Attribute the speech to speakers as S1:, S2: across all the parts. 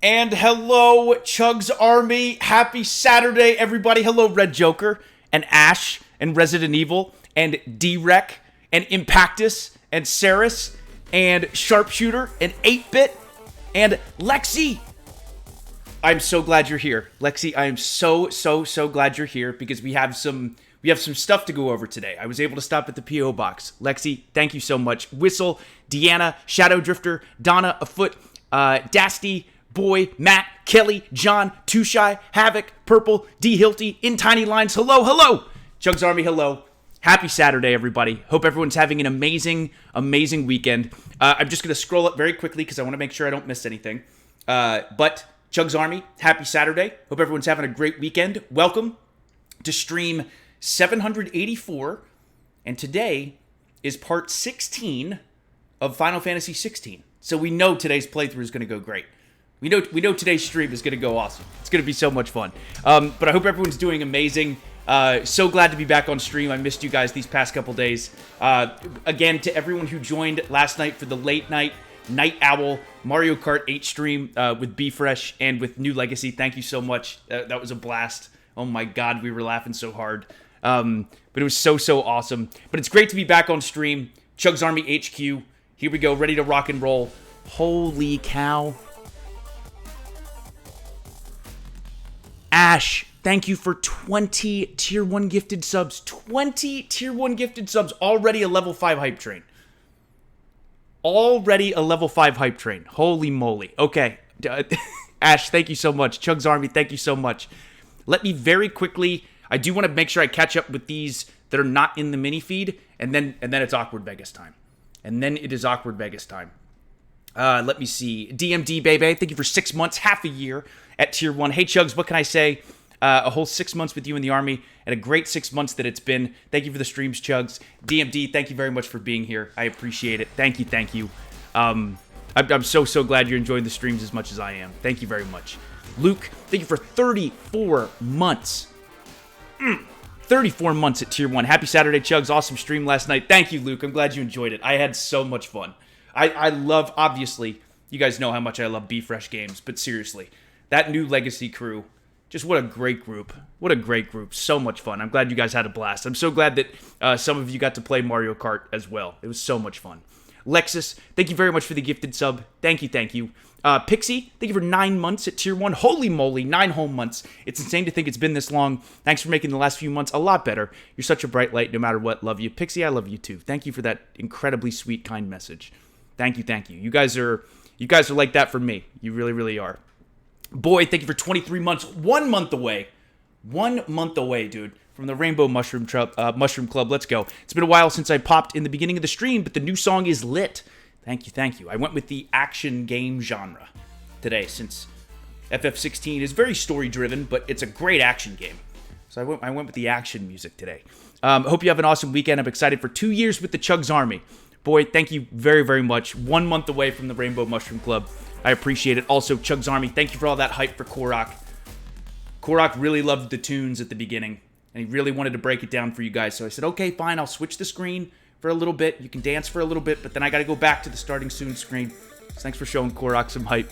S1: And hello, Chugs Army. Happy Saturday, everybody. Hello, Red Joker, and Ash, and Resident Evil, and D-Rec, and Impactus, and Saris, and Sharpshooter, and 8-Bit, and Lexi. I'm so glad you're here. Lexi, I am so glad you're here because we have some stuff to go over today. I was able to stop at the P.O. box. Lexi, thank you so much. Whistle, Deanna, Shadow Drifter, Donna, Afoot, Dasty, Boy, Matt, Kelly, John, Too Shy, Havoc, Purple, D. Hilty, In Tiny Lines. Hello. Chugs Army, hello. Happy Saturday, everybody. Hope everyone's having an amazing weekend. I'm just going to scroll up very quickly because I want to make sure I don't miss anything. But Chugs Army, happy Saturday. Hope everyone's having a great weekend. Welcome to stream 784. And today is part 16 of Final Fantasy 16. So we know today's playthrough is going to go great. We know today's stream is going to go awesome. It's going to be so much fun. But I hope everyone's doing amazing. So glad to be back on stream. I missed you guys these past couple days. Again, to everyone who joined last night for the late night Night Owl Mario Kart 8 stream with B-Fresh and with New Legacy, thank you so much. That was a blast. Oh my god, we were laughing so hard. But it was so awesome. But it's great to be back on stream. Chugs Army HQ. Here we go, ready to rock and roll. Holy cow. Ash, thank you for 20 Tier 1 gifted subs. 20 Tier 1 gifted subs. Already a level 5 hype train. Already a level 5 hype train. Holy moly. Okay. Ash, thank you so much. Chugs Army, thank you so much. Let me very quickly... I do want to make sure I catch up with these that are not in the mini feed, and then it's Awkward Vegas time. And then it is Awkward Vegas time. Let me see. DMD, baby, thank you for 6 months, half a year at Tier 1. Hey, Chugs, what can I say? A whole 6 months with you in the Army, and a great 6 months that it's been. Thank you for the streams, Chugs. DMD, thank you very much for being here. I appreciate it. Thank you. I'm so glad you're enjoying the streams as much as I am. Thank you very much. Luke, thank you for 34 months. 34 months at Tier 1. Happy Saturday, Chugs. Awesome stream last night. Thank you, Luke. I'm glad you enjoyed it. I had so much fun. I love, obviously, you guys know how much I love B-Fresh games, but seriously, that New Legacy crew, just what a great group. What a great group. So much fun. I'm glad you guys had a blast. I'm so glad that some of you got to play Mario Kart as well. It was so much fun. Lexus, thank you very much for the gifted sub. Thank you. Pixie, thank you for 9 months at Tier 1. Holy moly, 9 whole months. It's insane to think it's been this long. Thanks for making the last few months a lot better. You're such a bright light no matter what. Love you. Pixie, I love you too. Thank you for that incredibly sweet, kind message. Thank you. You guys are like that for me. You really are. Boy, thank you for 23 months. 1 month away. 1 month away, dude. From the Rainbow Mushroom Club. Let's go. It's been a while since I popped in the beginning of the stream, but the new song is lit. Thank you. I went with the action game genre today, since FF16 is very story-driven, but it's a great action game. So I went with the action music today. Hope you have an awesome weekend. I'm excited for 2 years with the Chugs Army. Boy, thank you very much. 1 month away from the Rainbow Mushroom Club. I appreciate it. Also, Chugs Army, thank you for all that hype for Korok. Korok really loved the tunes at the beginning, and he really wanted to break it down for you guys. So I said, okay, fine, I'll switch the screen for a little bit. You can dance for a little bit, but then I got to go back to the starting soon screen. So thanks for showing Korok some hype.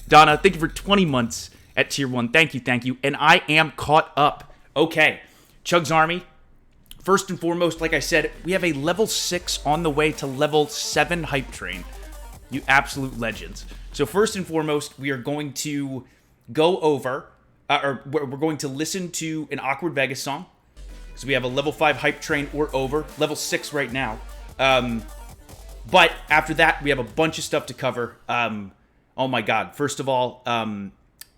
S1: Donna, thank you for 20 months at Tier 1. Thank you. And I am caught up. Okay, Chugs Army. First and foremost, like I said, we have a level 6 on the way to level 7 hype train. You absolute legends. So first and foremost, we are going to go over, or we're going to listen to an Awkward Vegas song. So we have a level 5 hype train or over. Level 6 right now. But after that, we have a bunch of stuff to cover. Oh my god. First of all,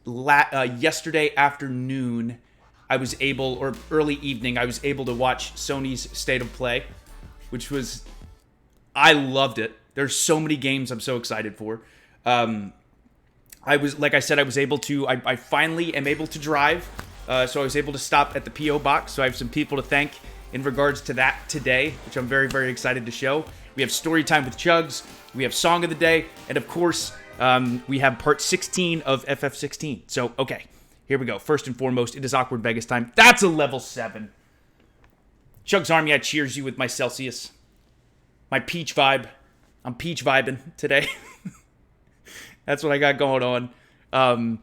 S1: yesterday afternoon, I was able, or early evening, I was able to watch Sony's State of Play, which was, I loved it. There's so many games I'm so excited for. Like I said, I was able to, I finally am able to drive. So I was able to stop at the P.O. box. So I have some people to thank in regards to that today, which I'm very excited to show. We have story time with Chugs. We have song of the day. And of course, we have part 16 of FF16. So, okay. Here we go. First and foremost, it is Awkward Vegas time. That's a level 7. Chugs Army, I cheers you with my Celsius. My peach vibe. I'm peach vibing today. That's what I got going on. Oh,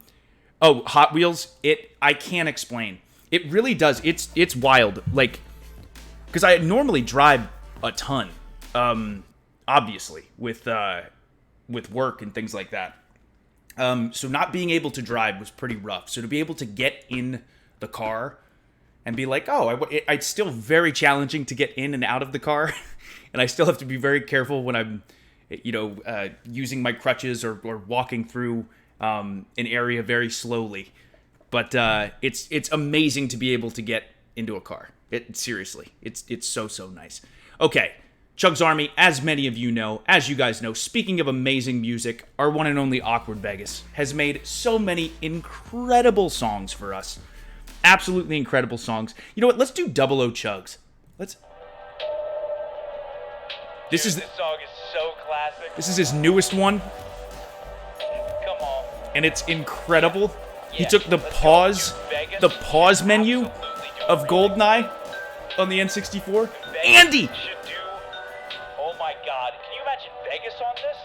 S1: Hot Wheels, I can't explain. It really does. It's wild. Like, because I normally drive a ton, obviously, with work and things like that. So not being able to drive was pretty rough. So to be able to get in the car and be like, it's still very challenging to get in and out of the car. And I still have to be very careful when I'm, using my crutches or walking through an area very slowly. But it's amazing to be able to get into a car. Seriously, it's so nice. Okay, CHUGS Army, as many of you know, as you guys know, speaking of amazing music, our one and only Awkward Vegas has made so many incredible songs for us. Absolutely incredible songs. You know what? Let's do Double O CHUGS. This song
S2: is so classic.
S1: This is his newest one.
S2: Come on.
S1: And it's incredible.
S2: Yeah,
S1: he took the pause menu of GoldenEye on the N64. Andy!
S2: Oh my god, can you imagine Vegas on this?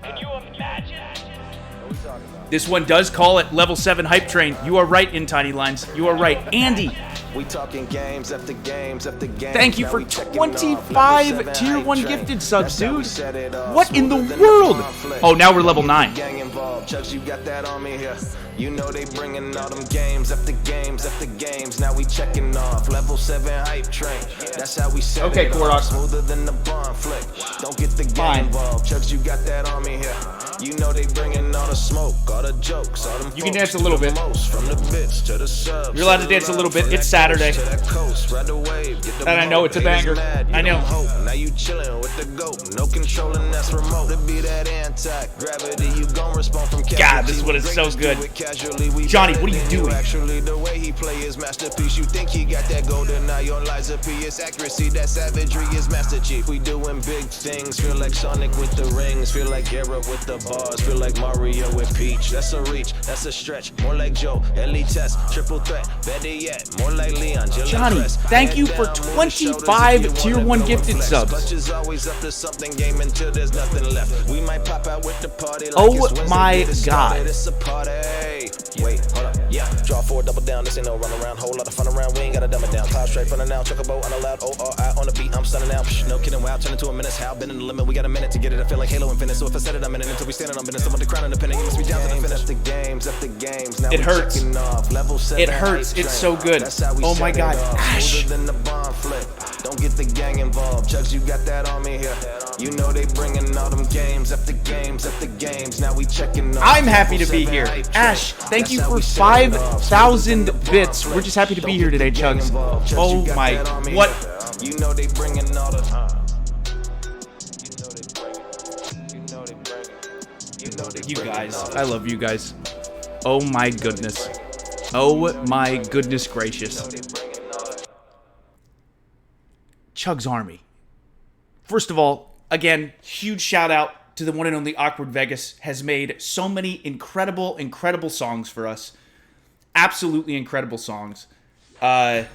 S2: Can you imagine?
S1: This one does call it Level 7 Hype Train. You are right in Tiny Lines. You are right. Andy!
S3: We talking games after games after games.
S1: Thank you for 25 Tier 1 gifted subs, dude. What in the world? Oh, now we're level 9.
S3: CHUGS, you got that on me here. You know they bringing all them games after games after games. Now we checking off Level 7 Hype Train. That's how we set
S1: okay,
S3: it
S1: off.
S3: Smoother than the Bond flick. Don't get the game involved. CHUGS, you got that on me here. You know they bringing all the smoke, all the jokes, all them.
S1: You can dance a little bit.
S3: From the bits to the subs.
S1: You're allowed to dance a little bit. It's Saturday. And I know it's a banger. I know.
S3: Now you chilling with the goat. No controlling, that's remote. To be that anti-gravity, you gon' respond from
S1: God, this one is so good. Johnny, what are you doing?
S3: Actually, the way he play his masterpiece. You think he got that golden eye on Liza P. It's accuracy, that savagery is Master Chief. We doing big things. Feel like Sonic with the rings. Feel like Guerra with the bars. Feel like Mario with Peach. That's a reach. That's a stretch. More like Joe. Ellie Test. Triple threat. Better yet. More like Leon.
S1: Johnny, thank you for 25 Tier 1 gifted subs. Oh my god.
S3: Wait, hold up, yeah. Draw forward, double down. This ain't no run around. Whole lot of fun around. We ain't gotta dumb it down. Cloud straight from the now. Chuck a boat unallowed. O-R-I on the beat. I'm stunning out. No kidding. Wow, turn into a menace. How been in the limit? We got a minute to get it. I feel like Halo Infinite. So if I said it, I'm in it until we stand it. I'm in it. Someone to crown independent. You must be down to the finish. The games, after games. Now
S1: it hurts. It hurts. It's so good. Oh my god. Ash.
S3: Don't get the gang involved. CHUGS, you got that on me here. You know they bringing all them games after games after games. Now we checking off.
S1: I'm happy to be here. Ash, thank you for 5,000 bits. We're just happy to be here today, CHUGS. Oh my, what?
S3: You know they bringing all the
S1: You guys, I love you guys. Oh my goodness. Oh my goodness gracious. CHUGS Army. First of all, again, huge shout out to the one and only Awkward Vegas. Has made so many incredible, incredible songs for us. Absolutely incredible songs. CHUGS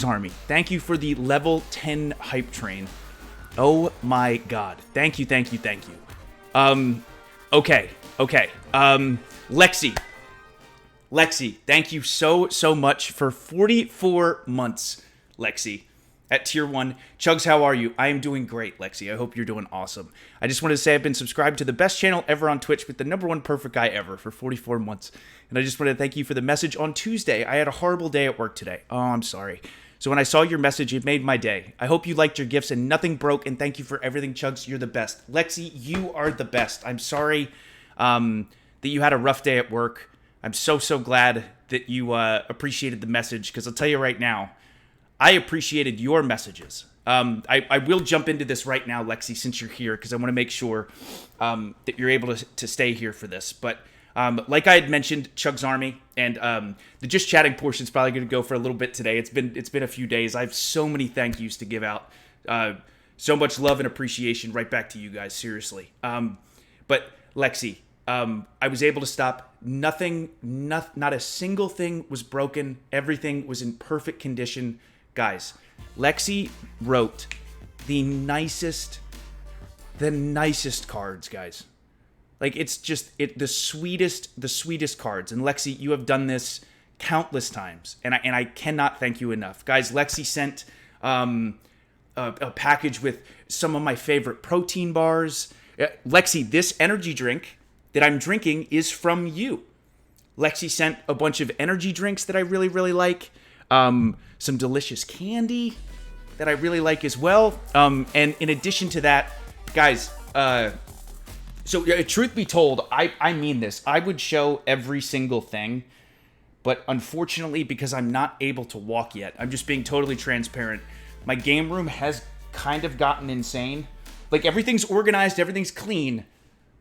S1: Army, thank you for the level 10 hype train. Oh my god. Thank you, thank you, thank you. Okay. Lexi, thank you so much for 44 months, Lexi, at Tier 1. CHUGS, how are you? I am doing great, Lexi. I hope you're doing awesome. I just wanted to say I've been subscribed to the best channel ever on Twitch with the #1 perfect guy ever for 44 months. And I just wanted to thank you for the message on Tuesday. I had a horrible day at work today. Oh, I'm sorry. So when I saw your message, it made my day. I hope you liked your gifts and nothing broke, and thank you for everything, CHUGS. You're the best. Lexi, you are the best. I'm sorry that you had a rough day at work. I'm so glad that you appreciated the message, because I'll tell you right now, I appreciated your messages. I will jump into this right now, Lexi, since you're here, because I want to make sure that you're able to stay here for this. But like I had mentioned, CHUGS Army, and the just chatting portion is probably going to go for a little bit today. It's been a few days. I have so many thank yous to give out. So much love and appreciation right back to you guys, seriously. But Lexi, I was able to stop. Not a single thing was broken. Everything was in perfect condition. Guys, Lexi wrote the nicest the nicest cards, guys. Like, it's just the sweetest cards. And Lexi, you have done this countless times, and I cannot thank you enough, guys. Lexi sent a package with some of my favorite protein bars. Lexi, this energy drink that I'm drinking is from you. Lexi sent a bunch of energy drinks that I really, really like. Some delicious candy that I really like as well. And in addition to that, guys, so truth be told, I mean this. I would show every single thing, but unfortunately, because I'm not able to walk yet, I'm just being totally transparent. My game room has kind of gotten insane. Like, everything's organized, everything's clean,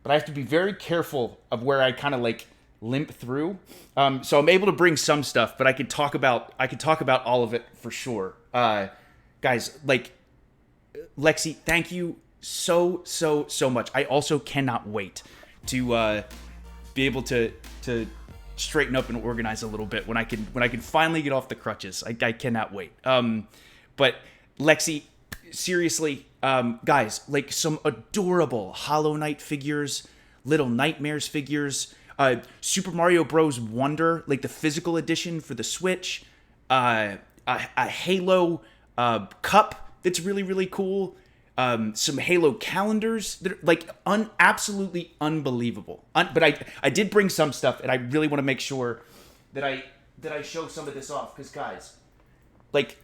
S1: but I have to be very careful of where I kind of like limp through. So I'm able to bring some stuff, but I could talk about all of it for sure. Guys, like, Lexi, thank you so much. I also cannot wait to be able to straighten up and organize a little bit when I can finally get off the crutches. I cannot wait. But Lexi, seriously, guys, like, some adorable Hollow Knight figures, Little Nightmares figures, Super Mario Bros. Wonder, like the physical edition for the Switch, a Halo cup that's really, really cool, some Halo calendars that are, like, absolutely unbelievable. But I did bring some stuff, and I really want to make sure that I show some of this off, because, guys, like,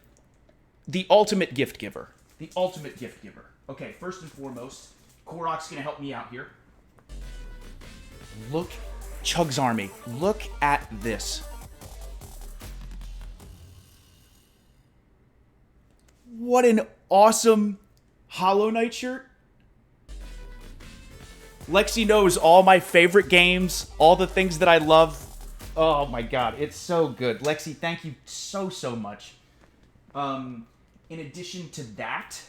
S1: the ultimate gift giver. The ultimate gift giver. Okay, first and foremost, Korok's going to help me out here. Look, Chugs Army, look at this. What an awesome Hollow Knight shirt. Lexi knows all my favorite games, all the things that I love. Oh my god, it's so good. Lexi, thank you so much. In addition to that,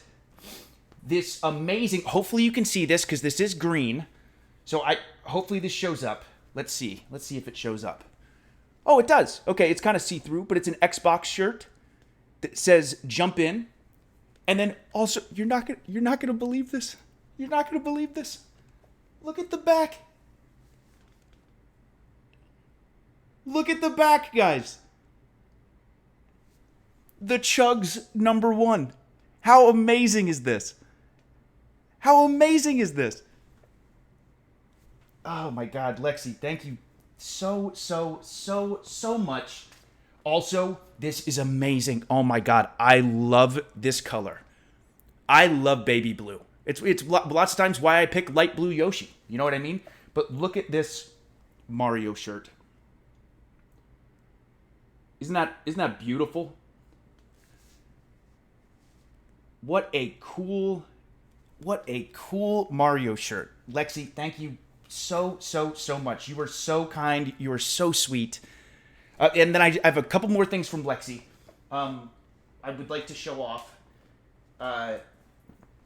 S1: this amazing, hopefully you can see this because this is green. So hopefully this shows up. Let's see if it shows up. Oh, it does. Okay, it's kind of see-through, but it's an Xbox shirt that says "Jump In," and then also you're not gonna believe this. You're not gonna believe this. Look at the back. Look at the back, guys. The CHUGS #1. How amazing is this? How amazing is this? Oh my god, Lexi, thank you so much. Also, this is amazing. Oh my god, I love this color. I love baby blue. It's lots of times why I pick light blue Yoshi. You know what I mean? But look at this Mario shirt. Isn't that beautiful? What a cool Mario shirt. Lexi, thank you so much. You are so kind. You are so sweet. And then I have a couple more things from Lexi. I would like to show off. And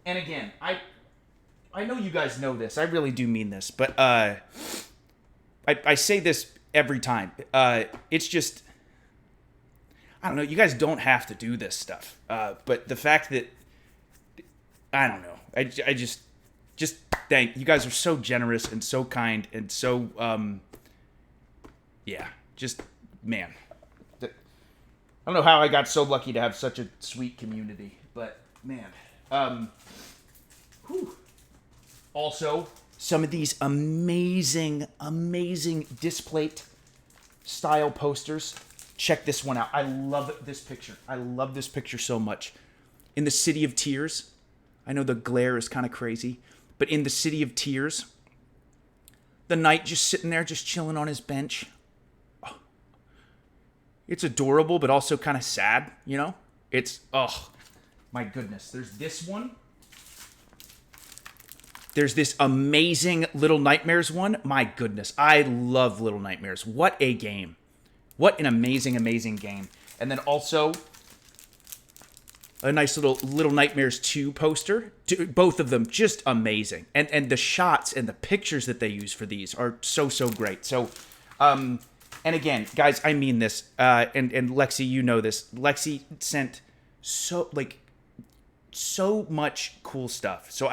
S1: again, I know you guys know this. I really do mean this, but I say this every time. It's just, I don't know. You guys don't have to do this stuff. But the fact that, I don't know. I just thank you guys are so generous and so kind and so yeah, just, man. I don't know how I got so lucky to have such a sweet community, but man. Also, some of these amazing displate style posters. Check this one out. I love this picture. I love this picture so much. In the City of Tears, I know the glare is kind of crazy, but in the City of Tears, the knight just sitting there, just chilling on his bench. Oh. It's adorable, but also kind of sad, you know? It's, oh, my goodness. There's this one. There's this amazing Little Nightmares one. My goodness. I love Little Nightmares. What a game. What an amazing game. And then also a nice Little Nightmares 2 poster. Both of them just amazing. And the shots and the pictures that they use for these are so great. So, and again, guys, I mean this. And Lexi, you know this. Lexi sent so much cool stuff. So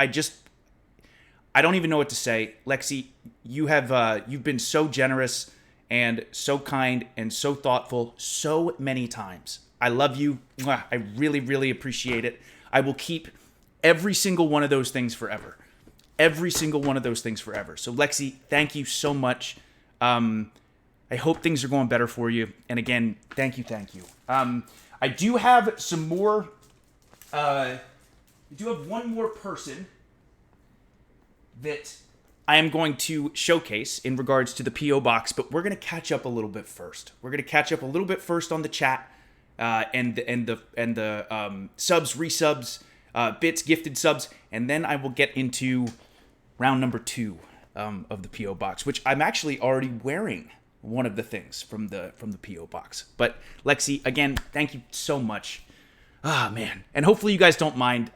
S1: I don't even know what to say. Lexi, you've been so generous and so kind and so thoughtful so many times. I love you. Mwah. I really, really appreciate it. I will keep every single one of those things forever. Every single one of those things forever. So Lexi, thank you so much. I hope things are going better for you. And again, thank you. I do have some more. I do have one more person that I am going to showcase in regards to the P.O. Box, but we're going to catch up a little bit first. We're going to catch up a little bit first on the chat and the subs, resubs, bits, gifted subs, and then I will get into round number 2 of the P.O. Box, which I'm actually already wearing one of the things from the P.O. Box. But Lexi, again, thank you so much. Ah, man. And hopefully you guys don't mind.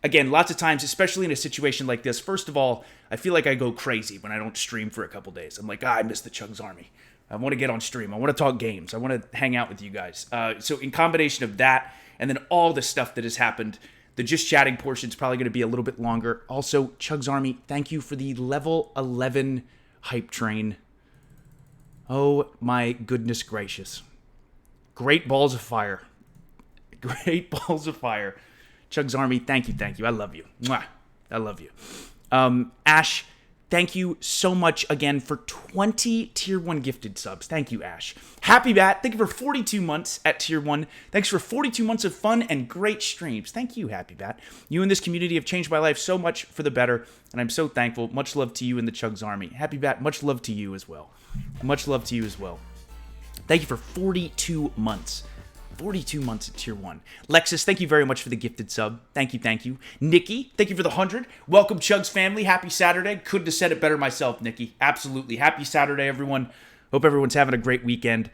S1: Again, lots of times, especially in a situation like this, first of all, I feel like I go crazy when I don't stream for a couple days. I'm like, I miss the CHUGS Army. I want to get on stream. I want to talk games. I want to hang out with you guys. So in combination of that, and then all the stuff that has happened, the just chatting portion is probably going to be a little bit longer. Also, CHUGS Army, thank you for the level 11 hype train. Oh my goodness gracious. Great balls of fire. Great balls of fire. CHUGS Army, thank you. I love you. Mwah. I love you. Ash, thank you so much again for 20 Tier 1 gifted subs. Thank you, Ash. Happy Bat, thank you for 42 months at Tier 1. Thanks for 42 months of fun and great streams. Thank you, Happy Bat. You and this community have changed my life so much for the better, and I'm so thankful. Much love to you and the CHUGS Army. Happy Bat, much love to you as well. Much love to you as well. Thank you for 42 months. 42 months at Tier 1. Lexus, thank you very much for the gifted sub. Thank you. Nikki, thank you for the 100. Welcome, CHUGS family. Happy Saturday. Couldn't have said it better myself, Nikki. Absolutely. Happy Saturday, everyone. Hope everyone's having a great weekend.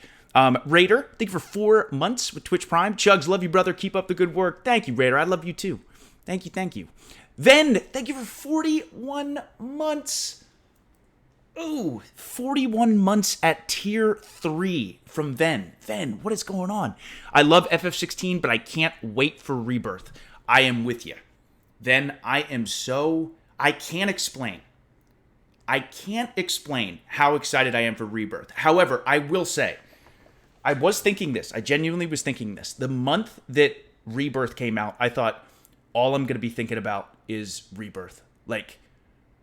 S1: Raider, thank you for 4 months with Twitch Prime. CHUGS, love you, brother. Keep up the good work. Thank you, Raider. I love you, too. Thank you. Ven, thank you for 41 months. Ooh, 41 months at Tier 3 from Ven. Ven, what is going on? I love FF16, but I can't wait for Rebirth. I am with you. Ven, I can't explain. I can't explain how excited I am for Rebirth. However, I will say, I was thinking this. I genuinely was thinking this. The month that Rebirth came out, I thought, all I'm going to be thinking about is Rebirth. Like,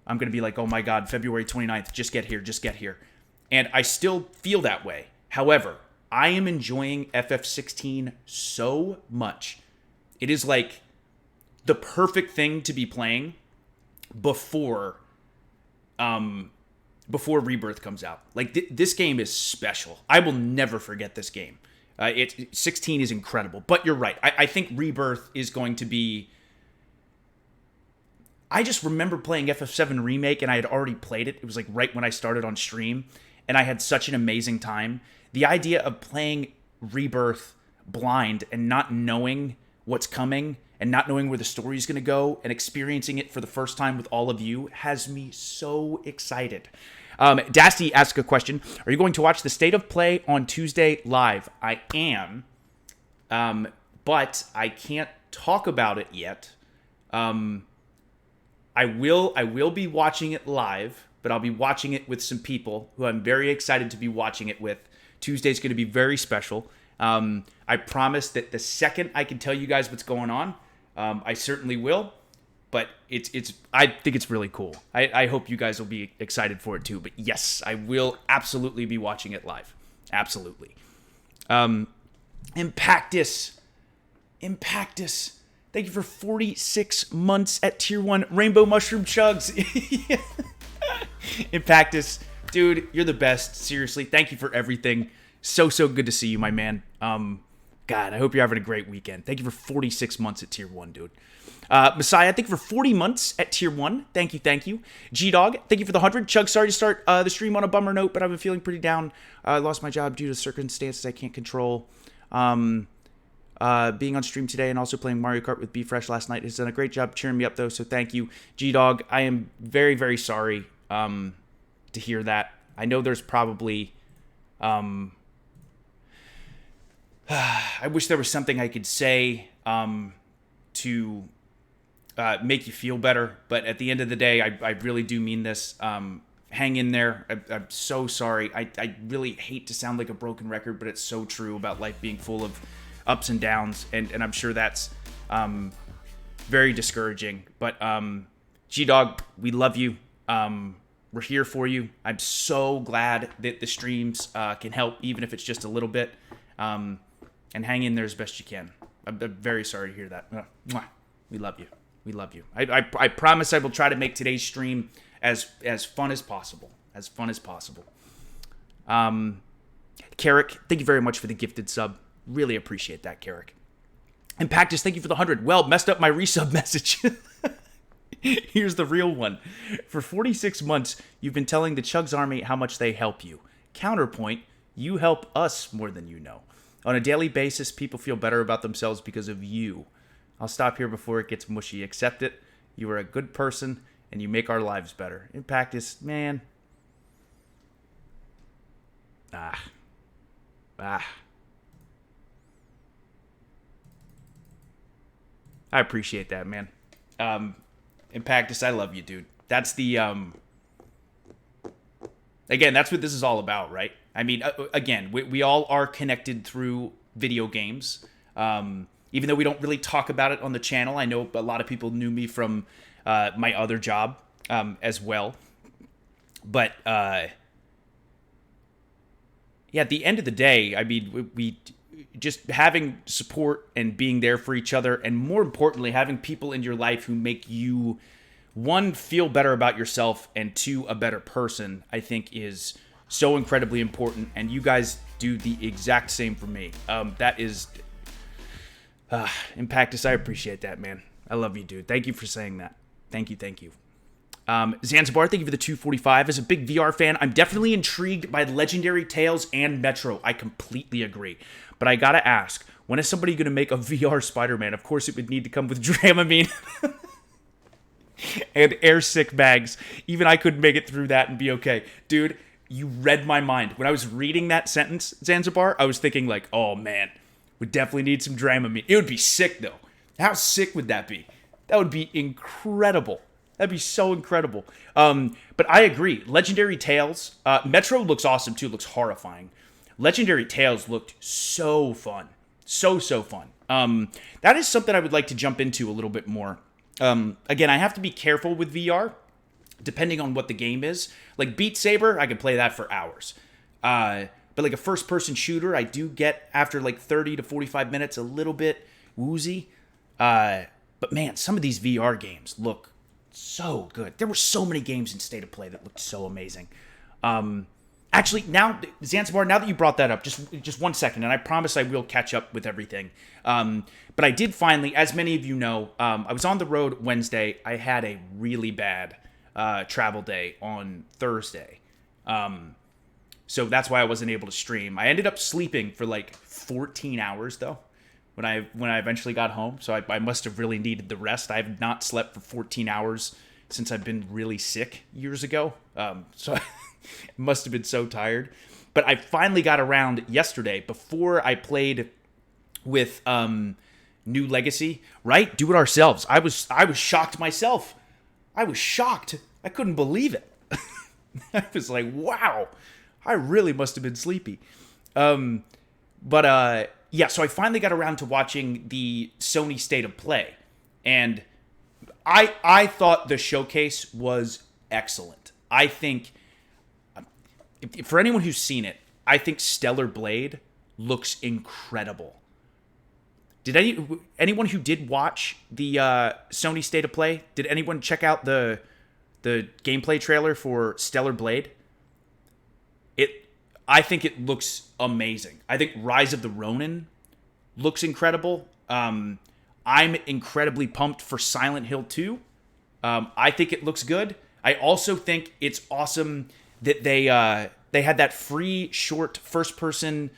S1: I'm going to be like, oh my God, February 29th, just get here. And I still feel that way. However, I am enjoying FF16 so much. It is like the perfect thing to be playing before Rebirth comes out. Like, this game is special. I will never forget this game. 16 is incredible. But you're right. I think Rebirth is going to be... I just remember playing FF7 Remake, and I had already played it. It was like right when I started on stream, and I had such an amazing time. The idea of playing Rebirth blind and not knowing what's coming and not knowing where the story is going to go and experiencing it for the first time with all of you has me so excited. Dasty asked a question. Are you going to watch the State of Play on Tuesday live? I am, but I can't talk about it yet. I will be watching it live, but I'll be watching it with some people who I'm very excited to be watching it with. Tuesday's going to be very special. I promise that the second I can tell you guys what's going on, I certainly will. But I think it's really cool. I hope you guys will be excited for it too. But yes, I will absolutely be watching it live. Absolutely. Impactus. Thank you for 46 months at Tier 1. Rainbow Mushroom Chugs. Impactus. Dude, you're the best. Seriously, thank you for everything. So good to see you, my man. God, I hope you're having a great weekend. Thank you for 46 months at Tier 1, dude. Messiah, thank you for 40 months at Tier 1. Thank you. G-Dog, thank you for the 100. Chug, sorry to start the stream on a bummer note, but I've been feeling pretty down. I lost my job due to circumstances I can't control. Being on stream today and also playing Mario Kart with B-Fresh last night has done a great job cheering me up, though, so thank you. G-Dog, I am very, very sorry to hear that. I know there's probably... I wish there was something I could say to make you feel better. But at the end of the day, I really do mean this. Hang in there. I'm so sorry. I really hate to sound like a broken record, but it's so true about life being full of ups and downs. And I'm sure that's very discouraging. But G-Dog, we love you. We're here for you. I'm so glad that the streams can help, even if it's just a little bit. And hang in there as best you can. I'm very sorry to hear that. Mwah. We love you. We love you. I promise I will try to make today's stream as fun as possible. As fun as possible. Carrick, thank you very much for the gifted sub. Really appreciate that, Carrick. And Pactus, thank you for the 100. Well, messed up my resub message. Here's the real one. For 46 months, you've been telling the CHUGS Army how much they help you. Counterpoint, you help us more than you know. On a daily basis, people feel better about themselves because of you. I'll stop here before it gets mushy. Accept it. You are a good person, and you make our lives better. Impact is, man. I appreciate that, man. Impactus, I love you, dude. That's the, again, that's what this is all about, right? I mean, again, we all are connected through video games. Even though we don't really talk about it on the channel, I know a lot of people knew me from my other job as well. But, yeah, at the end of the day, I mean, we just having support and being there for each other, and more importantly, having people in your life who make you, one, feel better about yourself, and two, a better person, I think is so incredibly important, and you guys do the exact same for me. That is, Impactus, I appreciate that, man. I love you, dude. Thank you for saying that. Thank you, thank you. Zanzibar, thank you for the 245. As a big VR fan, I'm definitely intrigued by Legendary Tales and Metro. I completely agree. But I gotta ask, when is somebody gonna make a VR Spider-Man? Of course, it would need to come with Dramamine and air sick bags. Even I couldn't make it through that and be okay. Dude, you read my mind. When I was reading that sentence, Zanzibar, I was thinking like, oh man, we definitely need some Dramamine. It would be sick though. How sick would that be? That would be incredible. That'd be so incredible. But I agree. Legendary Tales. Metro looks awesome too. Looks horrifying. Legendary Tales looked so fun. So fun. That is something I would like to jump into a little bit more. Again, I have to be careful with VR, depending on what the game is. Like Beat Saber, I could play that for hours. But like a first-person shooter, I do get, after like 30 to 45 minutes, a little bit woozy. But man, some of these VR games look so good. There were so many games in State of Play that looked so amazing. Actually, now, Zanzibar, now that you brought that up, just 1 second, and I promise I will catch up with everything. But I did finally, as many of you know, I was on the road Wednesday. I had a really bad travel day on Thursday. So that's why I wasn't able to stream. I ended up sleeping for like 14 hours, though, when I eventually got home. So I must have really needed the rest. I have not slept for 14 hours since I've been really sick years ago. So I must have been so tired. But I finally got around yesterday before I played with New Legacy, right? Do it ourselves. I was shocked myself. I was shocked. I couldn't believe it. I was like, wow, I really must have been sleepy. Yeah, so I finally got around to watching the Sony State of Play, and I thought the showcase was excellent. I think, for anyone who's seen it, I think Stellar Blade looks incredible. Did anyone who did watch the Sony State of Play, did anyone check out the gameplay trailer for Stellar Blade? I think it looks amazing. I think Rise of the Ronin looks incredible. I'm incredibly pumped for Silent Hill 2. I think it looks good. I also think it's awesome that they had that free short first-person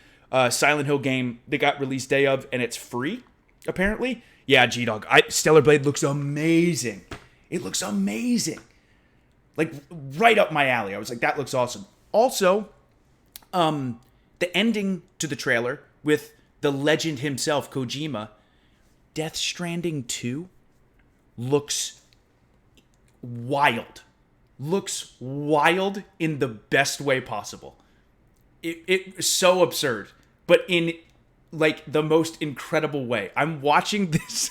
S1: Silent Hill game they got release day of, and it's free, apparently. Yeah, G-Dog. Stellar Blade looks amazing. It looks amazing. Like, right up my alley. I was like, that looks awesome. Also, the ending to the trailer with the legend himself, Kojima, Death Stranding 2. looks wild. Looks wild in the best way possible. It's so absurd, but in like the most incredible way. I'm watching this.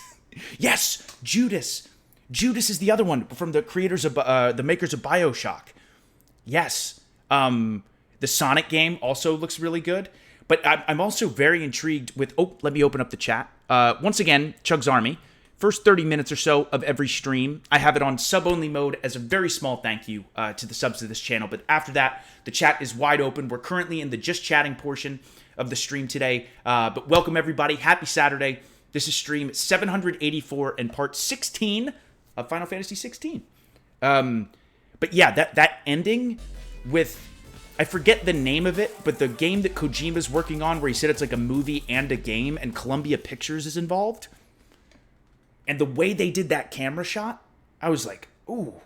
S1: Yes, Judas. Judas is the other one from the creators of the makers of BioShock. Yes. The Sonic game also looks really good. But I'm also very intrigued with... Oh, let me open up the chat. Once again, CHUGS Army. First 30 minutes or so of every stream, I have it on sub-only mode as a very small thank you to the subs of this channel. But after that, the chat is wide open. We're currently in the just chatting portion of the stream today. But welcome, everybody. Happy Saturday. This is stream 784 and part 16 of Final Fantasy 16. But yeah, that ending with... I forget the name of it, but the game that Kojima's working on where he said it's like a movie and a game and Columbia Pictures is involved. And the way they did that camera shot, I was like, ooh,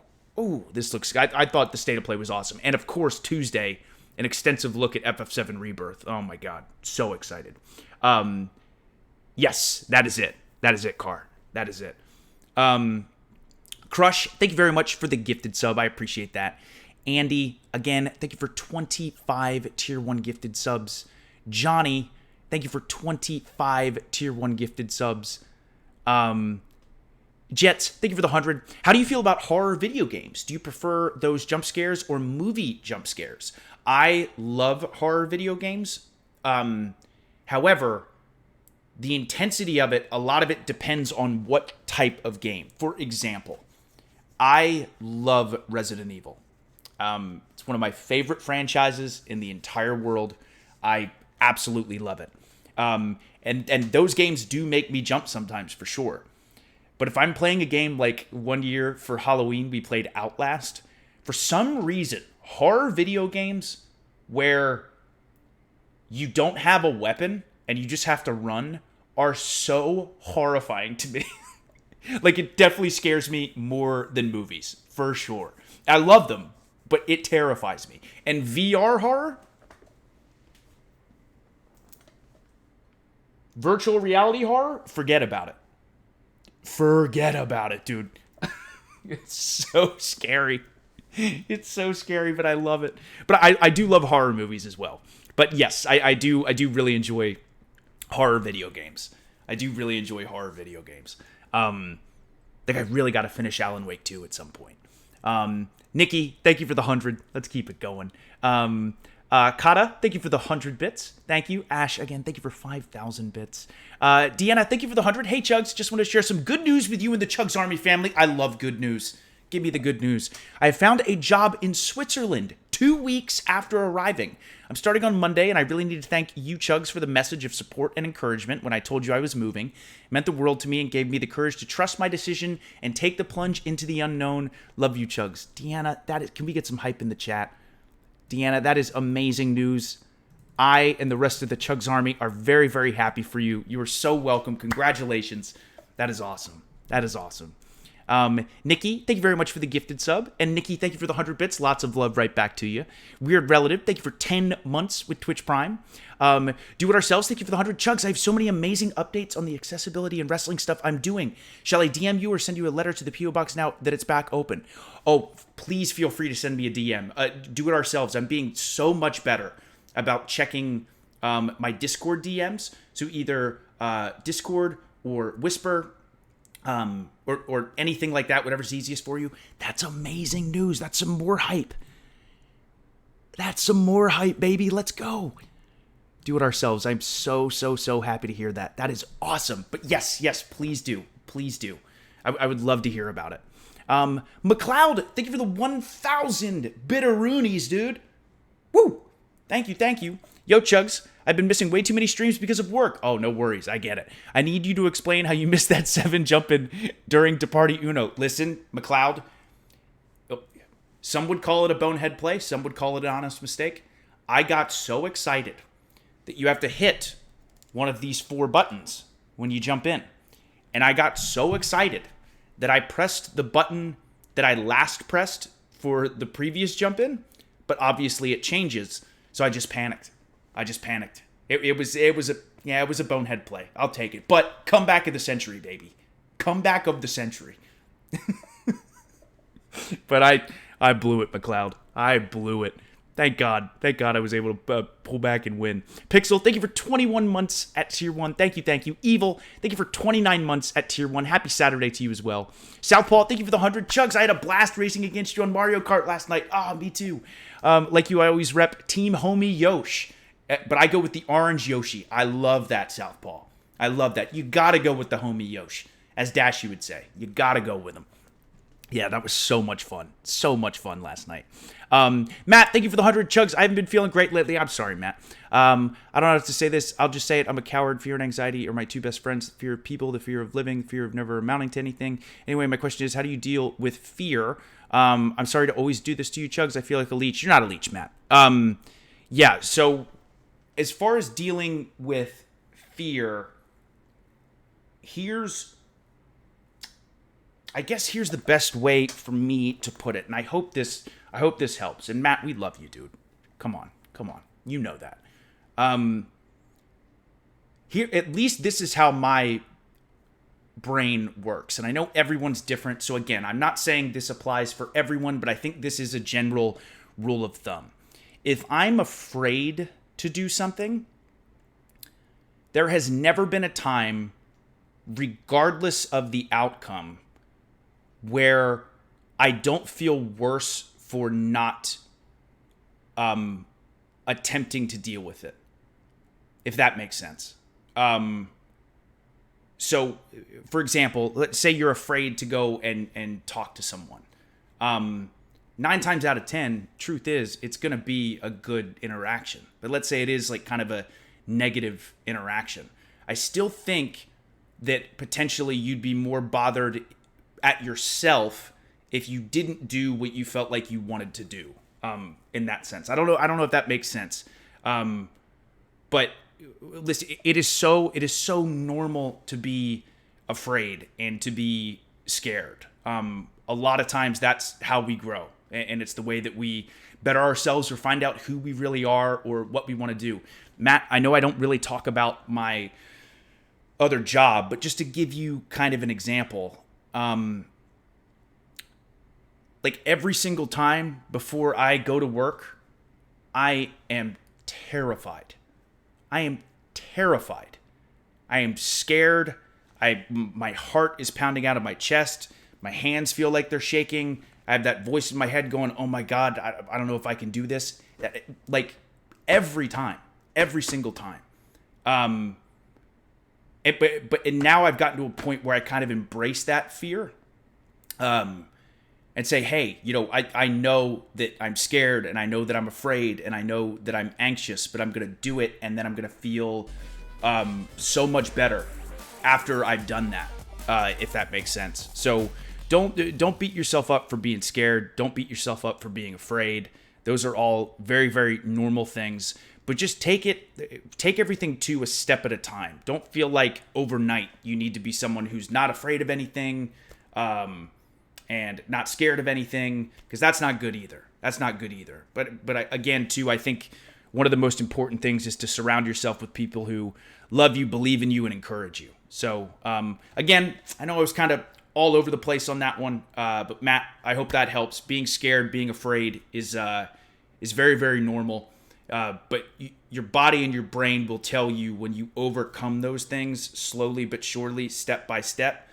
S1: this looks... I thought the state of play was awesome. And of course, Tuesday, an extensive look at FF7 Rebirth. Oh my god, so excited. Yes, that is it. That is it, Car. That is it. Crush, thank you very much for the gifted sub. I appreciate that. Andy, again, thank you for 25 Tier 1 gifted subs. Johnny, thank you for 25 Tier 1 gifted subs. Jets, thank you for the 100. How do you feel about horror video games? Do you prefer those jump scares or movie jump scares? I love horror video games. However, the intensity of it, a lot of it depends on what type of game. For example, I love Resident Evil. It's one of my favorite franchises in the entire world. I absolutely love it. And those games do make me jump sometimes, for sure. But if I'm playing a game like one year for Halloween, we played Outlast, for some reason, horror video games where you don't have a weapon and you just have to run are so horrifying to me. Like, it definitely scares me more than movies, for sure. I love them, but it terrifies me. And VR horror? Virtual reality horror? Forget about it. Forget about it, dude. It's so scary. It's so scary, but I love it. But I do love horror movies as well. But yes, I do really enjoy horror video games. I do really enjoy horror video games. Like, I really got to finish Alan Wake 2 at some point. Nikki, thank you for the 100. Let's keep it going. Kata, thank you for the 100 bits. Thank you. Ash, again, thank you for 5,000 bits. Deanna, thank you for the 100. Hey, Chugs, just want to share some good news with you and the Chugs Army family. I love good news. Give me the good news. I found a job in Switzerland 2 weeks after arriving. I'm starting on Monday, and I really need to thank you, Chugs, for the message of support and encouragement when I told you I was moving. It meant the world to me and gave me the courage to trust my decision and take the plunge into the unknown. Love you, Chugs. Deanna, can we get some hype in the chat? Deanna, that is amazing news. I and the rest of the CHUGS Army are very, very happy for you. You are so welcome. Congratulations. That is awesome. That is awesome. Nikki, thank you very much for the gifted sub. And Nikki, thank you for the 100 bits. Lots of love right back to you. Weird Relative, thank you for 10 months with Twitch Prime. Do It Ourselves, thank you for the 100. Chugs, I have so many amazing updates on the accessibility and wrestling stuff I'm doing. Shall I DM you or send you a letter to the P.O. Box now that it's back open? Oh, please feel free to send me a DM. Do It Ourselves. I'm being so much better about checking my Discord DMs. So either Discord or Whisper, or anything like that, whatever's easiest for you. That's amazing news. That's some more hype. That's some more hype, baby. Let's go. Do It Ourselves. I'm so happy to hear that. That is awesome. But yes, please do. Please do. I would love to hear about it. McLeod, thank you for the 1,000 bitteroonies, dude. Woo! Thank you. Yo, Chugs, I've been missing way too many streams because of work. Oh, no worries. I get it. I need you to explain how you missed that 7 jumping during To Party Uno. Listen, McLeod, some would call it a bonehead play. Some would call it an honest mistake. I got so excited that you have to hit one of these 4 buttons when you jump in. And I got so excited that I pressed the button that I last pressed for the previous jump in, but obviously it changes, so I just panicked. It was a bonehead play. I'll take it. But comeback of the century, baby. Comeback of the century. But I blew it, McLeod. I blew it. Thank God. Thank God I was able to pull back and win. Pixel, thank you for 21 months at Tier 1. Thank you, thank you. Evil, thank you for 29 months at Tier 1. Happy Saturday to you as well. Southpaw, thank you for the 100. Chugs, I had a blast racing against you on Mario Kart last night. Me too. Like you, I always rep Team Homie Yosh. But I go with the orange Yoshi. I love that, Southpaw. I love that. You gotta go with the Homie Yosh, as Dashy would say. You gotta go with him. Yeah, that was so much fun. So much fun last night. Matt, thank you for the 100 chugs. I haven't been feeling great lately. I'm sorry, Matt. I don't know how to say this. I'll just say it. I'm a coward. Fear and anxiety are my two best friends. The fear of people, the fear of living, the fear of never amounting to anything. Anyway, my question is, how do you deal with fear? I'm sorry to always do this to you, Chugs. I feel like a leech. You're not a leech, Matt. Yeah, so as far as dealing with fear, here's the best way for me to put it, and I hope this helps. And Matt, we love you, dude. Come on, you know that. Here, at least this is how my brain works, and I know everyone's different. So again, I'm not saying this applies for everyone, but I think this is a general rule of thumb. If I'm afraid to do something, there has never been a time, regardless of the outcome, where I don't feel worse for not attempting to deal with it, if that makes sense. So, for example, let's say you're afraid to go and talk to someone. 9 times out of 10, truth is, it's going to be a good interaction. But let's say it is like kind of a negative interaction. I still think that potentially you'd be more bothered at yourself if you didn't do what you felt like you wanted to do, in that sense. I don't know if that makes sense. But listen, it is so normal to be afraid and to be scared. A lot of times that's how we grow, and it's the way that we better ourselves or find out who we really are or what we want to do. Matt, I know I don't really talk about my other job, but just to give you kind of an example, like every single time before I go to work, I am terrified. I am scared. My heart is pounding out of my chest. My hands feel like they're shaking. I have that voice in my head going, oh my God, I don't know if I can do this. Like every single time. And now I've gotten to a point where I kind of embrace that fear, and say, hey, I know that I'm scared, and I know that I'm afraid, and I know that I'm anxious, but I'm going to do it, and then I'm going to feel so much better after I've done that, if that makes sense. So don't beat yourself up for being scared. Don't beat yourself up for being afraid. Those are all very, very normal things. But just take everything to a step at a time. Don't feel like overnight you need to be someone who's not afraid of anything, and not scared of anything, because that's not good either. But again, too, I think one of the most important things is to surround yourself with people who love you, believe in you, and encourage you. So, again, I know I was kind of all over the place on that one, but Matt, I hope that helps. Being scared, being afraid is very, very normal. But your body and your brain will tell you when you overcome those things slowly but surely, step by step,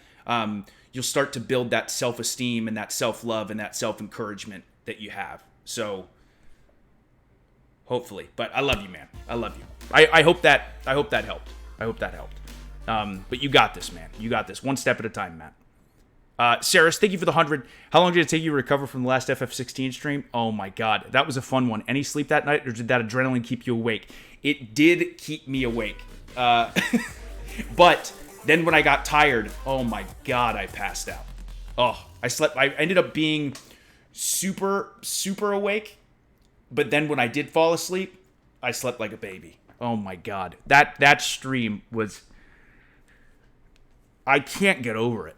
S1: you'll start to build that self-esteem and that self-love and that self-encouragement that you have. So hopefully, but I love you, man. I love you. I hope that helped. But you got this, man. You got this. One step at a time, Matt. Saris, thank you for the 100. How long did it take you to recover from the last FF16 stream? Oh my God, that was a fun one. Any sleep that night, or did that adrenaline keep you awake? It did keep me awake. But then when I got tired, oh my God, I passed out. Oh, I slept. I ended up being super, super awake. But then when I did fall asleep, I slept like a baby. Oh my God, that stream was. I can't get over it.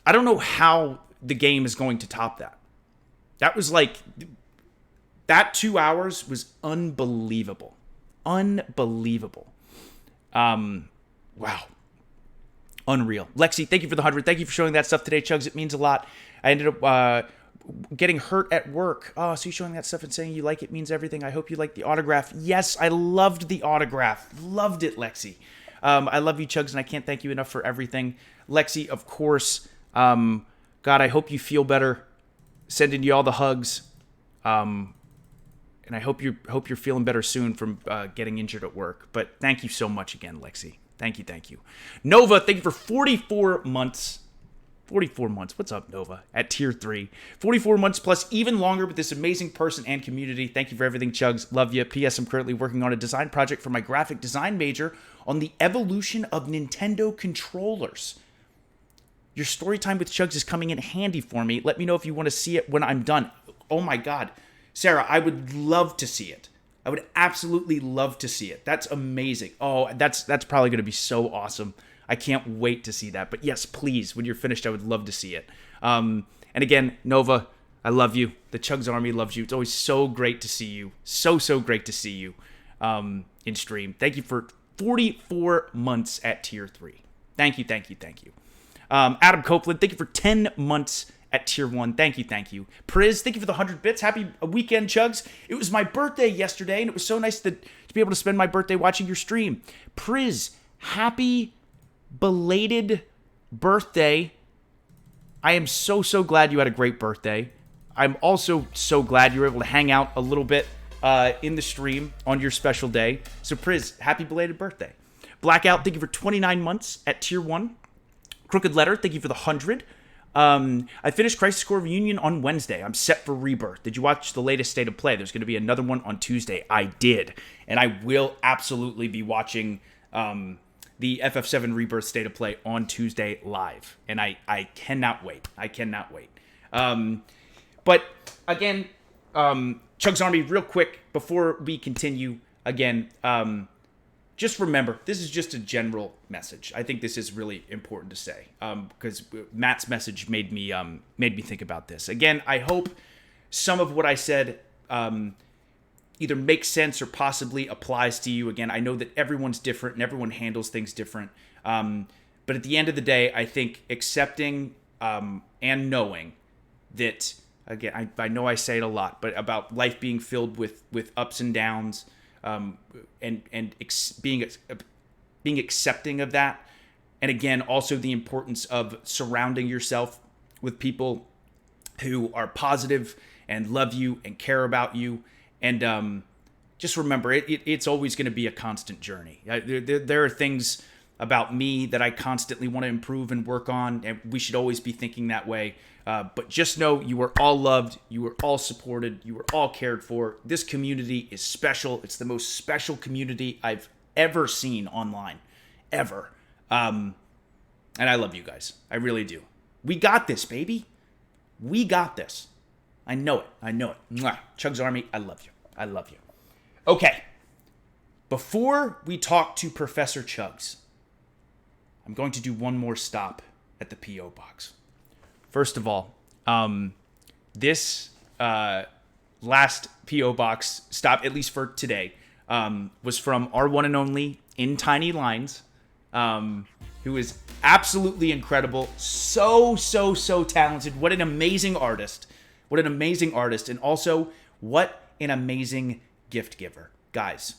S1: I don't know how the game is going to top that. That was like, that 2 hours was unbelievable. Wow. Unreal. Lexi, thank you for the 100. Thank you for showing that stuff today, Chugs. It means a lot. I ended up getting hurt at work. Oh, so you showing that stuff and saying you like it means everything. I hope you like the autograph. Yes, I loved the autograph. Loved it, Lexi. I love you, Chugs, and I can't thank you enough for everything. Lexi, of course. God, I hope you feel better. Sending you all the hugs. And I hope you're feeling better soon from getting injured at work. But thank you so much again, Lexi. Thank you. Nova, thank you for 44 months. 44 months. What's up, Nova? At tier 3. 44 months plus even longer with this amazing person and community. Thank you for everything, Chugs. Love you. P.S. I'm currently working on a design project for my graphic design major on the evolution of Nintendo controllers. Your story time with Chugs is coming in handy for me. Let me know if you want to see it when I'm done. Oh my God. Sarah, I would love to see it. I would absolutely love to see it. That's amazing. Oh, that's probably going to be so awesome. I can't wait to see that. But yes, please, when you're finished, I would love to see it. And again, Nova, I love you. The Chugs Army loves you. It's always so great to see you. So great to see you in stream. Thank you for 44 months at tier 3. Thank you. Adam Copeland, thank you for 10 months at tier 1. Thank you. Priz, thank you for the 100 bits. Happy weekend, Chugs. It was my birthday yesterday, and it was so nice to be able to spend my birthday watching your stream. Priz, happy belated birthday. I am so glad you had a great birthday. I'm also so glad you were able to hang out a little bit in the stream on your special day. So, Priz, happy belated birthday. Blackout, thank you for 29 months at tier 1. Crooked Letter, thank you for the 100. I finished Crisis Core Reunion on Wednesday. I'm set for Rebirth. Did you watch the latest State of Play? There's going to be another one on Tuesday. I did. And I will absolutely be watching the FF7 Rebirth State of Play on Tuesday live. And I cannot wait. But again, Chugs Army, real quick, before we continue, again, just remember, this is just a general message. I think this is really important to say because Matt's message made me think about this. Again, I hope some of what I said either makes sense or possibly applies to you. Again, I know that everyone's different and everyone handles things different. But at the end of the day, I think accepting and knowing that, again, I know I say it a lot, but about life being filled with ups and downs, being accepting of that, and again, also the importance of surrounding yourself with people who are positive and love you and care about you, and just remember, it's always going to be a constant journey. There are things about me that I constantly want to improve and work on, and we should always be thinking that way. But just know you are all loved, you are all supported, you are all cared for. This community is special. It's the most special community I've ever seen online, ever. And I love you guys. I really do. We got this, baby. We got this. I know it. Mwah. Chugs Army, I love you. Okay. Before we talk to Professor Chugs, I'm going to do one more stop at the P.O. Box. First of all, this last P.O. Box stop, at least for today, was from our one and only In Tiny Lines, who is absolutely incredible. So talented. What an amazing artist. And also, what an amazing gift giver. Guys,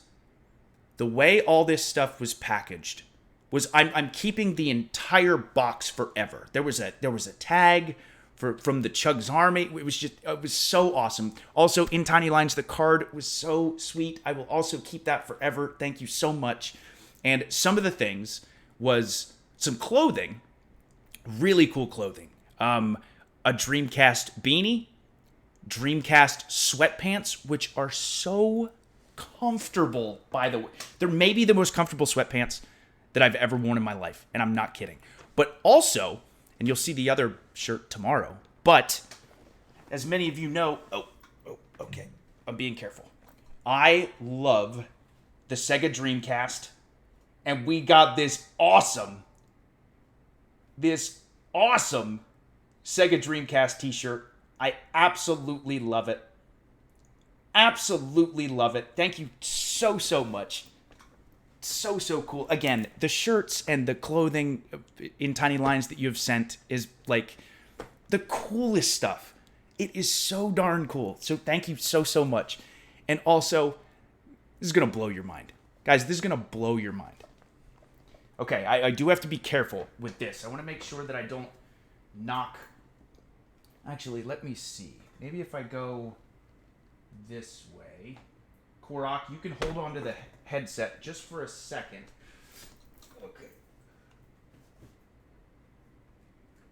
S1: the way all this stuff was packaged was I'm keeping the entire box forever. There was a tag from the CHUGS Army. It was so awesome. Also, In Tiny Lines, the card was so sweet. I will also keep that forever. Thank you so much. And some of the things was some clothing, really cool clothing. A Dreamcast beanie, Dreamcast sweatpants, which are so comfortable, by the way. They're maybe the most comfortable sweatpants that I've ever worn in my life, and I'm not kidding. But also, and you'll see the other shirt tomorrow, but as many of you know, okay, I'm being careful. I love the Sega Dreamcast, and we got this awesome Sega Dreamcast t-shirt. I absolutely love it. Thank you so much. so cool. Again, the shirts and the clothing in tiny lines that you have sent is like the coolest stuff. It is so darn cool. So thank you so much. And also, this is going to blow your mind. Guys, this is going to blow your mind. Okay, I do have to be careful with this. I want to make sure that I don't knock... Actually, let me see. Maybe if I go this way... Korok, you can hold on to the headset just for a second. Okay.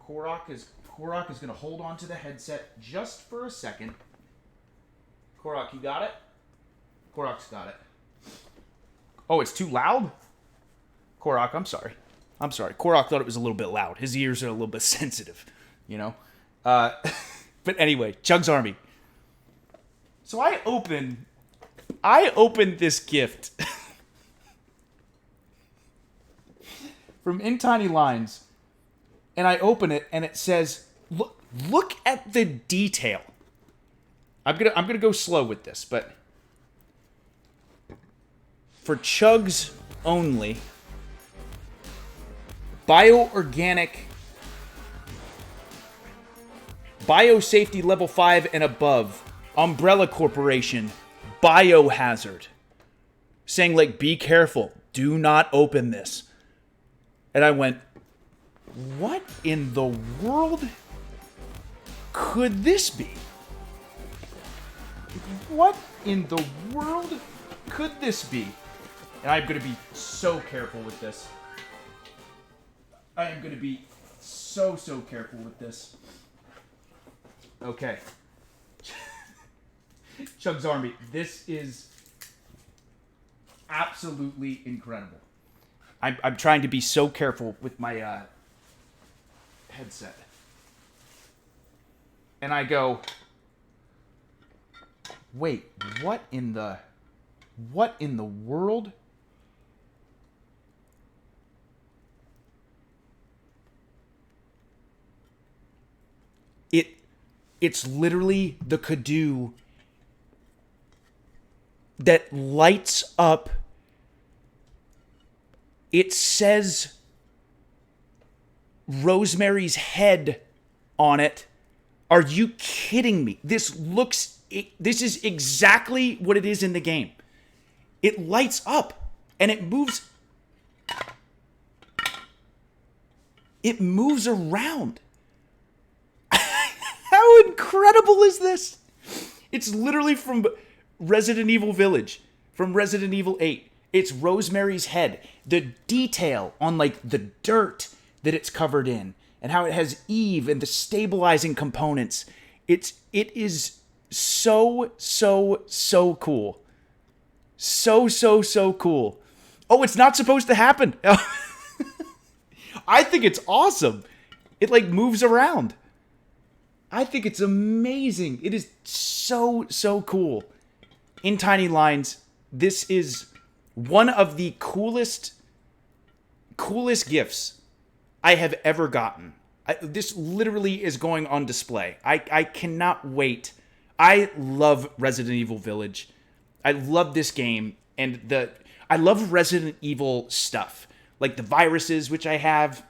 S1: Korok is going to hold on to the headset just for a second. Korok, you got it? Korok's got it. Oh, it's too loud? Korok, I'm sorry. Korok thought it was a little bit loud. His ears are a little bit sensitive, you know? But anyway, Chugs Army. So I opened this gift from In Tiny Lines, and I open it, and it says, look at the detail. I'm gonna go slow with this, but for Chugs only, bioorganic, biosafety level 5 and above, Umbrella Corporation, biohazard, saying like, be careful, do not open this. And I went, what in the world could this be? What in the world could this be? And I'm going to be so careful with this. I am going to be so careful with this. Okay. Chugs Army, this is absolutely incredible. I'm trying to be so careful with my headset. And I go, wait, what in the world? It's literally the Kadu that lights up. It says Rosemary's head on it. Are you kidding me? This is exactly what it is in the game. It lights up and it moves. It moves around. How incredible is this? It's literally from Resident Evil Village, from Resident Evil 8. It's Rosemary's head. The detail on like the dirt that it's covered in and how it has Eve and the stabilizing components. It is so cool. So cool. Oh, it's not supposed to happen. I think it's awesome. It like moves around. I think it's amazing. It is so cool. In Tiny Lines, this is one of the coolest gifts I have ever gotten. This literally is going on display. I cannot wait. I love Resident Evil Village. I love this game, and I love Resident Evil stuff, like the viruses, which I have,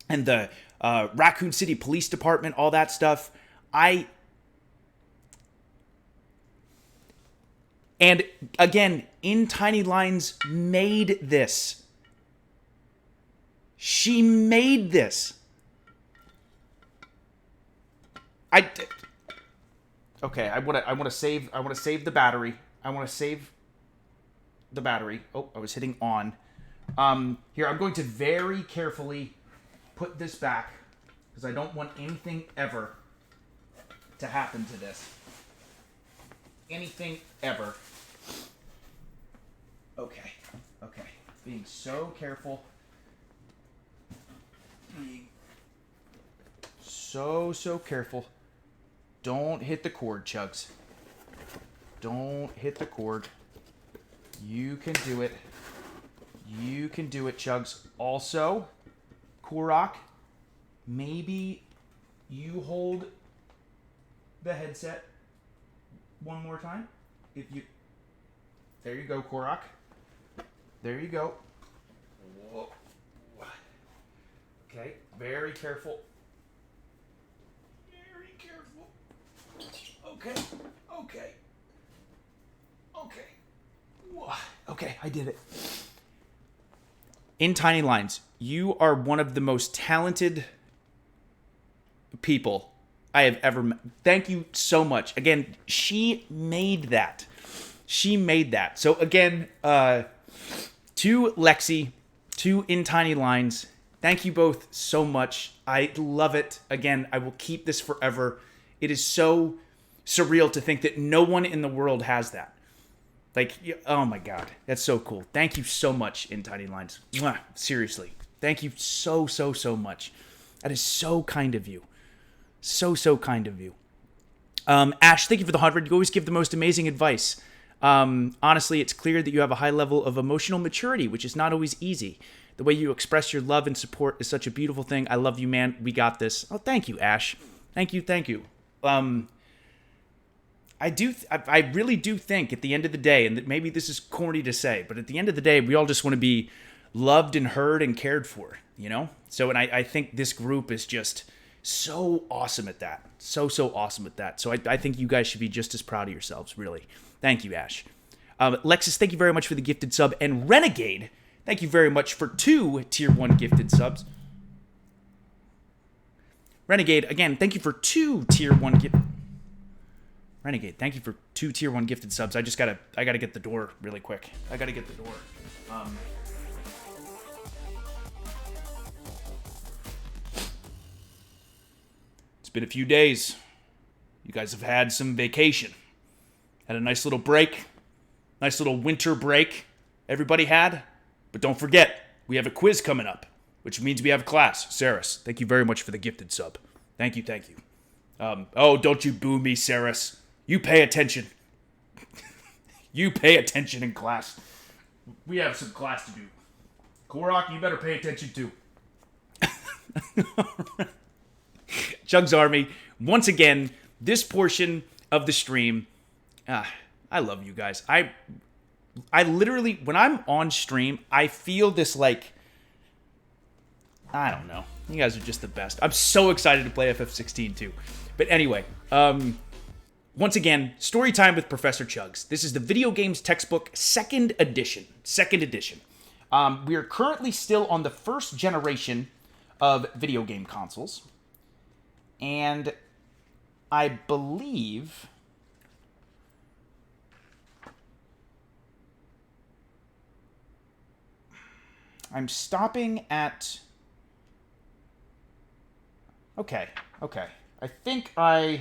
S1: and the Raccoon City Police Department, all that stuff. And again, In Tiny Lines made this. She made this. Okay, I want to save the battery. Oh, I was hitting on. Here, I'm going to very carefully put this back because I don't want anything ever to happen to this. Anything ever. Okay. Being so careful. Being so careful. Don't hit the cord, Chugs. Don't hit the cord. You can do it. You can do it, Chugs. Also, Korok, maybe you hold the headset one more time. There you go, Korok. There you go. Whoa. Okay, very careful. Very careful. Okay, okay. Okay. Whoa. Okay, I did it. In Tiny Lines, you are one of the most talented people I have ever met. Thank you so much. Again, she made that. She made that. So again, to Lexi, to In Tiny Lines, thank you both so much. I love it. Again, I will keep this forever. It is so surreal to think that no one in the world has that. Like, oh my God, that's so cool. Thank you so much, In Tiny Lines. Mwah, seriously. Thank you so, so, so much. That is so kind of you. So, so kind of you. Ash, thank you for the 100. You always give the most amazing advice. Honestly, it's clear that you have a high level of emotional maturity, which is not always easy. The way you express your love and support is such a beautiful thing. I love you, man. We got this. Oh, thank you, Ash. Thank you, thank you. I really do think at the end of the day, and maybe this is corny to say, but at the end of the day, we all just want to be loved and heard and cared for, you know? So, and I think this group is just so awesome at that. So awesome at that. So I think you guys should be just as proud of yourselves, really. Thank you, Ash. Lexus, thank you very much for the gifted sub. And Renegade, thank you very much for 2 tier 1 gifted subs. Renegade, again, thank you for 2 tier 1 gifted... Renegade, thank you for 2 tier 1 gifted subs. I gotta get the door really quick. I gotta get the door. It's been a few days. You guys have had some vacation. Had a nice little break. Nice little winter break. Everybody had. But don't forget, we have a quiz coming up, which means we have class. Saris, thank you very much for the gifted sub. Thank you, thank you. Oh, don't you boo me, Saris. You pay attention. You pay attention in class. We have some class to do. Korok, you better pay attention too. CHUGS Army, once again, this portion of the stream, I love you guys. I literally, when I'm on stream, I feel this like, I don't know. You guys are just the best. I'm so excited to play FF16 too. But anyway, once again, story time with Professor CHUGS. This is the video games textbook, second edition. We are currently still on the first generation of video game consoles. And I believe... I'm stopping at... Okay. I think I...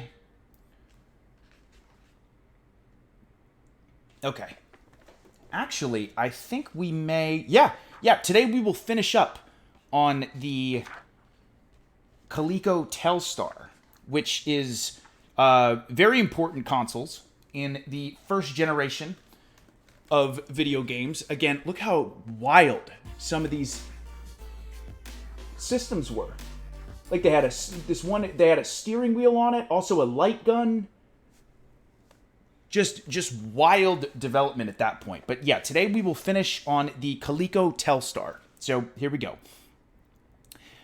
S1: Okay. Actually, I think we may... Yeah, today we will finish up on the Coleco Telstar, which is very important consoles in the first generation of video games. Again, look how wild some of these systems were. Like they had they had a steering wheel on it, also a light gun. Just wild development at that point. But yeah, today we will finish on the Coleco Telstar. So here we go.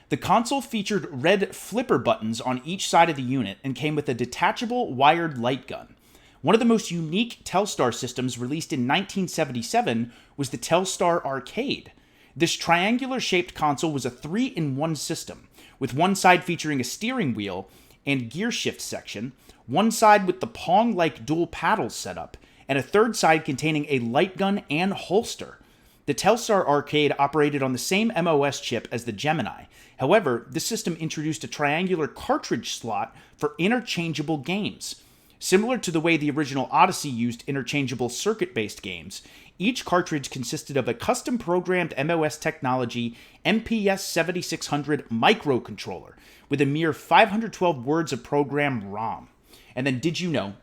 S1: The console featured red flipper buttons on each side of the unit and came with a detachable wired light gun. One of the most unique Telstar systems released in 1977 was the Telstar Arcade. This triangular-shaped console was a 3-in-1 system, with one side featuring a steering wheel and gear shift section, one side with the Pong-like dual paddles setup, and a third side containing a light gun and holster. The Telstar Arcade operated on the same MOS chip as the Gemini. However, this system introduced a triangular cartridge slot for interchangeable games. Similar to the way the original Odyssey used interchangeable circuit-based games, each cartridge consisted of a custom-programmed MOS technology MPS 7600 microcontroller with a mere 512 words of program ROM. And then, did you know,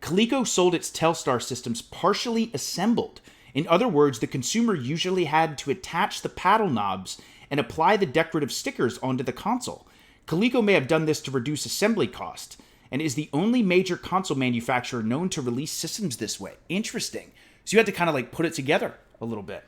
S1: Coleco sold its Telstar systems partially assembled. In other words, the consumer usually had to attach the paddle knobs and apply the decorative stickers onto the console. Coleco may have done this to reduce assembly cost, and is the only major console manufacturer known to release systems this way. Interesting. So you had to kind of like put it together a little bit.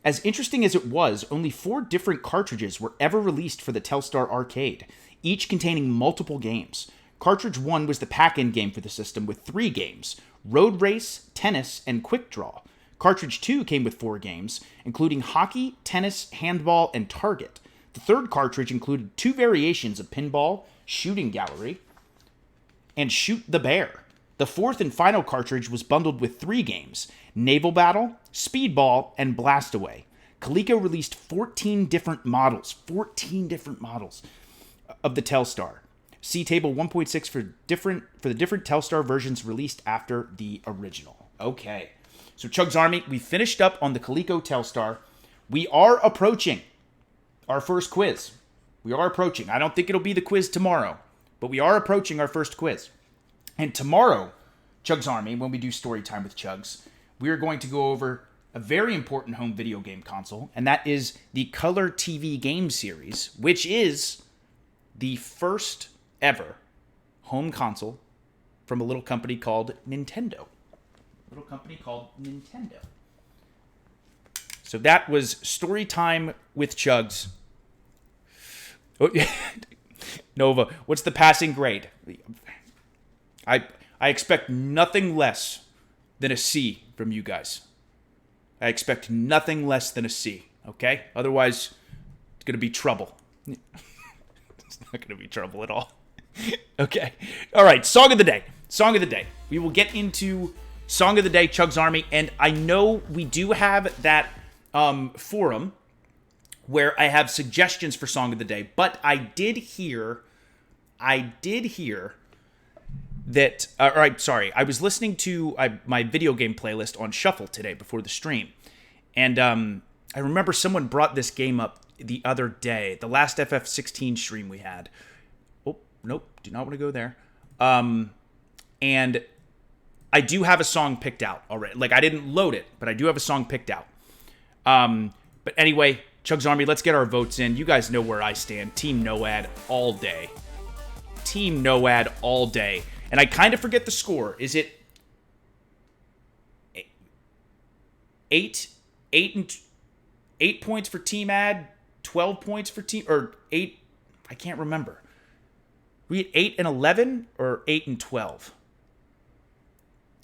S1: As interesting as it was, only 4 different cartridges were ever released for the Telstar Arcade, each containing multiple games. Cartridge 1 was the pack-in game for the system with 3 games: Road Race, Tennis, and Quick Draw. Cartridge 2 came with 4 games, including Hockey, Tennis, Handball, and Target. The third cartridge included 2 variations of Pinball, Shooting Gallery, and Shoot the Bear. The fourth and final cartridge was bundled with 3 games: Naval Battle, Speedball, and Blastaway. Coleco released 14 different models of the Telstar. See table 1.6 for the different Telstar versions released after the original. Okay, so CHUGS Army, we finished up on the Coleco Telstar. We are approaching our first quiz. We are approaching. I don't think it'll be the quiz tomorrow, but we are approaching our first quiz. And tomorrow, CHUGS Army, when we do story time with CHUGS, we are going to go over a very important home video game console, and that is the Color TV game series, which is the first ever home console from a little company called Nintendo. So that was story time with CHUGS. Oh, Nova, what's the passing grade? I expect nothing less than a C from you guys. I expect nothing less than a C, okay? Otherwise, it's going to be trouble. It's not going to be trouble at all. Okay. All right, Song of the Day. Song of the Day. We will get into Song of the Day, CHUGS Army, and I know we do have that forum where I have suggestions for Song of the Day, but I did hear that, I was listening to my video game playlist on Shuffle today before the stream, and I remember someone brought this game up the other day, the last FF16 stream we had. Oh, nope, do not want to go there. And I do have a song picked out already. Like, I didn't load it, but I do have a song picked out. But anyway, CHUGS Army, let's get our votes in. You guys know where I stand. Team NOAD all day. Team NOAD all day. And I kind of forget the score. Is it 8 points for Team Ad, 12 points for Team, or 8? I can't remember. We at 8 and 11 or 8 and 12?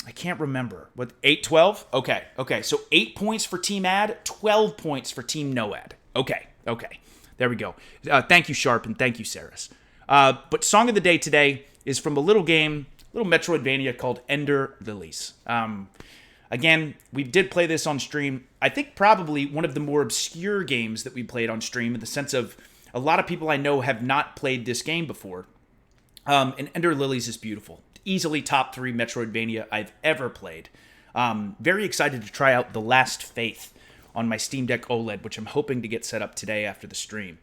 S1: I can't remember. What, 8-12? Okay. So 8 points for Team Ad, 12 points for Team NOAD. Okay. There we go. Thank you, Sharp, and thank you, Saris. But Song of the Day today is from a little game, little Metroidvania called Ender Lilies. Again, we did play this on stream. I think probably one of the more obscure games that we played on stream, in the sense of a lot of people I know have not played this game before. And Ender Lilies is beautiful. Easily top 3 Metroidvania I've ever played. Very excited to try out The Last Faith on my Steam Deck OLED, which I'm hoping to get set up today after the stream.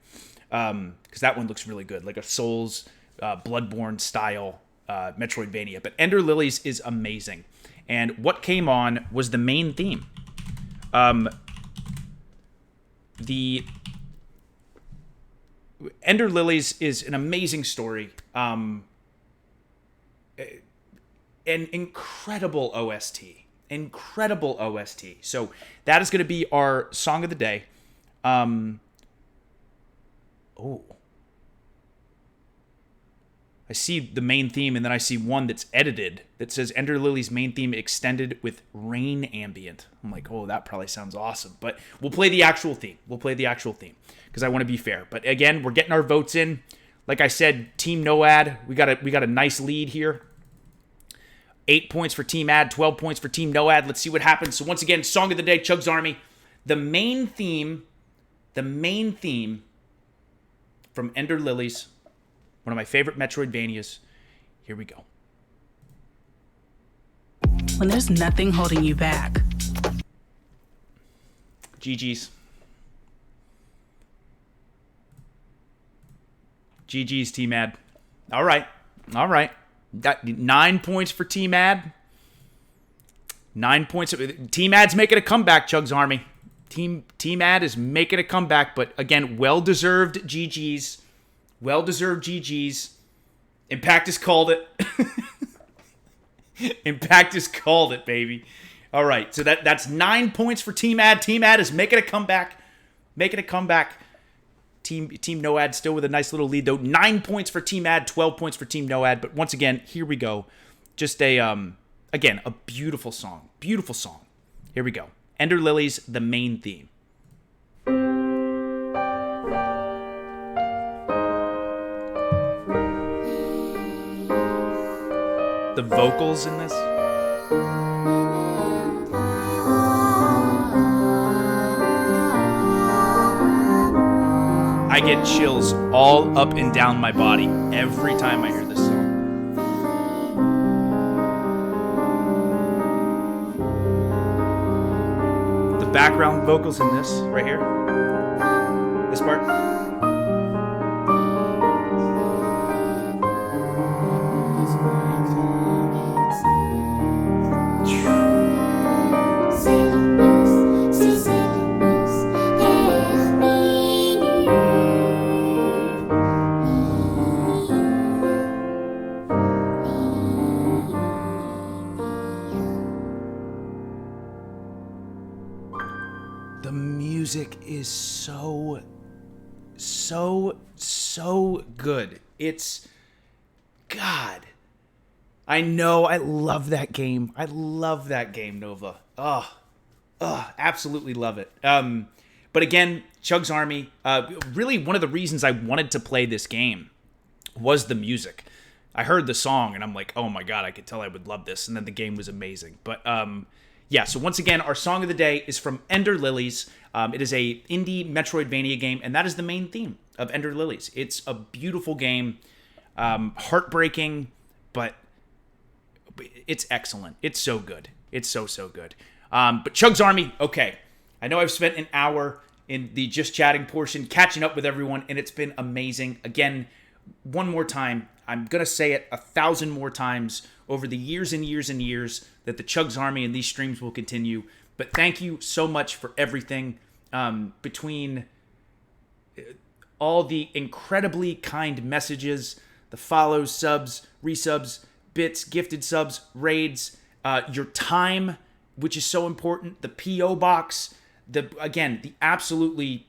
S1: Because that one looks really good, like a Souls, Bloodborne style Metroidvania. But Ender Lilies is amazing. And what came on was the main theme. The Ender Lilies is an amazing story. An incredible OST. So that is going to be our Song of the Day. I see the main theme, and then I see one that's edited that says Ender Lilies main theme extended with rain ambient. I'm like, oh, that probably sounds awesome. But we'll play the actual theme. Because I want to be fair. But again, we're getting our votes in. Like I said, Team NOAD, we got a nice lead here. 8 points for Team Ad, 12 points for Team NOAD. Let's see what happens. So once again, Song of the Day, CHUGS Army. The main theme from Ender Lilies, one of my favorite Metroidvanias. Here we go.
S4: When there's nothing holding you back.
S1: GG's. GG's, Team Ad. All right. Got 9 points for Team Ad. 9 points. Team Ad's making a comeback, CHUGS Army. Team Ad is making a comeback, but again, well-deserved GG's. Impact has called it. Impact has called it, baby. All right, so that's 9 points for Team Ad. Team Ad is making a comeback. Team No Ad still with a nice little lead, though. 9 points for Team Ad, 12 points for Team No Ad. But once again, here we go. Just again, a beautiful song. Beautiful song. Here we go. Ender Lilies, the main theme. The vocals in this. I get chills all up and down my body every time I hear this song. The background vocals in this, right here. This part. The music is so good. It's, God, I know, I love that game. I love that game, Nova. Absolutely love it. But again, CHUGS Army, really one of the reasons I wanted to play this game was the music. I heard the song and I'm like, oh my God, I could tell I would love this. And then the game was amazing. But yeah, so once again, our song of the day is from Ender Lilies. It is a indie Metroidvania game, and that is the main theme of Ender Lilies. It's a beautiful game, heartbreaking, but it's excellent. It's so good. It's so good. But CHUGS Army, okay. I know I've spent an hour in the just chatting portion, catching up with everyone, and it's been amazing. Again, one more time, I'm going to say it 1,000 more times over the years and years and years that the CHUGS Army and these streams will continue. But thank you so much for everything, between all the incredibly kind messages, the follows, subs, resubs, bits, gifted subs, raids, your time, which is so important, the P.O. box, the absolutely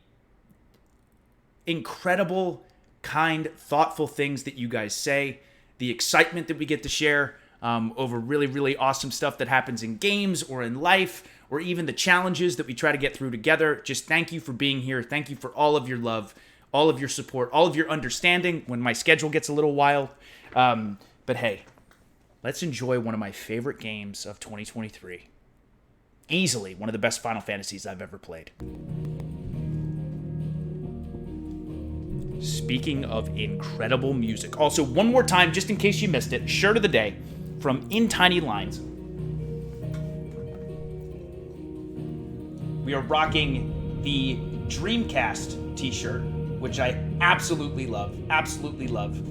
S1: incredible, kind, thoughtful things that you guys say, the excitement that we get to share over really, really awesome stuff that happens in games or in life, or even the challenges that we try to get through together. Just thank you for being here. Thank you for all of your love, all of your support, all of your understanding when my schedule gets a little wild. But hey, let's enjoy one of my favorite games of 2023. Easily one of the best Final Fantasies I've ever played. Speaking of incredible music. Also, one more time, just in case you missed it, shirt of the day from In Tiny Lines. We are rocking the Dreamcast t-shirt, which I absolutely love. Absolutely love.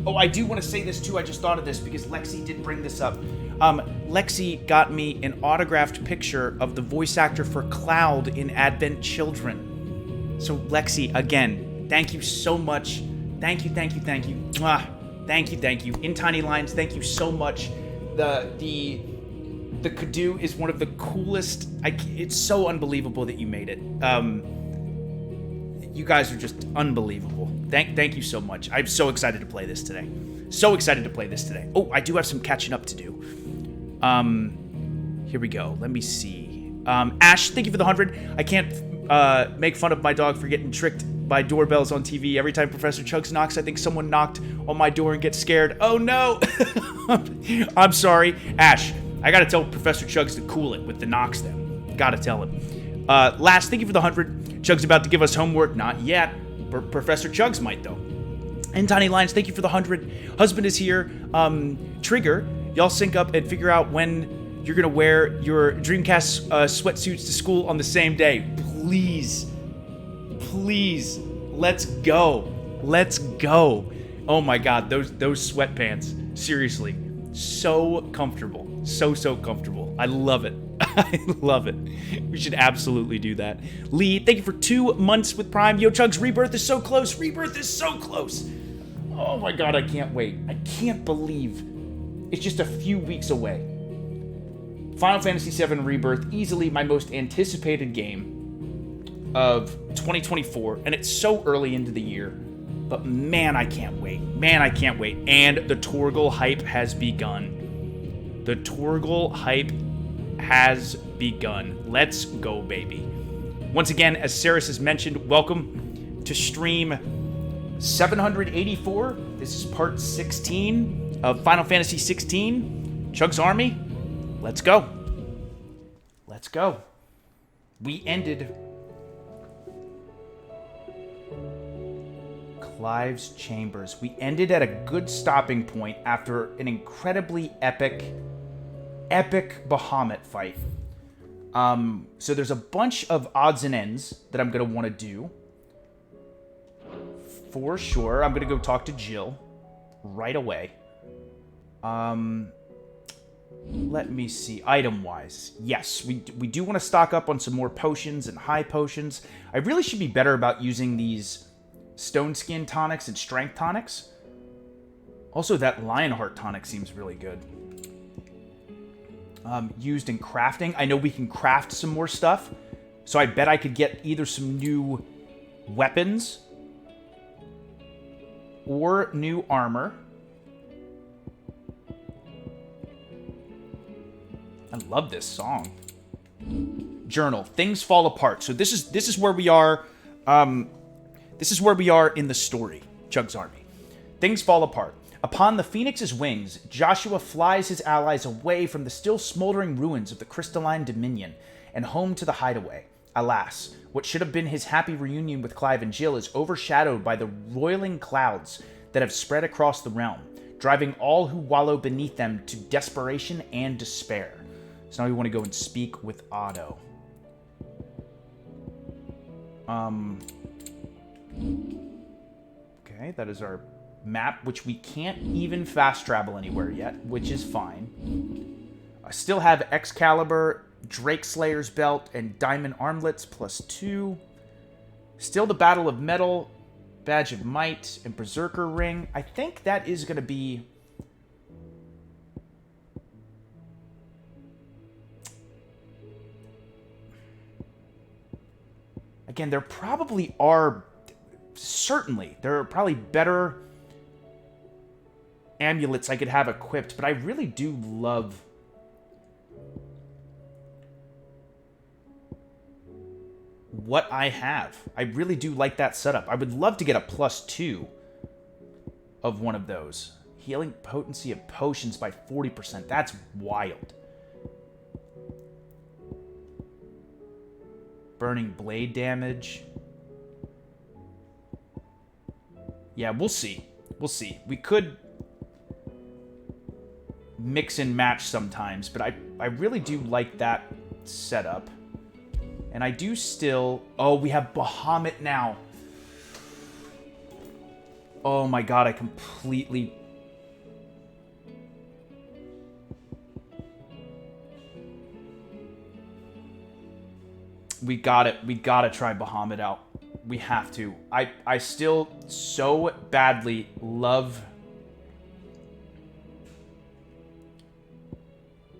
S1: Oh, I do want to say this too. I just thought of this because Lexi did bring this up. Lexi got me an autographed picture of the voice actor for Cloud in Advent Children. So Lexi, again, thank you so much. Thank you. Mwah. Thank you. In Tiny Lines, thank you so much. The Kadu is one of the coolest. It's so unbelievable that you made it. You guys are just unbelievable. Thank you so much. I'm so excited to play this today. Oh, I do have some catching up to do. Here we go. Let me see. Ash, thank you for the 100. I can't make fun of my dog for getting tricked by doorbells on TV. Every time Professor CHUGS knocks, I think someone knocked on my door and gets scared. Oh no! I'm sorry. Ash, I gotta tell Professor CHUGS to cool it with the knocks then. Gotta tell him. Last, thank you for the 100. CHUGS about to give us homework. Not yet. Professor CHUGS might though. And Tiny Lines, thank you for the 100. Husband is here. Trigger, y'all sync up and figure out when you're gonna wear your Dreamcast sweatsuits to school on the same day. Please, let's go. Oh my God, those sweatpants, seriously, so comfortable, so comfortable. I love it. We should absolutely do that. Lee, thank you for 2 months with Prime. Yo, CHUGS, Rebirth is so close. Oh my God, I can't wait. I can't believe it's just a few weeks away. Final Fantasy VII Rebirth, easily my most anticipated game of 2024, and it's so early into the year, but man, I can't wait. Man, I can't wait. And the Torgal hype has begun. The Torgal hype has begun. Let's go, baby. Once again, as Saris has mentioned, welcome to stream 784. This is part 16 of Final Fantasy 16. CHUGS Army, let's go. Let's go. We ended Clive's Chambers. We ended at a good stopping point after an incredibly epic Bahamut fight. So there's a bunch of odds and ends that I'm going to want to do. For sure. I'm going to go talk to Jill right away. Let me see. Item-wise. Yes, we do want to stock up on some more potions and high potions. I really should be better about using these Stone Skin tonics and Strength tonics. Also, that Lionheart tonic seems really good. Used in crafting. I know we can craft some more stuff. So I bet I could get either some new weapons or new armor. I love this song. Journal. Things fall apart. So this is where we are. This is where we are in the story. CHUGS Army. Things fall apart. Upon the Phoenix's wings, Joshua flies his allies away from the still smoldering ruins of the Crystalline Dominion and home to the hideaway. Alas, what should have been his happy reunion with Clive and Jill is overshadowed by the roiling clouds that have spread across the realm, driving all who wallow beneath them to desperation and despair. So now we want to go and speak with Otto. Okay, that is our map, which we can't even fast travel anywhere yet, which is fine. I still have Excalibur, Drake Slayer's belt, and Diamond Armlets +2. Still the Battle of Metal, Badge of Might, and Berserker Ring. I think that is going to be... Again, there probably are... Certainly, there are probably better amulets I could have equipped, but I really do love what I have. I really do like that setup. I would love to get a +2 of one of those. Healing potency of potions by 40%. That's wild. Burning blade damage. Yeah, we'll see. We'll see. We could mix and match sometimes, but I really do like that setup. And I do still... Oh, we have Bahamut now. Oh my god, I completely... We got it. We gotta try Bahamut out. We have to. I still so badly love...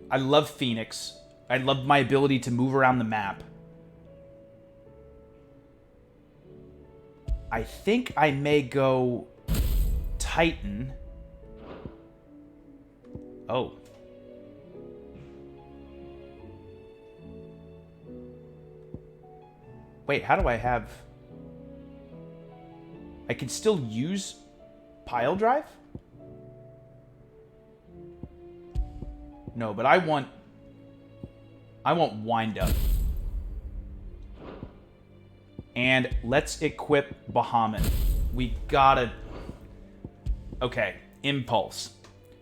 S1: I love Phoenix. I love my ability to move around the map. I think I may go Titan. Oh. Wait, how do I have... I can still use pile drive? No, but I want wind up. And let's equip Bahamut. We gotta... Okay, Impulse.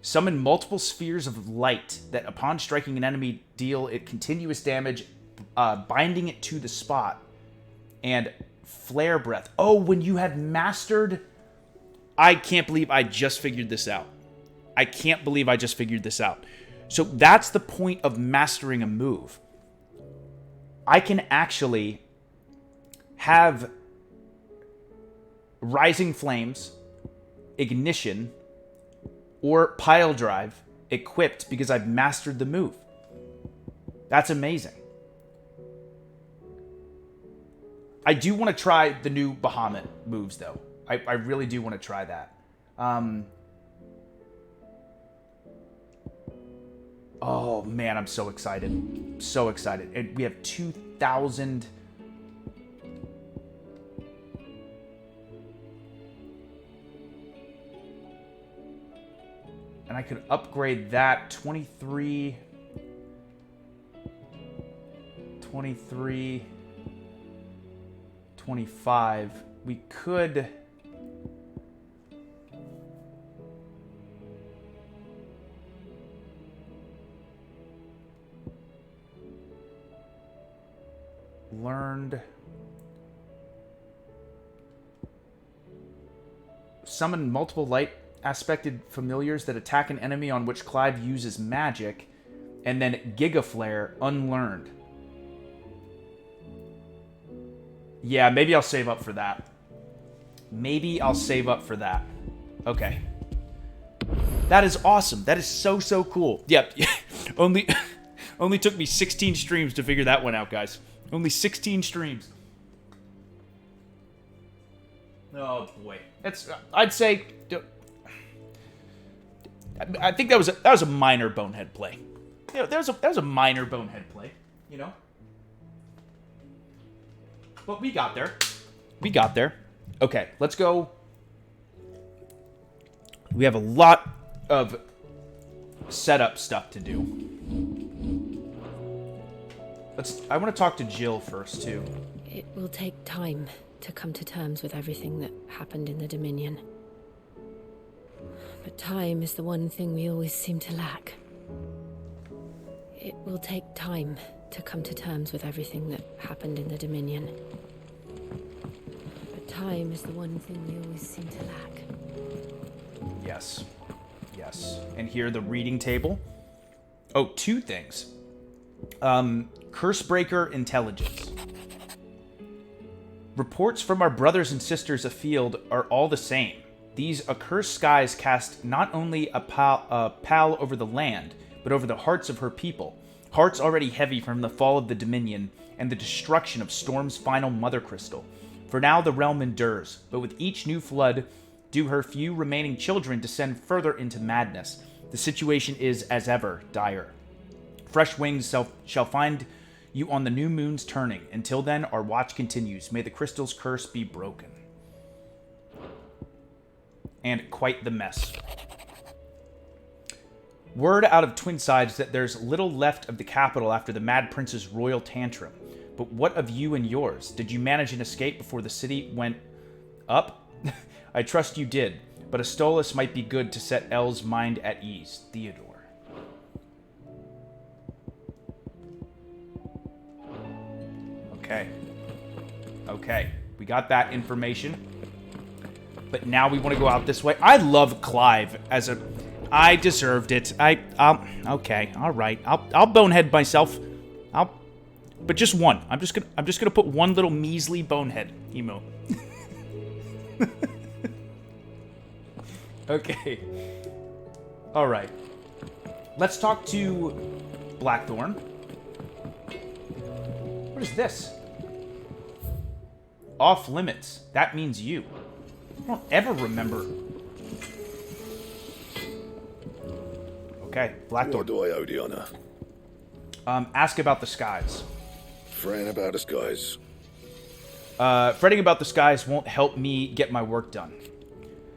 S1: Summon multiple spheres of light that upon striking an enemy deal it continuous damage, binding it to the spot. And Flare Breath. Oh, when you have mastered... I can't believe I just figured this out. I can't believe I just figured this out. So that's the point of mastering a move. I can actually have Rising Flames, Ignition, or Pile Drive equipped because I've mastered the move. That's amazing. I do want to try the new Bahamut moves, though. I really do want to try that. Oh, man, I'm so excited. So excited. And we have 2,000... And I could upgrade that 23, 25. We could... Learned... Summon multiple light aspected familiars that attack an enemy on which Clive uses magic, and then Giga Flare unlearned. Yeah, maybe I'll save up for that. Maybe I'll save up for that. Okay. That is awesome. That is so, so cool. Yep. Only took me 16 streams to figure that one out, guys. Only 16 streams. Oh, boy. I'd say... I think that was a minor bonehead play. You know, that was a minor bonehead play, you know? But we got there. We got there. Okay, let's go. We have a lot of setup stuff to do. I want to talk to Jill first, too.
S5: It will take time to come to terms with everything that happened in the Dominion. But time is the one thing we always seem to lack. It will take time to come to terms with everything that happened in the Dominion. But time is the one thing we always seem to lack.
S1: Yes. Yes. And here, the reading table. Oh, 2 things. Cursebreaker intelligence. Reports from our brothers and sisters afield are all the same. These accursed skies cast not only a pall over the land, but over the hearts of her people. Hearts already heavy from the fall of the Dominion and the destruction of Storm's final mother crystal. For now the realm endures, but with each new flood, do her few remaining children descend further into madness. The situation is, as ever, dire. Fresh wings shall find you on the new moon's turning. Until then, our watch continues. May the crystal's curse be broken. And quite the mess. Word out of Twin Sides that there's little left of the capital after the Mad Prince's royal tantrum. But what of you and yours? Did you manage an escape before the city went up? I trust you did, but a Stolas might be good to set Elle's mind at ease. Theodore. Okay. Okay. We got that information. But now we want to go out this way. I love Clive as a... I deserved it. Okay, all right. I'll bonehead myself. But just one. I'm just gonna put one little measly bonehead emo. Okay. All right. Let's talk to Blackthorn. What is this? Off limits. That means you. I don't ever remember. Okay, Blackthorn.
S6: What do I owe the honor?
S1: Ask about the skies.
S6: Fretting about the skies.
S1: Fretting about the skies won't help me get my work done.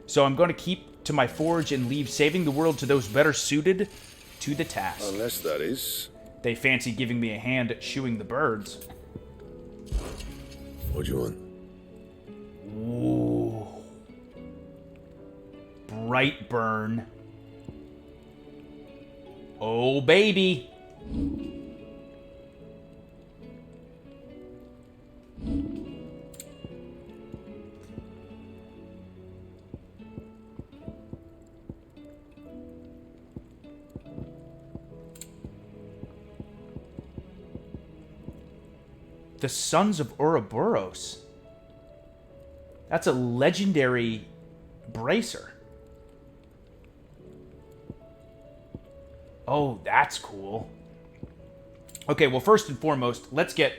S1: So I'm going to keep to my forge and leave saving the world to those better suited to the task.
S6: Unless that is...
S1: They fancy giving me a hand at shoeing the birds.
S6: What do you want?
S1: Ooh. Brightburn. Oh, baby. The Sons of Ouroboros. That's a legendary bracer. Oh, that's cool. Okay, well, first and foremost, let's get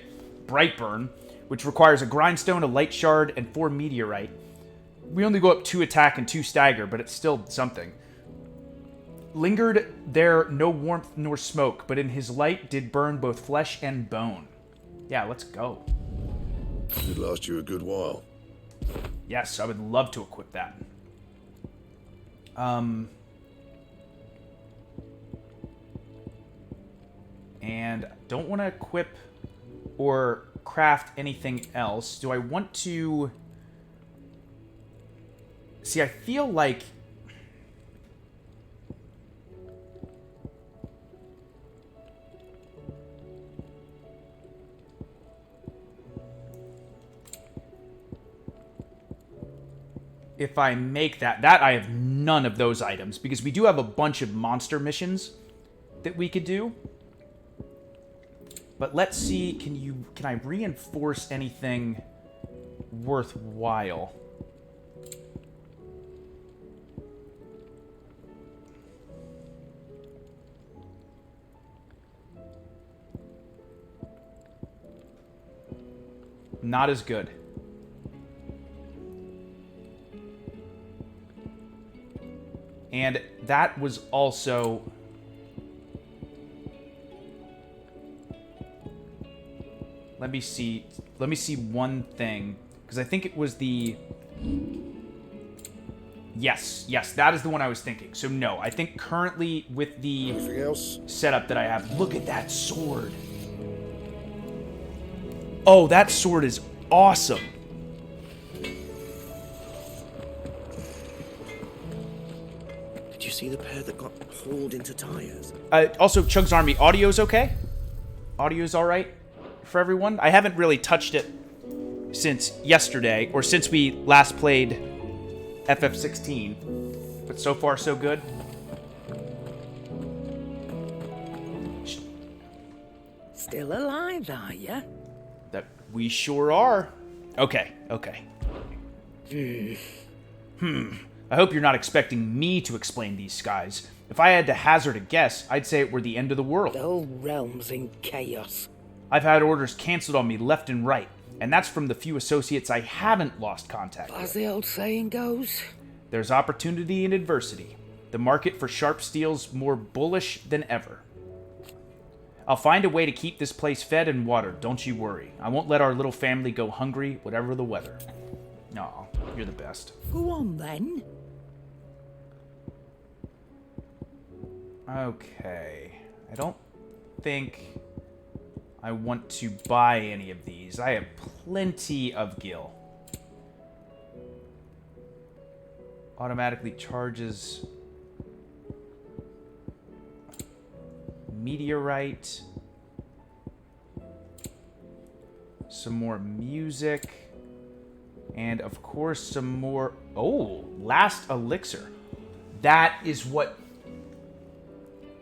S1: Brightburn, which requires a grindstone, a light shard, and 4 meteorite. We only go up 2 attack and 2 stagger, but it's still something. Lingered there no warmth nor smoke, but in his light did burn both flesh and bone. Yeah, let's go.
S6: It'd last you a good while.
S1: Yes, I would love to equip that. And don't want to equip or craft anything else. Do I want to... See, I feel like... if I make that I have none of those items, because we do have a bunch of monster missions that we could do. But let's see, can I reinforce anything worthwhile? Not as good. And that was also... Let me see one thing. Because I think it was the... Yes, that is the one I was thinking. So no, I think currently with the
S6: Anything else?
S1: setup that I have... Look at that sword. Oh, that sword is awesome.
S7: Did you see the pair that got hauled into tires?
S1: Also, CHUGS Army, audio's okay? Audio's alright for everyone? I haven't really touched it since yesterday, or since we last played FF16. But so far, so good.
S8: Still alive, are ya?
S1: That we sure are. Okay. I hope you're not expecting me to explain these skies. If I had to hazard a guess, I'd say it were the end of the world.
S8: The whole realm's in chaos.
S1: I've had orders canceled on me left and right, and that's from the few associates I haven't lost contact with.
S8: As the old saying goes.
S1: There's opportunity in adversity. The market for sharp steel's more bullish than ever. I'll find a way to keep this place fed and watered, don't you worry. I won't let our little family go hungry, whatever the weather. Aw, you're the best.
S8: Go on, then.
S1: Okay. I don't think I want to buy any of these. I have plenty of gil. Automatically charges meteorite. Some more music. And of course some more... Oh, last elixir. That is what...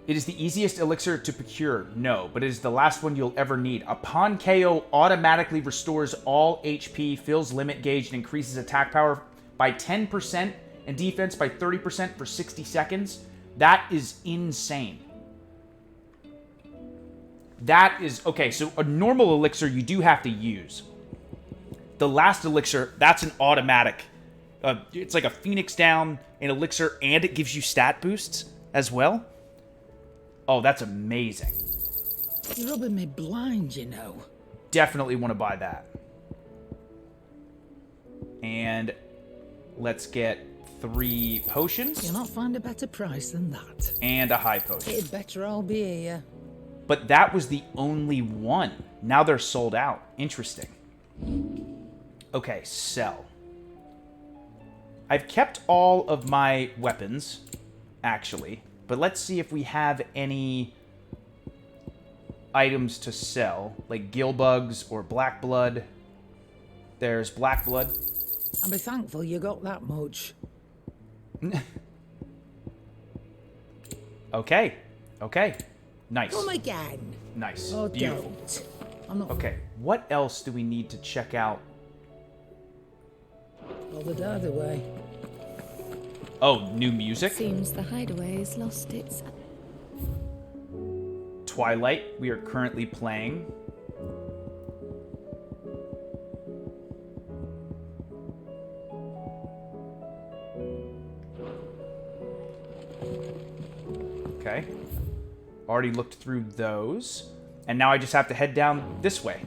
S1: It is the easiest elixir to procure. No, but it is the last one you'll ever need. Upon KO, automatically restores all HP, fills limit gauge, and increases attack power by 10% and defense by 30% for 60 seconds. That is insane. That is... Okay, so a normal elixir you do have to use. The last elixir, that's an automatic. It's like a Phoenix down, an elixir, and it gives you stat boosts as well. Oh, that's amazing.
S8: You're rubbing me blind, you know.
S1: Definitely want to buy that. And let's get 3 potions.
S8: You'll not find a better price than that.
S1: And a high potion.
S8: It'd better all be here.
S1: But that was the only one. Now they're sold out. Interesting. Okay, sell. I've kept all of my weapons, actually. But let's see if we have any items to sell. Like gill bugs or black blood. There's black blood.
S8: I'll be thankful you got that much.
S1: Okay. Nice.
S8: Come again.
S1: Nice.
S8: Oh,
S1: Beautiful.
S8: don't. I'm not
S1: Okay, what else do we need to check out?
S8: bothered either way.
S1: Oh, new music?
S5: Seems the hideaway has lost its...
S1: Twilight we are currently playing. Okay. Already looked through those. And now I just have to head down this way.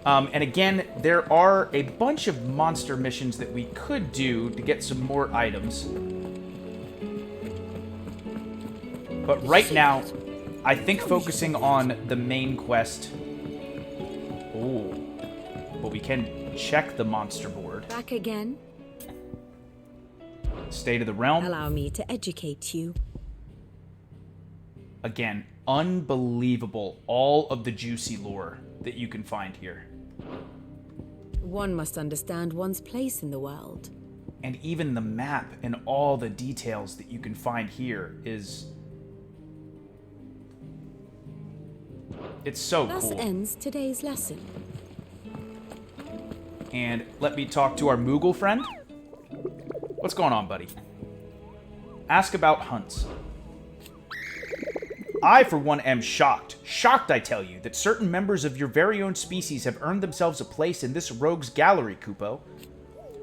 S1: And again, there are a bunch of monster missions that we could do to get some more items. But right now, I think focusing on the main quest... Ooh. But we can check the monster board.
S9: Back again?
S1: State of the Realm.
S9: Allow me to educate you.
S1: Again, unbelievable. All of the juicy lore that you can find here.
S9: One must understand one's place in the world.
S1: And even the map and all the details that you can find here is... It's so
S9: Thus
S1: cool.
S9: ends today's lesson.
S1: And let me talk to our Moogle friend. What's going on, buddy? Ask about hunts. I, for one, am shocked. Shocked, I tell you, that certain members of your very own species have earned themselves a place in this rogue's gallery, Kupo.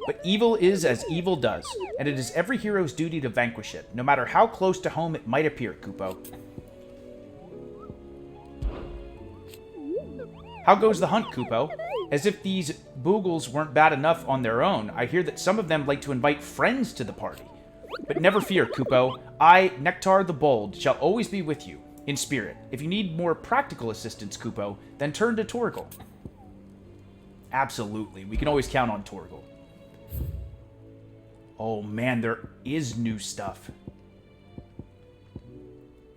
S1: But evil is as evil does, and it is every hero's duty to vanquish it, no matter how close to home it might appear, Kupo. How goes the hunt, Kupo? As if these boogles weren't bad enough on their own, I hear that some of them like to invite friends to the party. But never fear, Kupo. I, Nectar the Bold, shall always be with you, in spirit. If you need more practical assistance, Kupo, then turn to Torgal. Absolutely, we can always count on Torgal. Oh man, there is new stuff.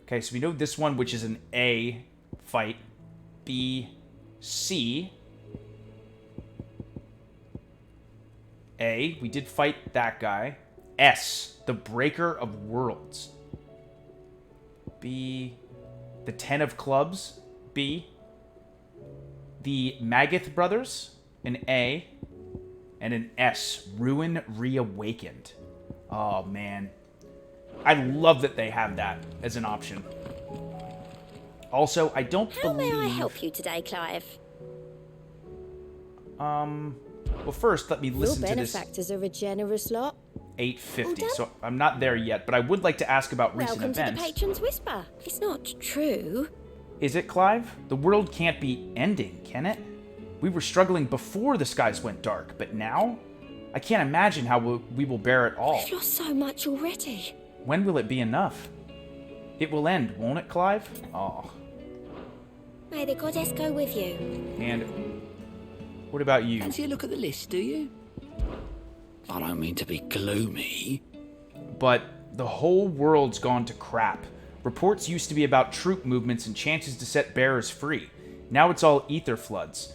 S1: Okay, so we know this one, which is an A fight. B, C. A, we did fight that guy. S, the Breaker of Worlds. B, the 10 of Clubs. B, the Magath Brothers. An A, and an S, Ruin Reawakened. Oh, man. I love that they have that as an option. Also, I don't believe...
S10: How may I help you today, Clive?
S1: Well, first, let me listen to this...
S10: Your benefactors are a generous lot.
S1: 850, so I'm not there yet, but I would like to ask about recent
S10: Welcome
S1: events.
S10: to the Patron's Whisper. It's not true.
S1: Is it, Clive? The world can't be ending, can it? We were struggling before the skies went dark, but now? I can't imagine how we will bear it all.
S10: We've lost so much already.
S1: When will it be enough? It will end, won't it, Clive? Oh.
S10: May the goddess go with you.
S1: And what about you?
S11: Fancy a look at the list, do you? I don't mean to be gloomy.
S1: But the whole world's gone to crap. Reports used to be about troop movements and chances to set bearers free. Now it's all ether floods.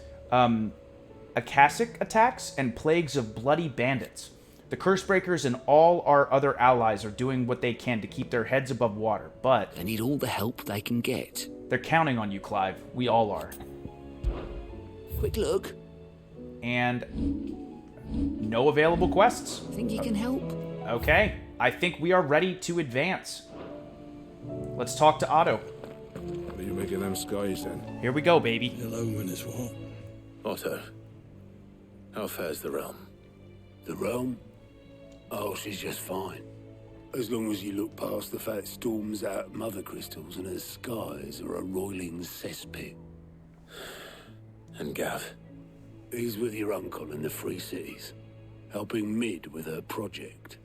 S1: Akashic attacks and plagues of bloody bandits. The Cursebreakers and all our other allies are doing what they can to keep their heads above water, but...
S11: They need all the help they can get.
S1: They're counting on you, Clive. We all are.
S11: Quick look.
S1: And... no available quests.
S11: Think you can help?
S1: Okay. I think we are ready to advance. Let's talk to Otto.
S6: Are you making them skies then?
S1: Here we go, baby.
S6: Hello, Miss what?
S7: Otto, how fares the realm?
S12: The realm? Oh, she's just fine. As long as you look past the fat storms out of mother crystals and her skies are a roiling cesspit.
S7: And Gav?
S12: He's with your uncle in the Free Cities, helping Mid with her project.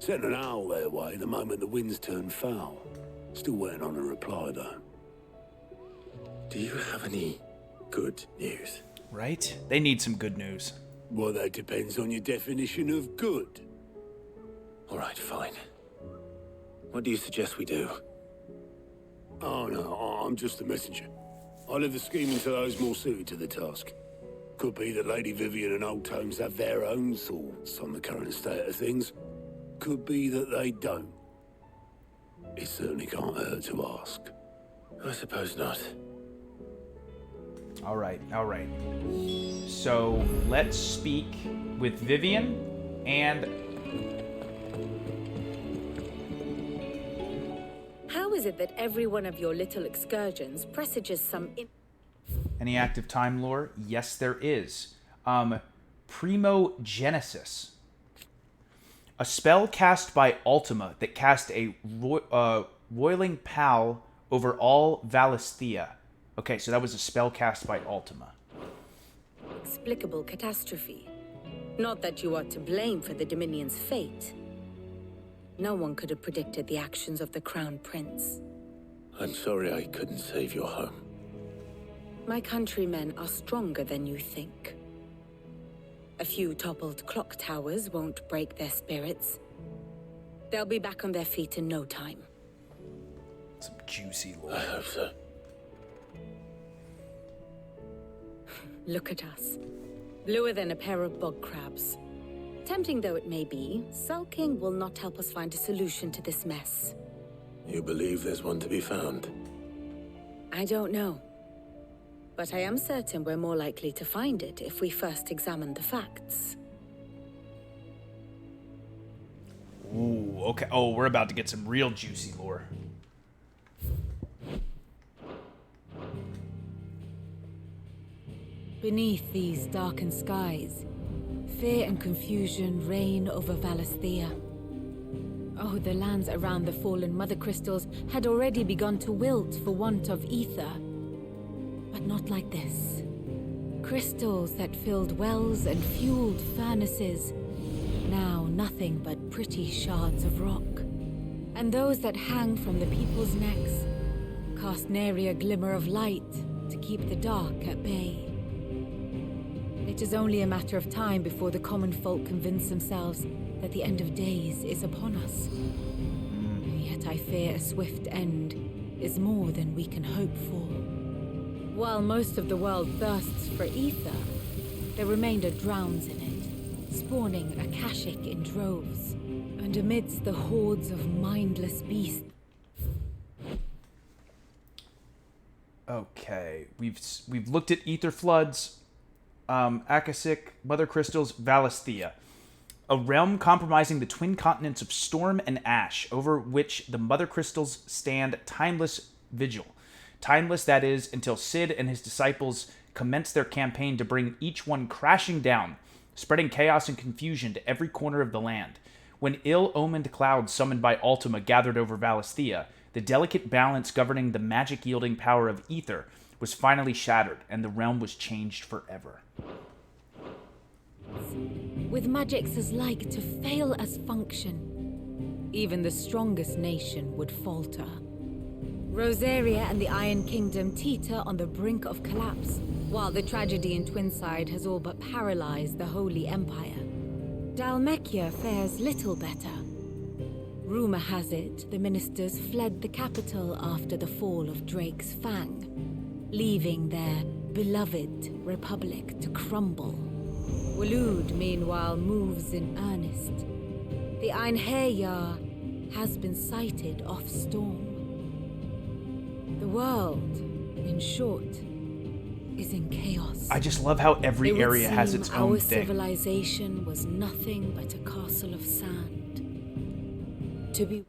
S12: Sent an owl their way the moment the winds turned foul. Still waiting on a reply, though.
S7: Do you have any good news?
S1: Right? They need some good news.
S12: Well, that depends on your definition of good.
S7: All right, fine. What do you suggest we do?
S12: Oh, no, I'm just a messenger. I leave the scheming to those more suited to the task. Could be that Lady Vivian and Old Tomes have their own thoughts on the current state of things. Could be that they don't. It certainly can't hurt to ask.
S7: I suppose not.
S1: All right. So let's speak with Vivian and...
S5: How is
S9: is it that every one of your little excursions presages some...
S1: Any active time lore? Yes, there is. Primogenesis. A spell cast by Ultima that cast a roiling pall over all Valisthea. Okay, so that was a spell cast by Ultima.
S9: Inexplicable catastrophe. Not that you are to blame for the Dominion's fate. No one could have predicted the actions of the Crown Prince.
S12: I'm sorry I couldn't save your home.
S9: My countrymen are stronger than you think. A few toppled clock towers won't break their spirits. They'll be back on their feet in no time.
S1: Some juicy lore.
S12: I hope so.
S9: Look at us. Bluer than a pair of bog crabs. Tempting though it may be, sulking will not help us find a solution to this mess.
S12: You believe there's one to be found?
S9: I don't know. But I am certain we're more likely to find it if we first examine the facts.
S1: Ooh, okay. Oh, we're about to get some real juicy lore.
S5: Beneath these darkened skies, fear and confusion reign over Valisthea. Oh, the lands around the fallen mother crystals had already begun to wilt for want of ether. But not like this. Crystals that filled wells and fueled furnaces. Now nothing but pretty shards of rock. And those that hang from the people's necks cast nary a glimmer of light to keep the dark at bay. It is only a matter of time before the common folk convince themselves that the end of days is upon us. Yet I fear a swift end is more than we can hope for. While most of the world thirsts for ether, the remainder drowns in it, spawning Akashic in droves. And amidst the hordes of mindless beasts...
S1: Okay, we've looked at ether floods, Akashic, mother crystals, Valisthea. A realm compromising the twin continents of storm and ash, over which the mother crystals stand timeless vigil. Timeless, that is, until Sid and his disciples commence their campaign to bring each one crashing down, spreading chaos and confusion to every corner of the land. When ill-omened clouds summoned by Ultima gathered over Valisthea, the delicate balance governing the magic-yielding power of ether was finally shattered, and the realm was changed forever.
S5: With magics as like to fail as function, even the strongest nation would falter. Rosaria and the Iron Kingdom teeter on the brink of collapse, while the tragedy in Twinside has all but paralyzed the Holy Empire. Dhalmekia fares little better. Rumor has it the ministers fled the capital after the fall of Drake's Fang, leaving their beloved republic to crumble. Waloed, meanwhile, moves in earnest. The Einherjar has been sighted off Storm. The world, in short, is in chaos.
S1: I just love how every area has its own
S5: our
S1: thing.
S5: Civilization was nothing but a castle of sand. To be...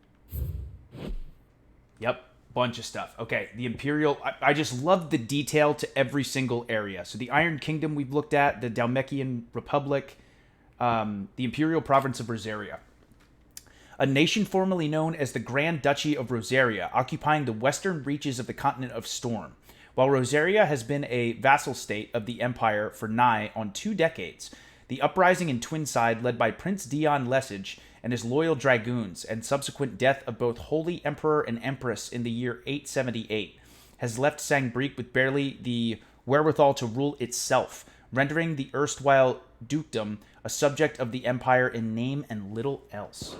S1: Yep, bunch of stuff. Okay, the Imperial... I just love the detail to every single area. So the Iron Kingdom we've looked at, the Dhalmekian Republic, the Imperial Province of Rosaria. A nation formerly known as the Grand Duchy of Rosaria, occupying the western reaches of the continent of Storm. While Rosaria has been a vassal state of the Empire for nigh on 2 decades, the uprising in Twinside led by Prince Dion Lesage and his loyal dragoons, and subsequent death of both Holy Emperor and Empress in the year 878, has left Sangbreek with barely the wherewithal to rule itself, rendering the erstwhile dukedom a subject of the Empire in name and little else.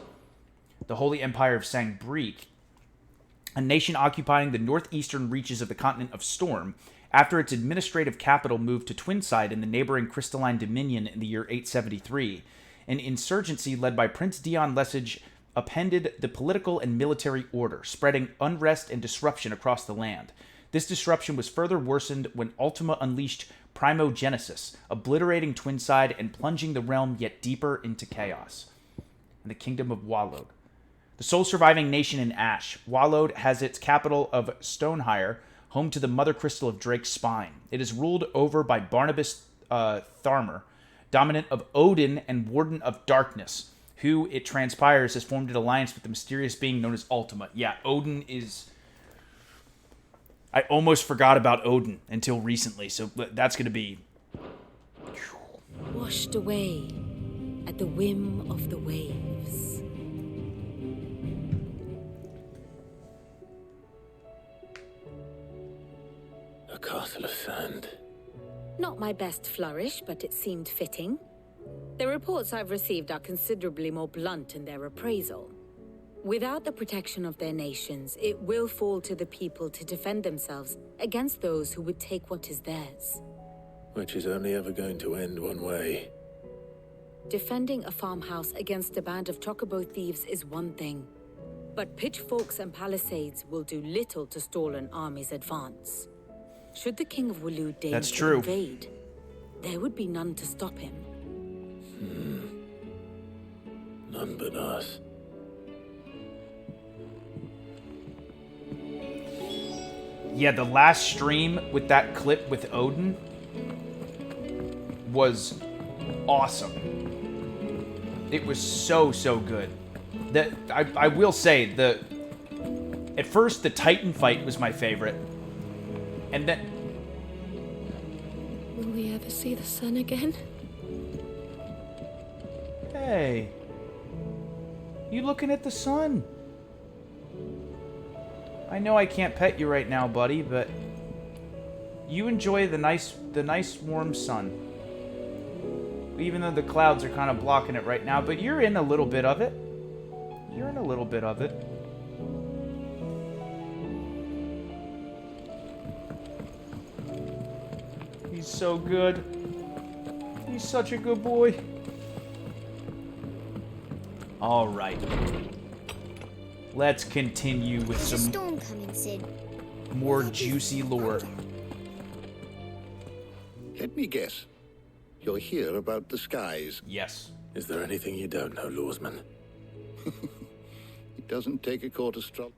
S1: The Holy Empire of Sangbreek, a nation occupying the northeastern reaches of the continent of Storm, after its administrative capital moved to Twinside in the neighboring Crystalline Dominion in the year 873, an insurgency led by Prince Dion Lesage upended the political and military order, spreading unrest and disruption across the land. This disruption was further worsened when Ultima unleashed Primogenesis, obliterating Twinside and plunging the realm yet deeper into chaos. And the Kingdom of Walog. The sole surviving nation in ash, Wallowed has its capital of Stonehire, home to the mother crystal of Drake's spine. It is ruled over by Barnabas Tharmer, dominant of Odin and Warden of Darkness, who, it transpires, has formed an alliance with the mysterious being known as Ultima. Yeah, Odin is... I almost forgot about Odin until recently, so that's going to be...
S5: Washed away at the whim of the waves.
S12: A castle of sand.
S5: Not my best flourish, but it seemed fitting. The reports I've received are considerably more blunt in their appraisal. Without the protection of their nations, it will fall to the people to defend themselves against those who would take what is theirs.
S12: Which is only ever going to end one way.
S5: Defending a farmhouse against a band of chocobo thieves is one thing, but pitchforks and palisades will do little to stall an army's advance. Should the King of Waloed deign to invade, there would be none to stop him.
S12: None but us.
S1: Yeah, the last stream with that clip with Odin was awesome. It was so good. That I will say, at first the Titan fight was my favorite. And then...
S10: Will we ever see the sun again?
S1: Hey. You looking at the sun? I know I can't pet you right now, buddy, but you enjoy the nice warm sun. Even though the clouds are kind of blocking it right now, but you're in a little bit of it. You're in a little bit of it. He's so good. He's such a good boy. All right. Let's continue with some
S10: storm coming, Sid.
S1: more juicy lore.
S13: Let me guess. You're here about the skies.
S1: Yes.
S12: Is there anything you don't know, Lawsman?
S13: It doesn't take a court astrologer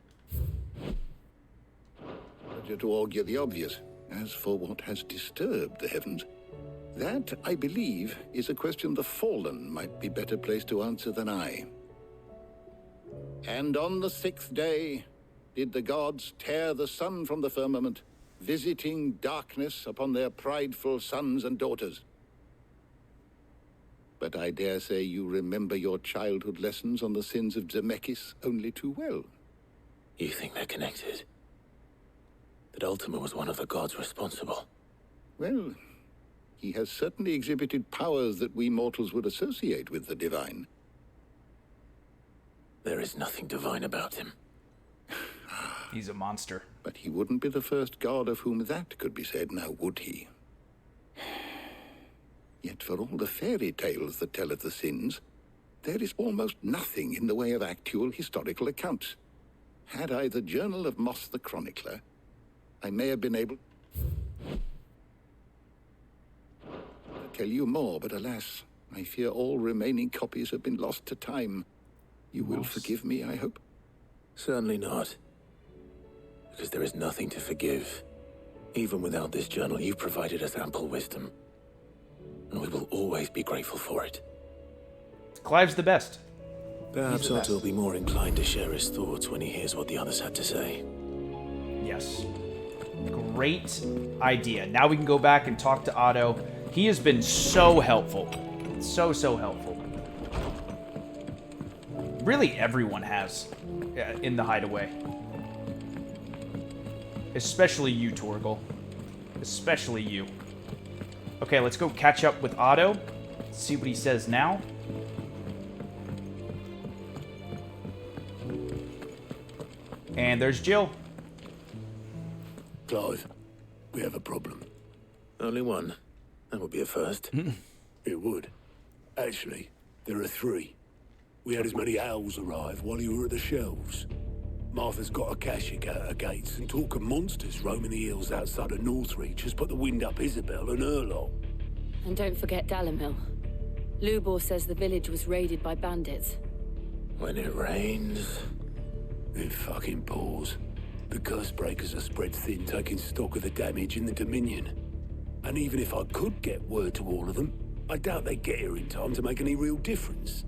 S13: to augur the obvious. As for what has disturbed the heavens, that, I believe, is a question the Fallen might be better placed to answer than I. And on the 6th day did the gods tear the sun from the firmament, visiting darkness upon their prideful sons and daughters. But I dare say you remember your childhood lessons on the sins of Zemeckis only too well.
S12: You think they're connected? That Ultima was one of the gods responsible?
S13: Well, he has certainly exhibited powers that we mortals would associate with the divine.
S12: There is nothing divine about him.
S1: He's a monster.
S13: But he wouldn't be the first god of whom that could be said, now would he? Yet for all the fairy tales that tell of the sins, there is almost nothing in the way of actual historical accounts. Had I the Journal of Moss the Chronicler, I may have been able to tell you more, but alas, I fear all remaining copies have been lost to time. You will forgive me, I hope?
S12: Certainly not. Because there is nothing to forgive. Even without this journal, you've provided us ample wisdom. And we will always be grateful for it.
S1: Clive's the best.
S12: Perhaps Otto will be more inclined to share his thoughts when he hears what the others had to say.
S1: Yes. Great idea. Now we can go back and talk to Otto. He has been so helpful. So helpful. Really everyone has in the hideaway. Especially you, Torgal. Especially you. Okay, let's go catch up with Otto. See what he says now. And there's Jill.
S12: Clive, we have a problem. Only one. That would be a first. It would. Actually, there are 3. We had as many owls arrive while you were at the shelves. Martha's got a cashier at her gates, and talk of monsters roaming the hills outside of Northreach has put the wind up Isabel and Erlong.
S5: And don't forget Dalamil. Lubor says the village was raided by bandits.
S12: When it rains, it fucking pours. The curse breakers are spread thin, taking stock of the damage in the Dominion. And even if I could get word to all of them, I doubt they'd get here in time to make any real difference.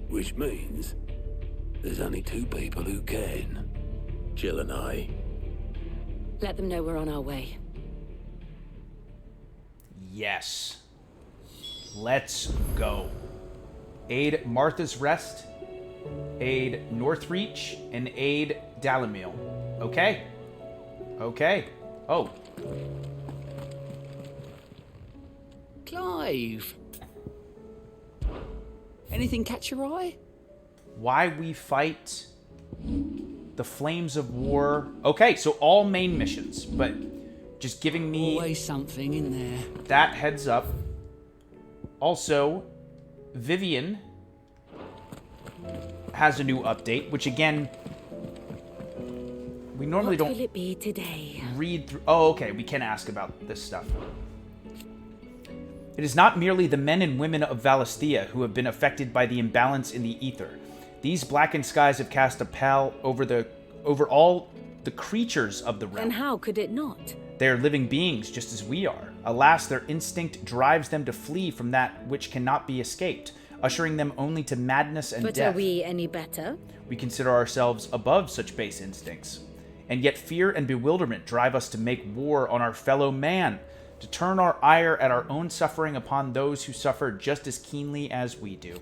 S12: Which means there's only two people who can. Jill and I.
S5: Let them know we're on our way.
S1: Yes. Let's go. Aid Martha's Rest, aid Northreach, and aid Dalamil. Okay. Okay. Oh.
S11: Clive. Anything catch your eye?
S1: Why we fight the Flames of War. Okay, so all main missions, but just giving me
S11: always something in there.
S1: That heads up. Also, Vivian has a new update, which again, we normally
S5: What
S1: don't
S5: will it be today?
S1: read through. Oh, okay, we can ask about this stuff. It is not merely the men and women of Valisthea who have been affected by the imbalance in the ether. These blackened skies have cast a pall over all the creatures of the realm.
S5: And how could it not?
S1: They are living beings just as we are. Alas, their instinct drives them to flee from that which cannot be escaped, ushering them only to madness and death.
S5: But are we any better?
S1: We consider ourselves above such base instincts. And yet fear and bewilderment drive us to make war on our fellow man, to turn our ire at our own suffering upon those who suffer just as keenly as we do.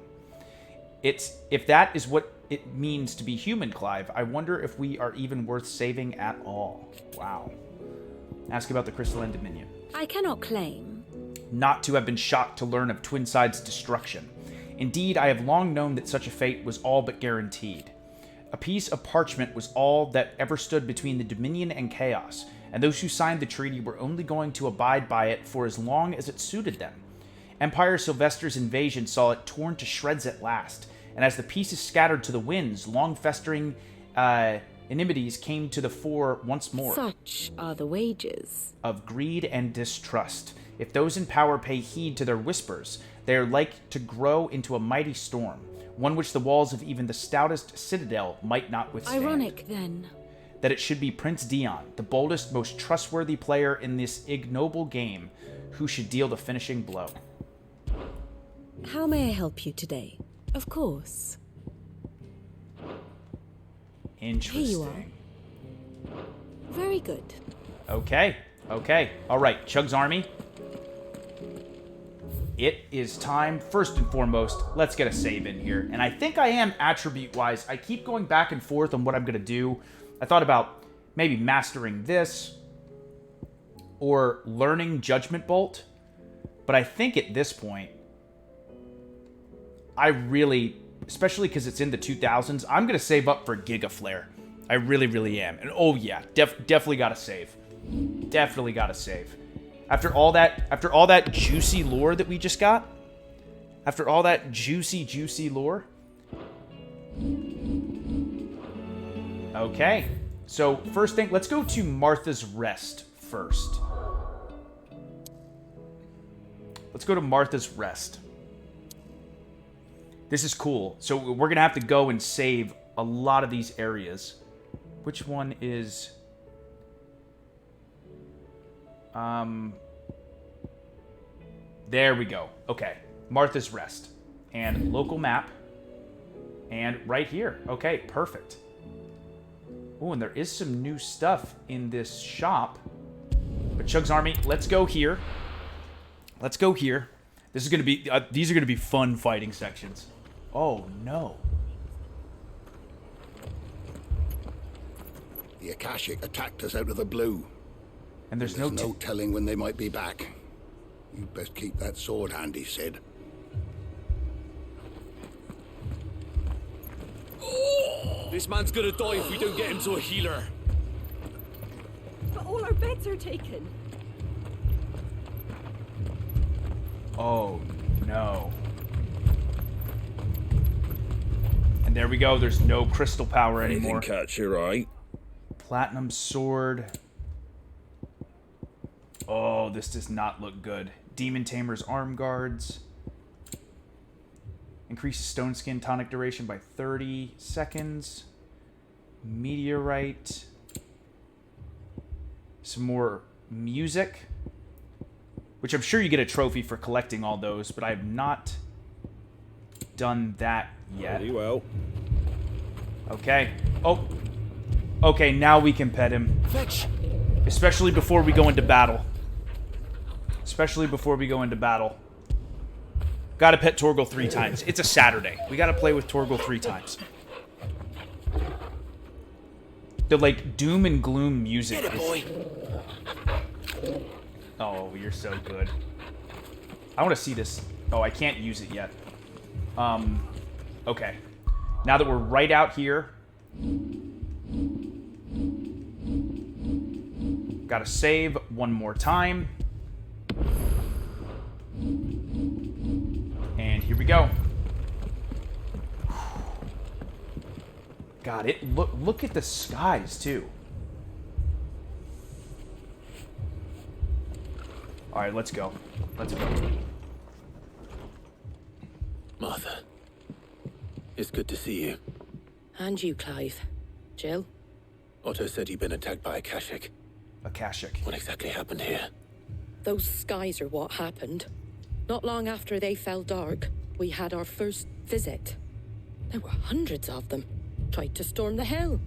S1: If that is what it means to be human, Clive, I wonder if we are even worth saving at all. Wow. Ask about the Crystalline Dominion.
S5: I cannot claim.
S1: Not to have been shocked to learn of Twinside's destruction. Indeed, I have long known that such a fate was all but guaranteed. A piece of parchment was all that ever stood between the Dominion and chaos, and those who signed the treaty were only going to abide by it for as long as it suited them. Empire Sylvester's invasion saw it torn to shreds at last, and as the pieces scattered to the winds, long-festering enmities came to the fore once more.
S5: Such are the wages
S1: of greed and distrust. If those in power pay heed to their whispers, they are like to grow into a mighty storm, one which the walls of even the stoutest citadel might not withstand.
S5: Ironic, then,
S1: that it should be Prince Dion, the boldest, most trustworthy player in this ignoble game, who should deal the finishing blow.
S5: How may I help you today? Of course.
S1: Interesting.
S5: Here you are. Very good.
S1: Okay. Okay. All right. CHUGS Army. It is time, first and foremost, let's get a save in here. And I think I am attribute-wise. I keep going back and forth on what I'm going to do. I thought about maybe mastering this or learning Judgment Bolt. But I think at this point, I really, especially because it's in the 2000s, I'm going to save up for Giga Flare. I really, really am. And oh yeah, definitely got to save. Definitely got to save. After all that juicy lore that we just got, after all that juicy lore. Okay, so first thing, let's go to Martha's Rest first. Let's go to Martha's Rest. This is cool. So we're going to have to go and save a lot of these areas. Which one is... There we go. Okay. Martha's Rest. And local map. And right here. Okay, perfect. Oh, and there is some new stuff in this shop. But CHUGS Army, let's go here. Let's go here. This is going to be... these are going to be fun fighting sections. Oh, no.
S13: The Akashic attacked us out of the blue.
S1: And there's
S13: no telling when they might be back. You'd best keep that sword handy, Sid.
S14: This man's gonna die if we don't get him to a healer.
S15: But all our beds are taken.
S1: Oh, no. And there we go. There's no crystal power anymore.
S6: Anything catch your eye?
S1: Platinum sword. Oh, this does not look good. Demon Tamer's arm guards. Increases stone skin tonic duration by 30 seconds. Meteorite. Some more music, which I'm sure you get a trophy for collecting all those, but I have not done that yet.
S6: Pretty well.
S1: Okay. Oh. Okay, now we can pet him.
S7: Fetch.
S1: Especially before we go into battle. Especially before we go into battle. Gotta pet Torgal 3 times. It's a Saturday. We gotta play with Torgal 3 times. The, like, doom and gloom music.
S7: Get it, boy.
S1: Oh, you're so good. I want to see this. Oh, I can't use it yet. Okay. Now that we're right out here. Gotta save one more time. And here we go. God, look at the skies too. All right, let's go. Let's go.
S7: Martha, it's good to see you.
S16: And you, Clive. Jill?
S7: Otto said he'd been attacked by a Kashik.
S1: A Kashik.
S7: What exactly happened here?
S16: Those skies are what happened. Not long after they fell dark, we had our first visit. There were hundreds of them. Tried to storm the hill.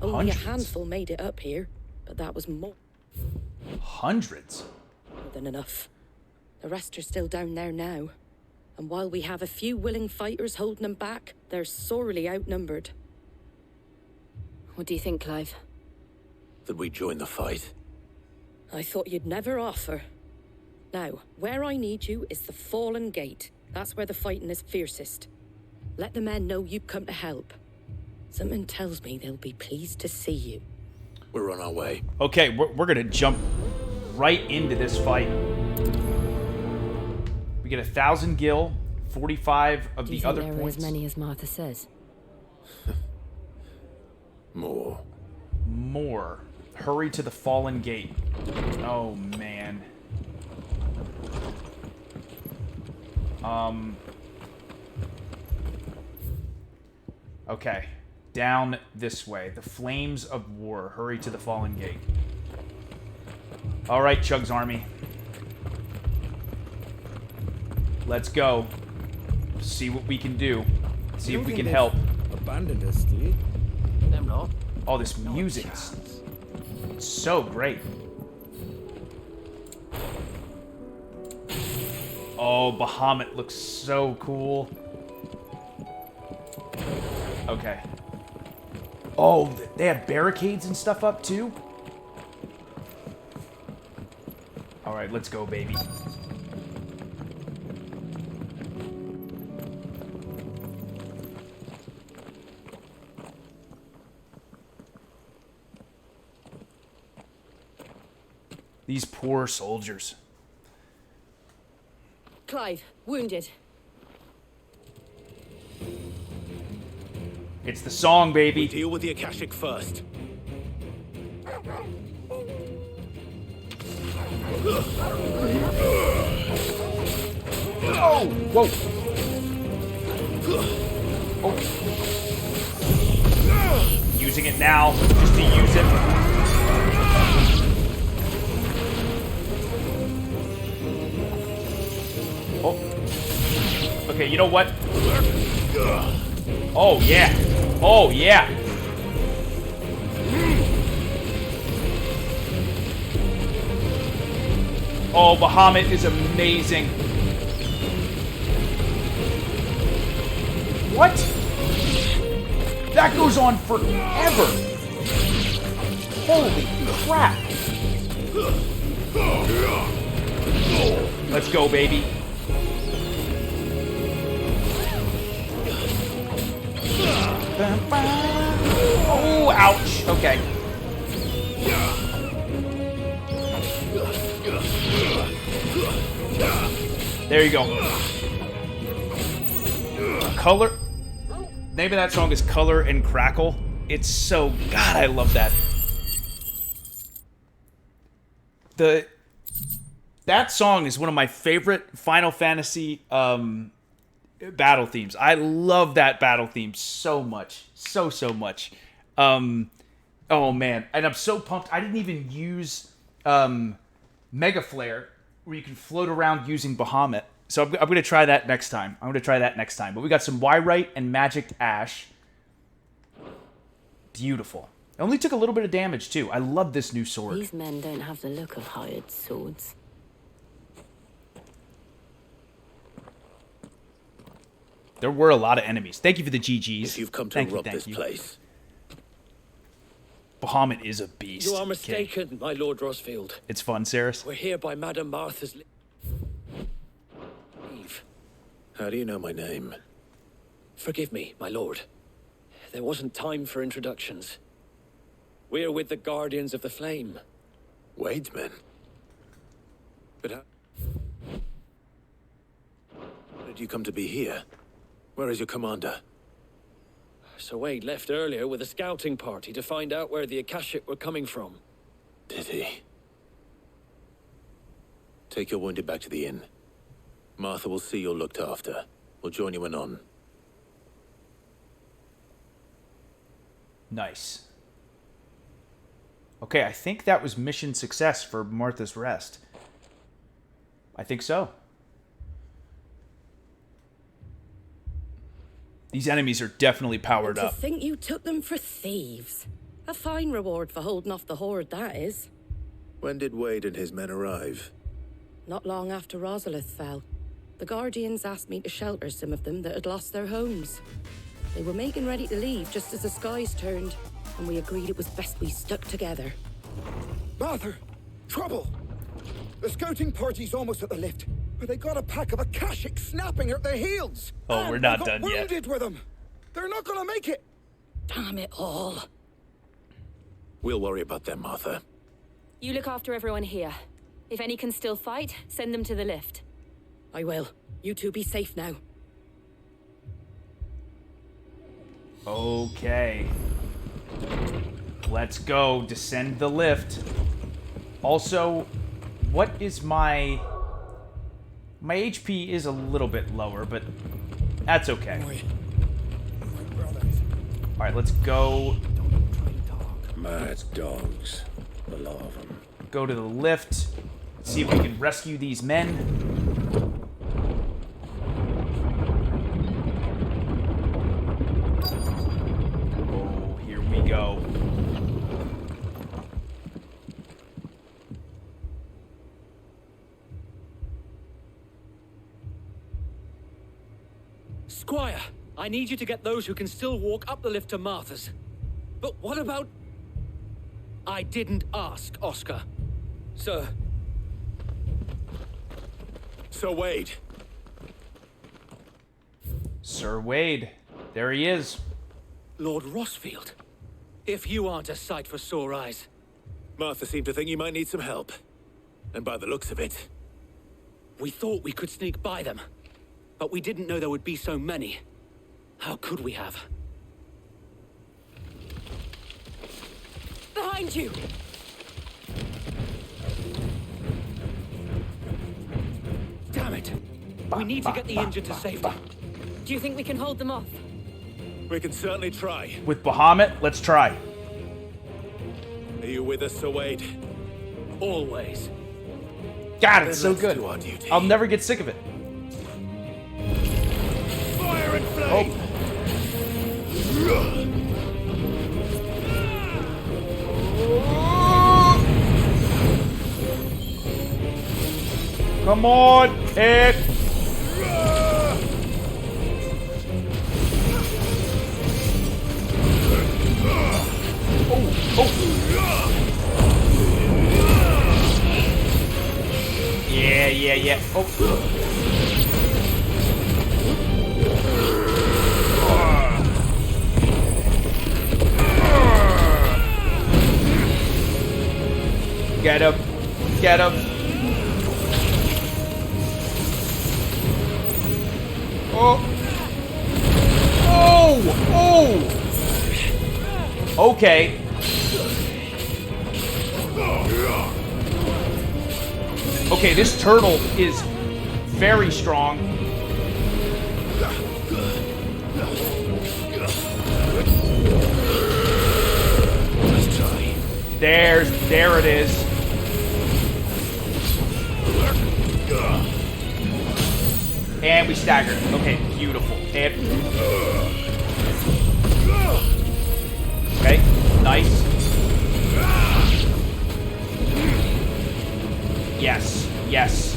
S16: Only a handful made it up here, but that was more.
S1: Hundreds?
S16: More than enough. The rest are still down there now. And while we have a few willing fighters holding them back, they're sorely outnumbered.
S5: What do you think, Clive?
S7: That we join the fight.
S16: I thought you'd never offer. Now, where I need you is the Fallen Gate. That's where the fighting is fiercest. Let the men know you've come to help. Something tells me they'll be pleased to see you.
S7: We're on our way.
S1: Okay, we're gonna jump right into this fight. We get 1,000 gil, 45 of the other
S5: there
S1: points.
S5: Are as many as Martha says?
S7: More.
S1: More. Hurry to the Fallen Gate. Oh, man. Okay. Down this way. The Flames of War. Hurry to the Fallen Gate. All right, CHUGS Army. Let's go. See what we can do. See if we can help.
S6: Abandoned us, do you?
S7: Them not.
S1: Oh, this music. It's so great. Oh, Bahamut looks so cool. Okay. Oh, they have barricades and stuff up too? Alright, let's go, baby. These poor soldiers.
S16: Clive, wounded.
S1: It's the song, baby.
S7: We deal with the Akashic first.
S1: Oh! Whoa! Oh. Using it now, just to use it. Oh. Okay, you know what? Oh, yeah. Oh, yeah. Oh, Bahamut is amazing. What? That goes on forever. Holy crap. Let's go, baby. Oh, ouch. Okay. There you go. Color. Name of that song is Color and Crackle. It's so... God, I love that. That song is one of my favorite Final Fantasy battle themes. I love that battle theme so much. So much. Oh, man. And I'm so pumped. I didn't even use Mega Flare, where you can float around using Bahamut. So I'm going to try that next time. But we got some Wyrite and Magic Ash. Beautiful. It only took a little bit of damage, too. I love this new sword.
S5: These men don't have the look of hired swords.
S1: There were a lot of enemies. Thank you for the GGs.
S7: If you've come to rob this place.
S1: Bahamut is a beast.
S14: You are mistaken, my Lord Rosfield.
S1: It's fun, Saris.
S14: We're here by Madame Martha's leave.
S7: How do you know my name?
S14: Forgive me, my lord. There wasn't time for introductions. We're with the Guardians of the Flame.
S7: Wade's men? But how did you come to be here? Where is your commander?
S14: Sir Wade left earlier with a scouting party to find out where the Akashic were coming from.
S7: Did he? Take your wounded back to the inn. Martha will see you're looked after. We'll join you anon.
S1: Nice. Okay, I think that was mission success for Martha's Rest. I think so. These enemies are definitely powered
S16: To
S1: up.
S16: think you took them for thieves. A fine reward for holding off the horde, that is.
S7: When did Wade and his men arrive?
S16: Not long after Rosalith fell. The Guardians asked me to shelter some of them that had lost their homes. They were making ready to leave just as the skies turned, and we agreed it was best we stuck together.
S17: Martha! Trouble! The scouting party's almost at the lift, but they got a pack of Akashic snapping at their heels!
S1: Oh, we're not done yet.
S17: Wounded with them! They're not gonna make it!
S16: Damn it all.
S7: We'll worry about them, Martha.
S5: You look after everyone here. If any can still fight, send them to the lift.
S16: I will. You two be safe now.
S1: Okay. Let's go. Descend the lift. Also, what is my HP is a little bit lower, but that's okay. Alright, let's go.
S7: Mad dogs. The lot of them.
S1: Go to the lift. See if we can rescue these men. Oh, here we go.
S14: Squire, I need you to get those who can still walk up the lift to Martha's. But what about... I didn't ask, Oscar. Sir.
S7: Sir Wade.
S1: Sir Wade. There he is.
S14: Lord Rosfield. If you aren't a sight for sore eyes.
S7: Martha seemed to think you might need some help. And by the looks of it...
S14: We thought we could sneak by them. But we didn't know there would be so many. How could we have?
S16: Behind you!
S14: Damn it! We need to get the injured to safety.
S5: Do you think we can hold them off?
S7: We can certainly try.
S1: With Bahamut, let's try.
S7: Are you with us, Sir Wade?
S14: Always.
S1: God, it's so good. I'll never get sick of it.
S7: Fire and flame!
S1: Come on, Ed. Yeah. Oh. Get him. Oh. Okay. Okay, this turtle is very strong. There it is. And we staggered. Okay, beautiful. And okay, nice. Yes, yes.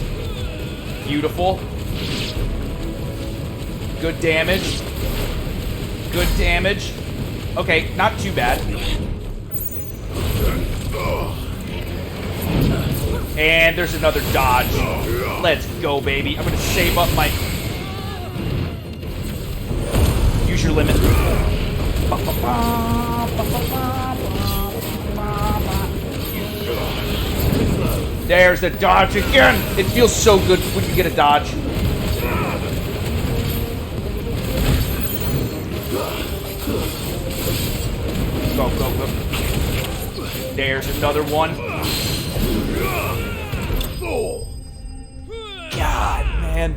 S1: Beautiful. Good damage. Good damage. Okay, not too bad. And there's another dodge. Let's go, baby. I'm gonna save up my... Use your limit. There's the dodge again. It feels so good when you get a dodge. Go, go, go. There's another one. God, man.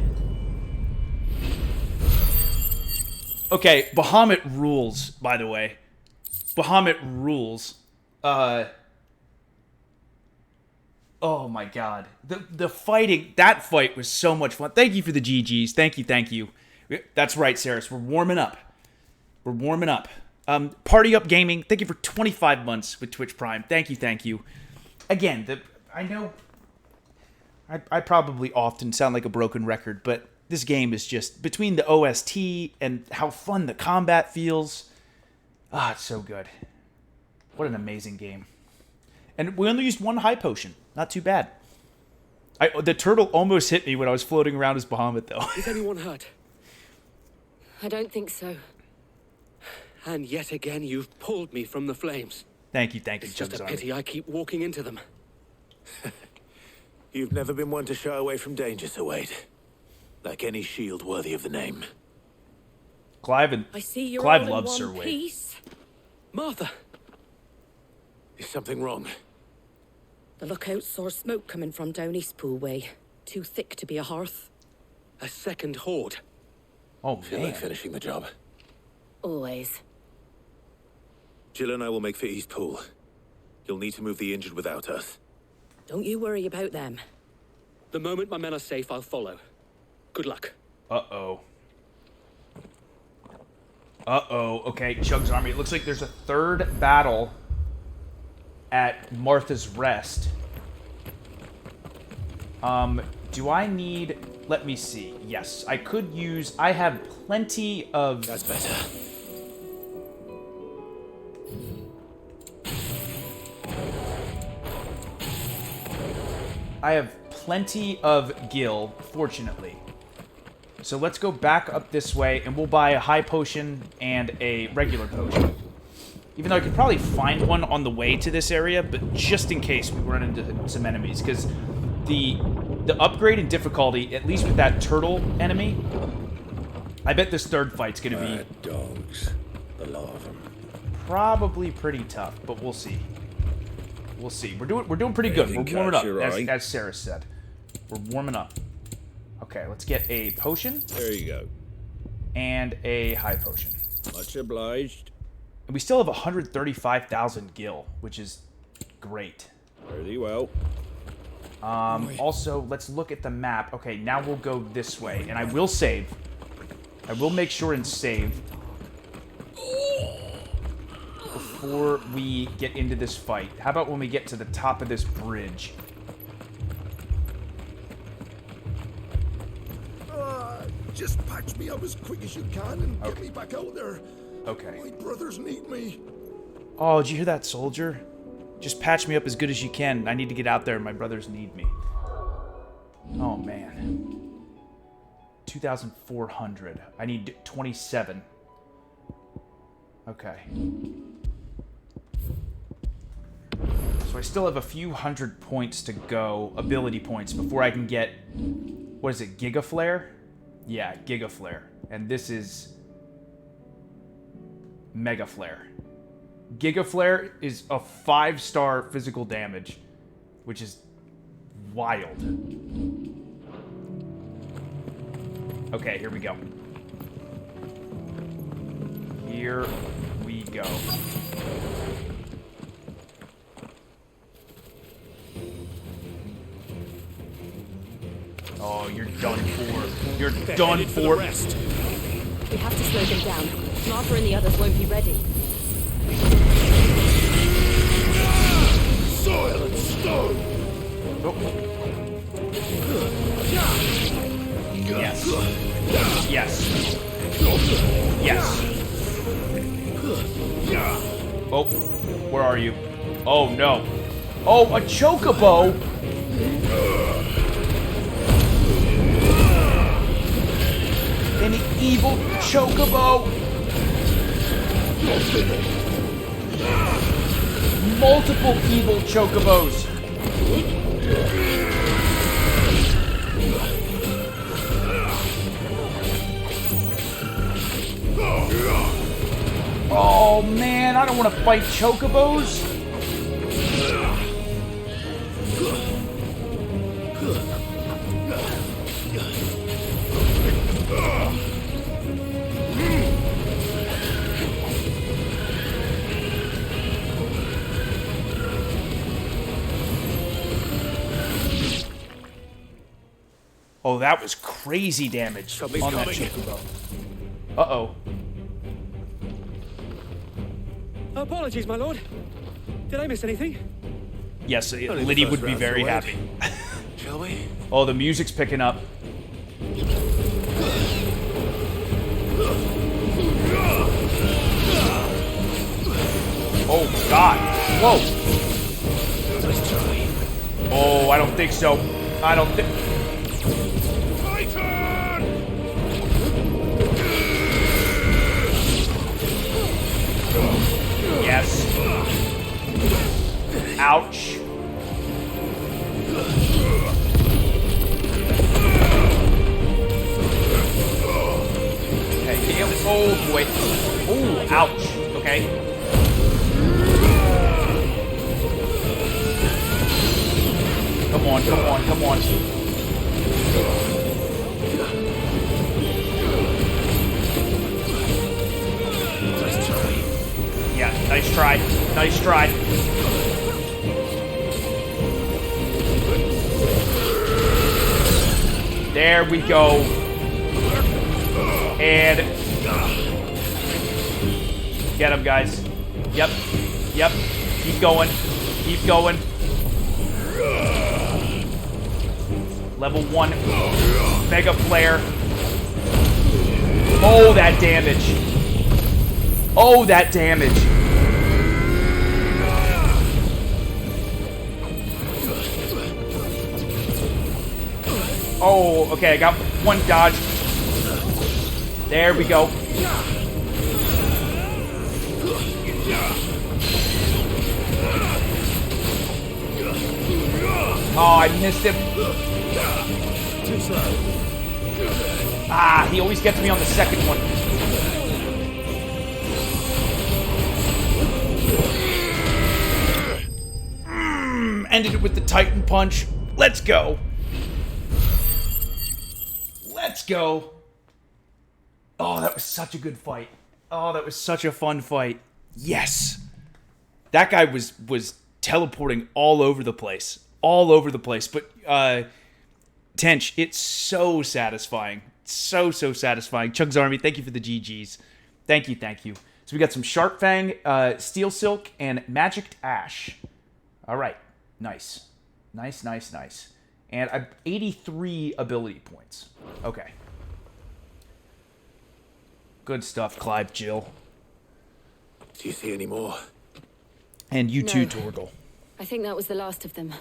S1: Okay, Bahamut rules, by the way. Bahamut rules. Oh my god. The fighting, that fight was so much fun. Thank you for the GGs. Thank you, thank you. That's right, Saris. We're warming up. We're warming up. Party Up Gaming, thank you for 25 months with Twitch Prime. Thank you, thank you. Again, I know I probably often sound like a broken record, but this game is just, between the OST and how fun the combat feels, it's so good. What an amazing game. And we only used one high potion. Not too bad. The turtle almost hit me when I was floating around as Bahamut, though.
S14: Is anyone hurt?
S16: I don't think so.
S14: And yet again, you've pulled me from the flames.
S1: Thank you,
S14: It's just a pity I keep walking into them.
S7: You've never been one to shy away from danger, Sir Wade. Like any shield worthy of the name.
S1: Clive
S16: I see you're
S1: Clive
S16: all in
S1: loves
S16: one
S1: Sir Wade.
S16: piece.
S14: Martha!
S7: Is something wrong?
S16: The lookout saw smoke coming from down Eastpool way. Too thick to be a hearth.
S14: A second horde.
S1: Oh,
S7: Feel like finishing the job.
S16: Always.
S7: Jill and I will make for Eastpool. You'll need to move the injured without us.
S16: Don't you worry about them.
S14: The moment my men are safe, I'll follow. Good luck.
S1: Uh-oh. Uh-oh. Okay, CHUGS Army. It looks like there's a third battle at Martha's Rest. Do I need... Let me see. Yes, I could use... I have plenty of...
S7: That's better.
S1: I have plenty of gil, fortunately. So let's go back up this way, and we'll buy a high potion and a regular potion. Even though I could probably find one on the way to this area, but just in case we run into some enemies, because the upgrade in difficulty, at least with that turtle enemy, I bet this third fight's gonna be
S12: dogs, the lot of them.
S1: Probably pretty tough, but we'll see. We'll see. We're doing pretty good. We're warming up, as Sarah said. We're warming up. Okay, let's get a potion.
S12: There you go.
S1: And a high potion.
S12: Much obliged.
S1: And we still have 135,000 gil, which is great.
S12: Very well.
S1: Also, let's look at the map. Okay, now we'll go this way, and I will save. I will make sure and save before we get into this fight. How about when we get to the top of this bridge?
S17: Just patch me up as quick as you can and get me back out there.
S1: Okay.
S17: My brothers need me.
S1: Oh, did you hear that, soldier? Just patch me up as good as you can. I need to get out there. My brothers need me. Oh, man. 2,400. I need 27. Okay. So I still have a few hundred points to go, ability points, before I can get... What is it, Giga Flare? Yeah, Giga Flare. And this is... Mega Flare. Giga Flare is a 5-star physical damage, which is wild. Okay, here we go. Here we go. done for. You're done for.
S15: We have to slow them down. Martha and the others won't be ready.
S12: Soil and stone!
S1: Yes. Yes. Yes. Oh, where are you? Oh, no. Oh, a chocobo! An evil chocobo! Multiple evil chocobos! Oh man, I don't want to fight chocobos! Oh, that was crazy damage on that chocobo. Uh-oh.
S14: Apologies, my lord. Did I miss anything?
S1: Yes, Liddy would be very happy.
S7: Shall we?
S1: Oh, the music's picking up. Oh, God. Whoa.
S7: Let's try.
S1: Oh, I don't think so. I don't think... Yes. Ouch. Okay, damn. Oh, boy. Oh, ouch. Okay. Come on, come on, come on. Yeah, nice try. Nice try. There we go. And get him, guys. Yep. Yep. Keep going. Keep going. Level 1 Mega Flare. Oh, that damage. Oh, that damage. Oh, okay, I got one dodge. There we go. Oh, I missed him.
S7: Too slow.
S1: Ah, he always gets me on the second one. Ended it with the Titan Punch. Let's go. Let's go. Oh, that was such a good fight. Oh, that was such a fun fight. Yes. That guy was teleporting all over the place. All over the place. But, Tench, it's so satisfying. So satisfying. Chugs Army, thank you for the GGs. Thank you, thank you. So we got some Sharp Fang, Steel Silk, and Magicked Ash. All right. Nice. Nice. And 83 ability points. Okay. Good stuff, Clive Jill.
S7: Do you see any more?
S1: And you too,
S5: No.
S1: Torgal.
S5: I think that was the last of them.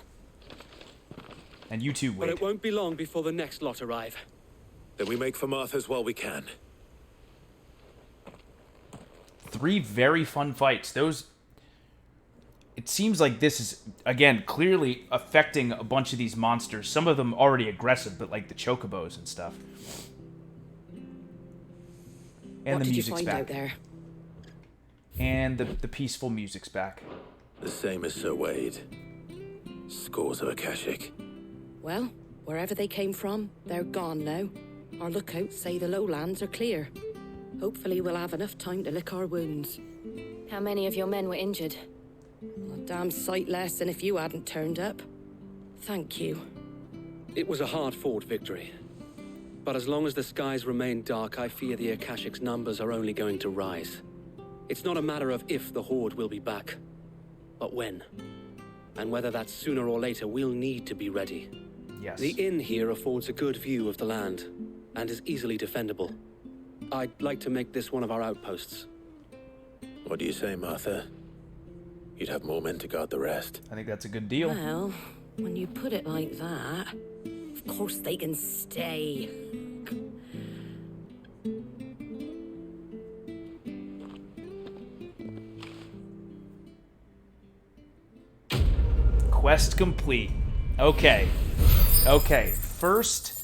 S1: And you too,
S14: But
S1: Wade.
S14: it won't be long before the next lot arrive.
S7: Then we make for Martha's while we can.
S1: 3 very fun fights. Those... It seems like this is, again, clearly affecting a bunch of these monsters. Some of them already aggressive, but like the chocobos and stuff. And
S16: What
S1: the
S16: did you
S1: music's
S16: find
S1: back.
S16: out there?
S1: And the peaceful music's back.
S7: The same as Sir Wade. Scores of Akashic.
S16: Well, wherever they came from, they're gone now. Our lookouts say the lowlands are clear. Hopefully we'll have enough time to lick our wounds.
S5: How many of your men were injured?
S16: A damn sight less than if you hadn't turned up. Thank you.
S14: It was a hard-fought victory. But as long as the skies remain dark, I fear the Akashic's numbers are only going to rise. It's not a matter of if the Horde will be back, but when. And whether that's sooner or later, we'll need to be ready.
S1: Yes.
S14: The inn here affords a good view of the land, and is easily defendable. I'd like to make this one of our outposts.
S7: What do you say, Martha? You'd have more men to guard the rest.
S1: I think that's a good deal.
S16: Well, when you put it like that, of course they can stay.
S1: Quest complete. Okay. Okay. First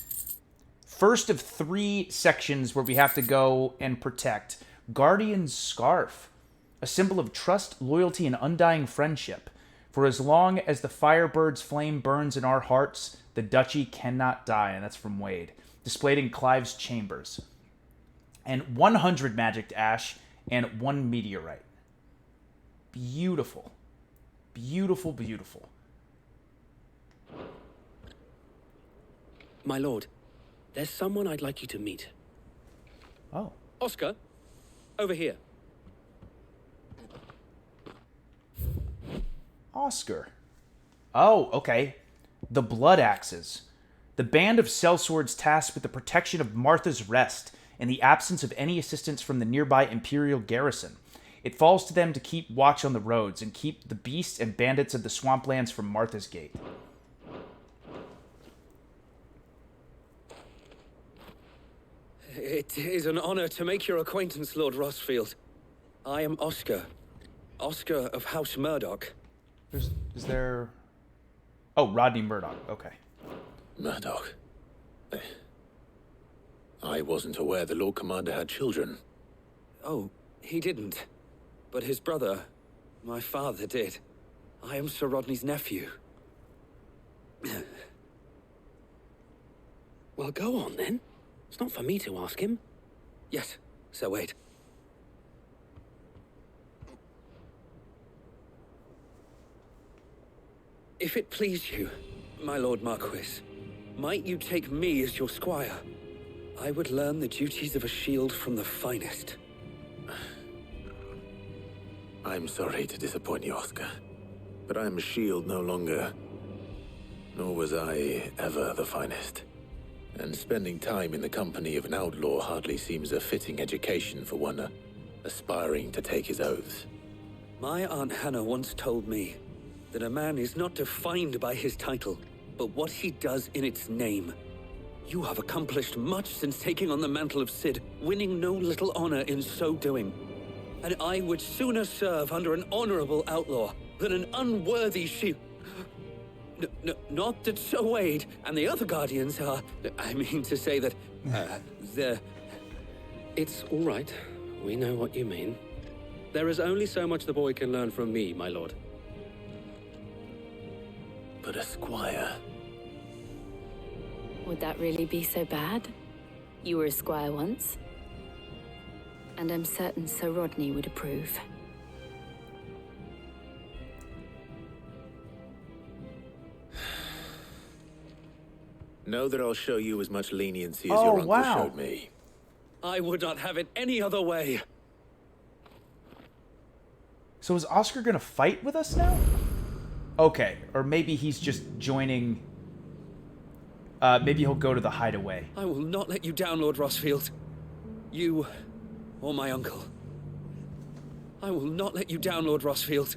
S1: of 3 sections where we have to go and protect. Guardian's Scarf. A symbol of trust, loyalty, and undying friendship. For as long as the Firebird's flame burns in our hearts, the duchy cannot die. And that's from Wade. Displayed in Clive's chambers. And 100 magic ash and 1 meteorite. Beautiful. Beautiful, beautiful.
S14: My lord, there's someone I'd like you to meet.
S1: Oh.
S14: Oscar, over here.
S1: Oscar. Oh, okay. The Blood Axes. The band of sellswords tasked with the protection of Martha's Rest in the absence of any assistance from the nearby Imperial garrison. It falls to them to keep watch on the roads and keep the beasts and bandits of the swamplands from Martha's Gate.
S14: It is an honor to make your acquaintance, Lord Rossfield. I am Oscar. Oscar of House Murdoch.
S1: Is there... Oh, Rodney Murdoch. Okay.
S7: Murdoch. I wasn't aware the Lord Commander had children.
S14: Oh, he didn't. But his brother, my father, did. I am Sir Rodney's nephew. Well, go on, then. It's not for me to ask him. Yes, Sir Wade. If it please you, my Lord Marquis, might you take me as your squire? I would learn the duties of a shield from the finest.
S7: I'm sorry to disappoint you, Oscar, but I'm a shield no longer. Nor was I ever the finest. And spending time in the company of an outlaw hardly seems a fitting education for one aspiring to take his oaths.
S14: My Aunt Hannah once told me that a man is not defined by his title, but what he does in its name. You have accomplished much since taking on the mantle of Cid, winning no little honor in so doing. And I would sooner serve under an honorable outlaw than an unworthy shield. Not that Sir Wade and the other Guardians are... I mean to say that... It's all right. We know what you mean. There is only so much the boy can learn from me, my lord.
S7: But a squire...
S5: Would that really be so bad? You were a squire once. And I'm certain Sir Rodney would approve.
S7: Know that I'll show you as much leniency as your uncle showed me.
S14: I would not have it any other way.
S1: So is Oscar going to fight with us now? Okay, or maybe he's just joining... maybe he'll go to the hideaway.
S14: I will not let you down, Lord Rossfield. You or my uncle. I will not let you down, Lord Rossfield.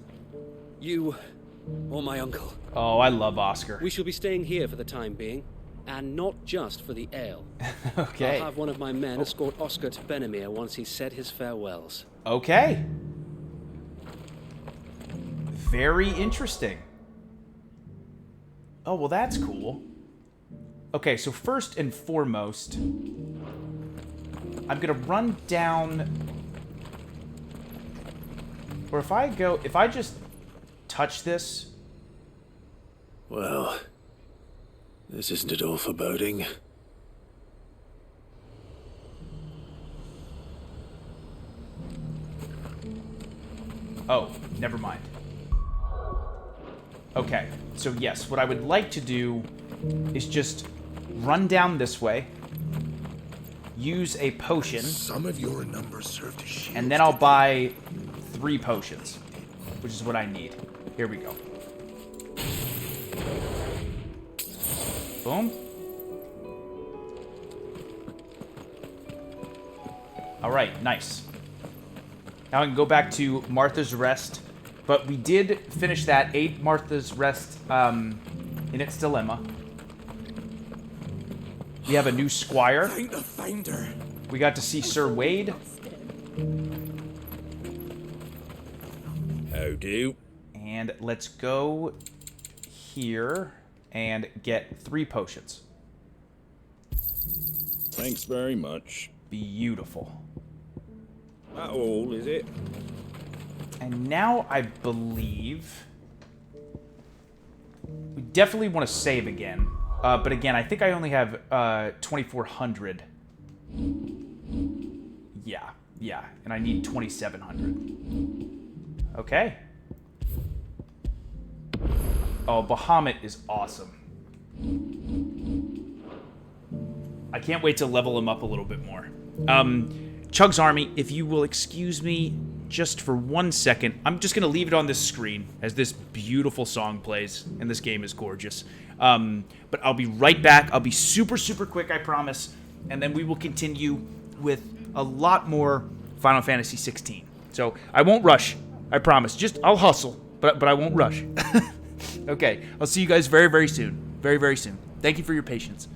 S14: You or my uncle.
S1: Oh, I love Oscar.
S14: We shall be staying here for the time being. And not just for the ale.
S1: Okay.
S14: I'll have one of my men escort Oscar to Benimir once he's said his farewells.
S1: Okay. Very interesting. Oh, well, that's cool. Okay, so first and foremost, I'm gonna run down... Or if I just touch this...
S7: Well... This isn't at all foreboding.
S1: Oh, never mind. Okay, so yes, what I would like to do is just run down this way, use a potion.
S18: Some of your numbers serve to shield.
S1: And then I'll buy 3 potions, which is what I need. Here we go. Boom. Alright, nice. Now I can go back to Martha's Rest. But we did finish that. Aid Martha's Rest in its dilemma. We have a new squire.
S18: Find the finder.
S1: We got to see Sir Wade.
S18: How do?
S1: And let's go here and get 3 potions.
S18: Thanks very much.
S1: Beautiful.
S18: That all, is it?
S1: And now I believe we definitely want to save again. But again, I think I only have 2,400. Yeah. And I need 2,700. Okay. Oh, Bahamut is awesome. I can't wait to level him up a little bit more. Chug's Army, if you will excuse me just for 1 second, I'm just going to leave it on this screen as this beautiful song plays, and this game is gorgeous. But I'll be right back. I'll be super, super quick, I promise, and then we will continue with a lot more Final Fantasy 16. So I won't rush, I promise. I'll hustle, but I won't rush. Okay, I'll see you guys very, very soon. Very, very soon. Thank you for your patience.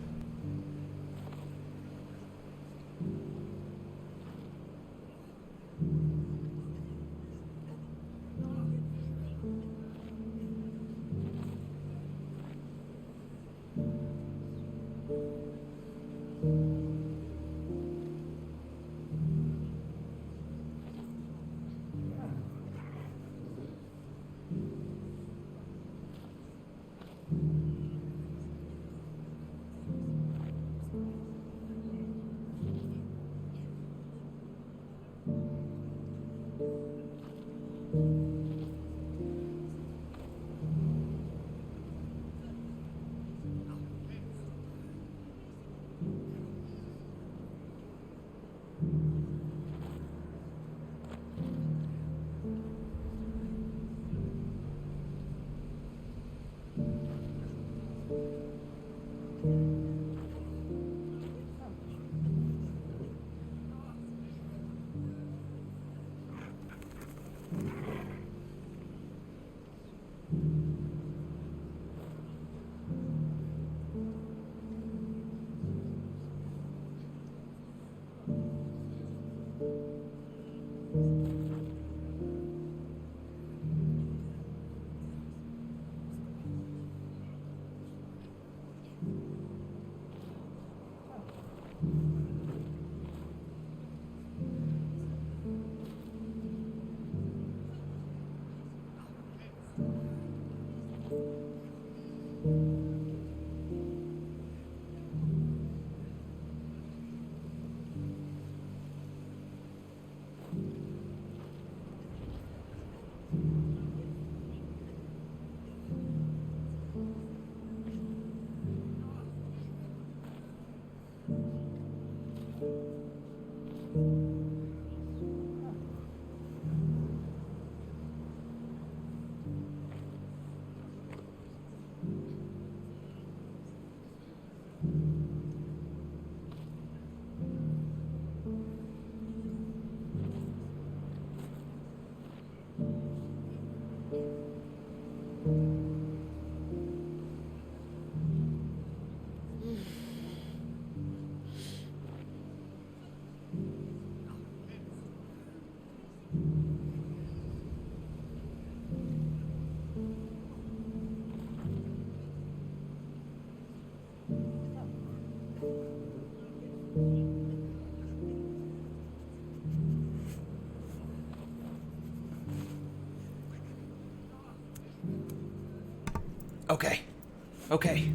S1: Okay.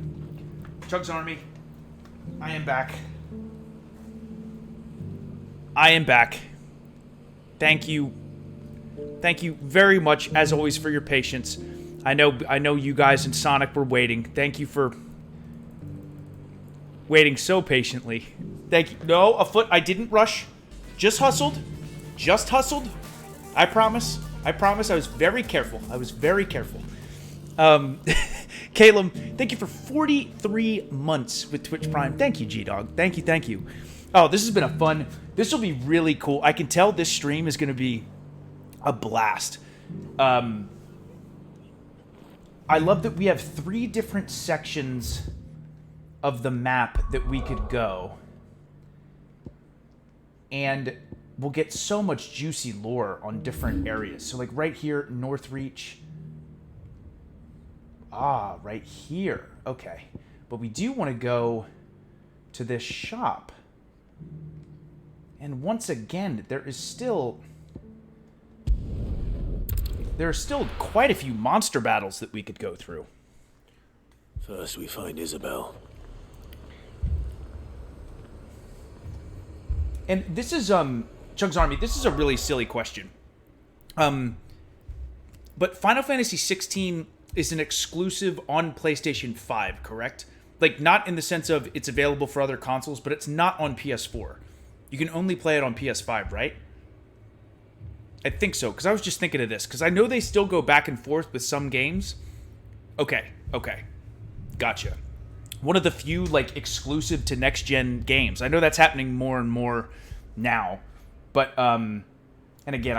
S1: CHUGS Army, I am back. Thank you. Thank you very much, as always, for your patience. I know you guys in Sonic were waiting. Thank you for Waiting so patiently. Thank you. No, a foot. I didn't rush. Just hustled. Just hustled. I promise. I promise. I was very careful. I was very careful. Caleb, thank you for 43 months with Twitch Prime. Thank you, G-Dog. Thank you, thank you. Oh, this has been a fun... This will be really cool. I can tell this stream is going to be a blast. I love that we have 3 different sections of the map that we could go. And we'll get so much juicy lore on different areas. So, like, right here, Northreach. Ah, right here. Okay. But we do want to go to this shop. And once again, there are still quite a few monster battles that we could go through.
S7: First, we find Isabel.
S1: And this is, Chug's Army, this is a really silly question. But Final Fantasy XVI is an exclusive on PlayStation 5, correct? Like, not in the sense of it's available for other consoles, but it's not on PS4. You can only play it on PS5, right? I think so, because I was just thinking of this, because I know they still go back and forth with some games. Okay. Gotcha. One of the few, like, exclusive to next-gen games. I know that's happening more and more now. But, and again,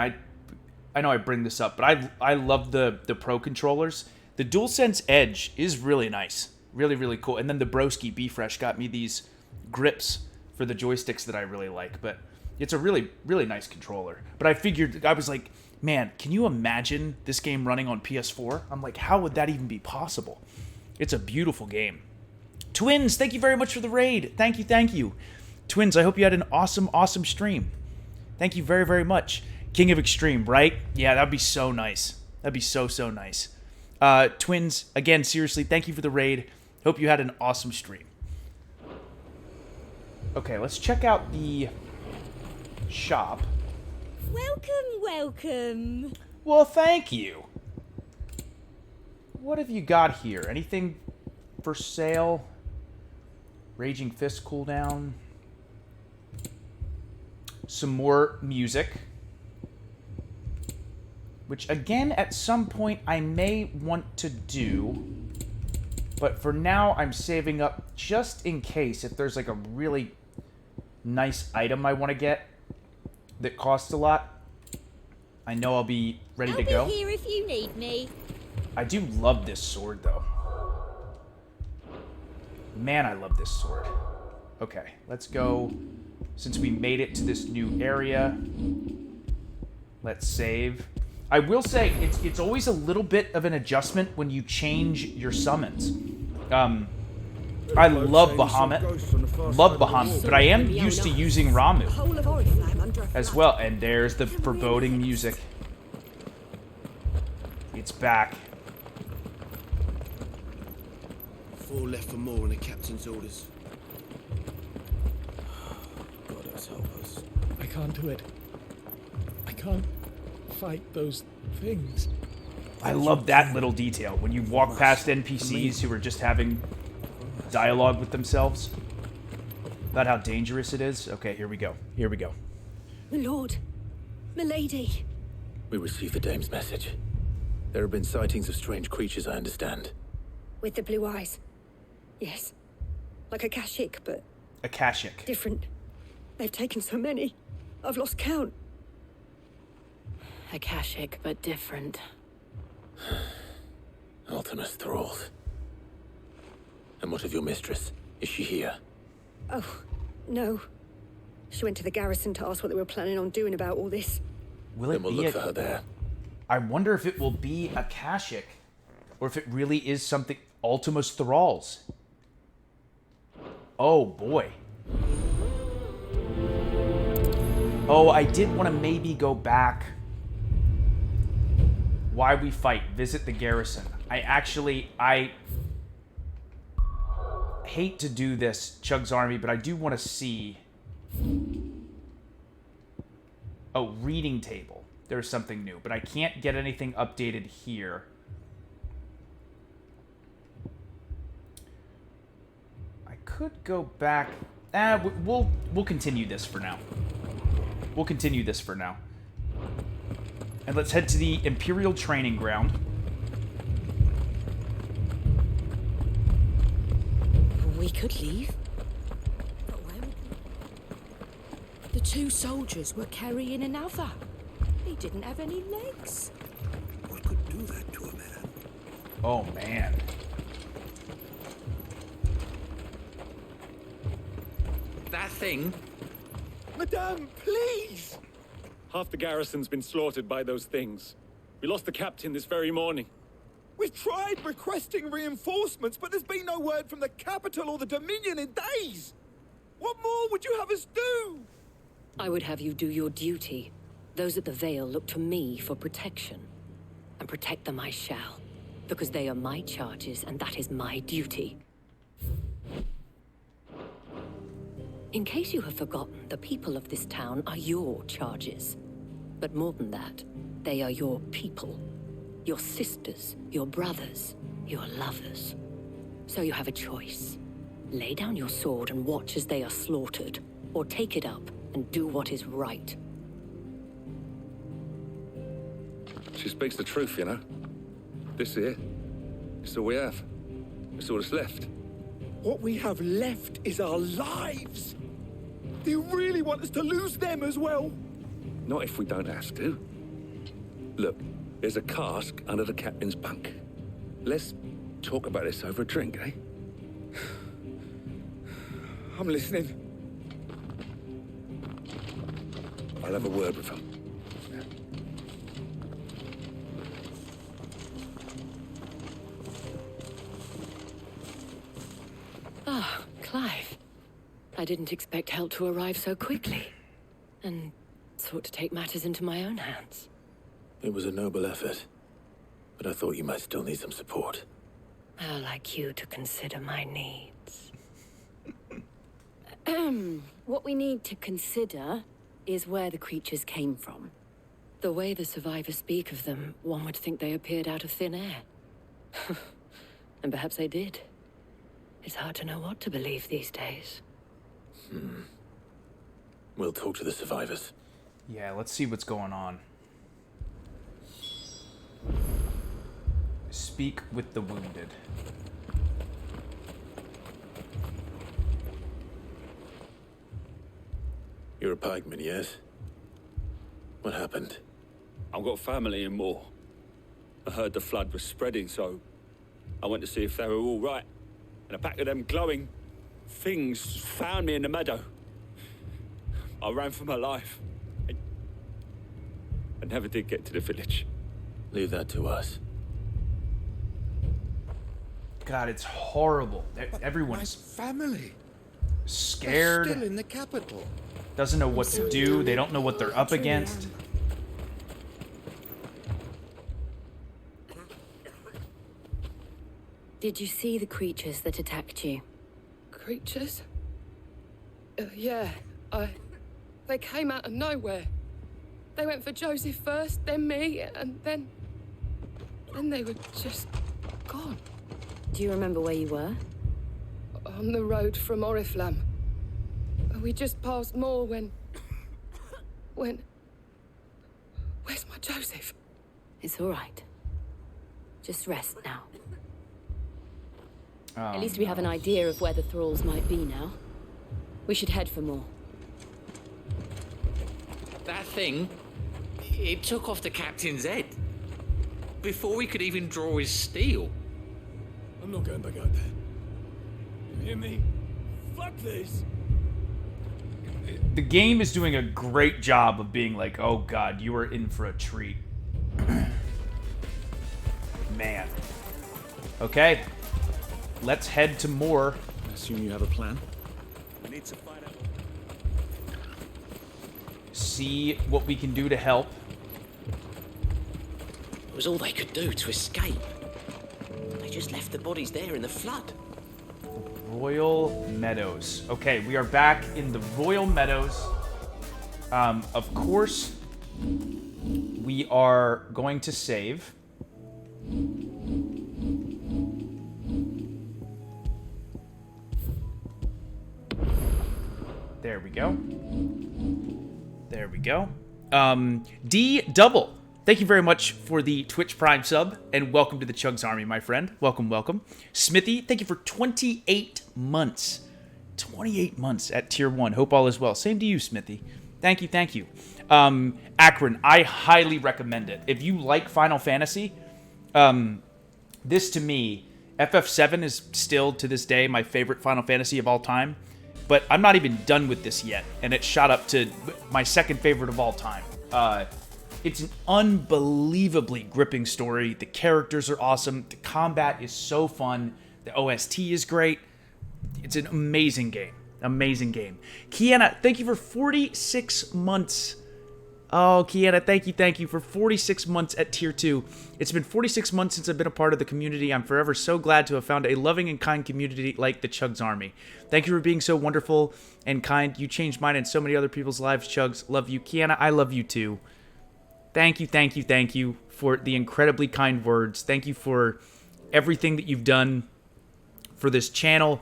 S1: I know I bring this up, but I love the Pro controllers. The DualSense Edge is really nice. Really, really cool. And then the Broski B-Fresh got me these grips for the joysticks that I really like. But it's a really, really nice controller. But I figured, I was like, man, can you imagine this game running on PS4? I'm like, how would that even be possible? It's a beautiful game. Twins, thank you very much for the raid. Thank you. Twins, I hope you had an awesome, awesome stream. Thank you very, very much. King of Extreme, right? Yeah, that'd be so nice. That'd be so, so nice. Twins, again, seriously, thank you for the raid. Hope you had an awesome stream. Okay, let's check out the shop.
S19: Welcome.
S1: Well, thank you. What have you got here? Anything for sale? Raging Fist cooldown. Some more music. Which, again, at some point I may want to do. But for now, I'm saving up just in case if there's like a really nice item I want to get that costs a lot. I know I'll be ready to go.
S19: I'll be here if you need me.
S1: I do love this sword, though. Man, I love this sword. Okay, let's go. Since we made it to this new area, let's save. I will say, it's always a little bit of an adjustment when you change your summons. I love Bahamut. Love Bahamut, but I am used to using Ramu as well. And there's the foreboding music. It's back.
S20: 4 left for more on the captain's orders.
S18: God help us. I can't do it. I can't fight those things.
S1: I love that little detail when you walk past NPCs who are just having dialogue with themselves about how dangerous it is. Okay, here we go.
S19: My lord, milady.
S7: We received the dame's message. There have been sightings of strange creatures, I understand.
S19: With the blue eyes. Yes. Like a Kashik, but...
S1: A Kashik.
S19: different. They've taken so many. I've lost count.
S4: A Kashik, but different.
S7: Ultimus thralls. And what of your mistress? Is she here?
S19: Oh, no. She went to the garrison to ask what they were planning on doing about all this.
S1: Will it
S7: Then we'll
S1: be
S7: look for her there.
S1: I wonder if it will be a Kashik, or if it really is something... Ultimus thralls. Oh, boy. Oh, I did want to maybe go back. Why we fight. Visit the garrison. I hate to do this, Chug's Army, but I do want to see... Oh, reading table. There's something new, but I can't get anything updated here. I could go back. We'll continue this for now. We'll continue this for now. And let's head to the Imperial Training Ground.
S15: We could leave. The two soldiers were carrying another. He didn't have any legs.
S12: What could do that to a man?
S1: Oh, man.
S11: That thing?
S21: Madame, please! Half the garrison's been slaughtered by those things. We lost the captain this very morning.
S17: We've tried requesting reinforcements, but there's been no word from the capital or the Dominion in days. What more would you have us do?
S15: I would have you do your duty. Those at the Vale look to me for protection. And protect them I shall. Because they are my charges, and that is my duty. In case you have forgotten, the people of this town are your charges. But more than that, they are your people. Your sisters, your brothers, your lovers. So you have a choice. Lay down your sword and watch as they are slaughtered, or take it up and do what is right.
S22: She speaks the truth, you know. This here, it's all we have. It's all that's left.
S17: What we have left is our lives. Do you really want us to lose them as well?
S22: Not if we don't have to. Look, there's a cask under the captain's bunk. Let's talk about this over a drink, eh?
S17: I'm listening.
S22: I'll have a word with him.
S15: Ah, Clive. I didn't expect help to arrive so quickly. And sought to take matters into my own hands.
S7: It was a noble effort, but I thought you might still need some support.
S15: How like you to consider my needs. What we need to consider is where the creatures came from. The way the survivors speak of them, one would think they appeared out of thin air. And perhaps they did. It's hard to know what to believe these days.
S7: We'll talk to the survivors.
S1: Yeah, let's see what's going on. Speak with the wounded.
S7: You're a pikeman, yes? What happened?
S14: I've got family in Moor. I heard the flood was spreading, so I went to see if they were all right. And a pack of them glowing things found me in the meadow. I ran for my life. I never did get to the village.
S7: Leave that to us.
S1: God, it's horrible. Everyone's
S20: family
S1: scared.
S20: Still in the capital.
S1: Doesn't know what to do. They don't know what they're up against.
S15: Did you see the creatures that attacked you?
S16: Creatures? Yeah, they came out of nowhere. They went for Joseph first, then me, and then they were just gone.
S15: Do you remember where you were?
S16: On the road from Oriflamme. We just passed Moor when... Where's my Joseph?
S15: It's all right. Just rest now.
S1: Oh,
S15: At least we have an idea of where the thralls might be now. We should head for more.
S11: That thing, it took off the captain's head. Before we could even draw his steel.
S12: I'm not going back out there. You hear me? Fuck this!
S1: The game is doing a great job of being like, oh god, you are in for a treat. Man. Okay. Let's head to Moor.
S18: I assume you have a plan?
S12: We need to find out.
S1: See what we can do to help.
S11: It was all they could do to escape. They just left the bodies there in the flood.
S1: Royal Meadows. Okay, we are back in the Royal Meadows. Of course, we are going to save. There we go. There we go. D Double. Thank you very much for the Twitch Prime sub, and welcome to the Chugs Army, my friend. Welcome, welcome. Smithy, thank you for 28 months. 28 months at Tier 1. Hope all is well. Same to you, Smithy. Thank you, thank you. Akron, I highly recommend it. If you like Final Fantasy, this to me, FF7 is still, to this day, my favorite Final Fantasy of all time. But I'm not even done with this yet, and it shot up to my second favorite of all time. It's an unbelievably gripping story. The characters are awesome. The combat is so fun. The OST is great. It's an amazing game. Amazing game. Kiana, thank you for 46 months. Oh, Kiana, thank you for 46 months at Tier 2. It's been 46 months since I've been a part of the community. I'm forever so glad to have found a loving and kind community like the Chugs Army. Thank you for being so wonderful and kind. You changed mine and so many other people's lives, Chugs. Love you. Kiana, I love you too. Thank you for the incredibly kind words. Thank you for everything that you've done for this channel,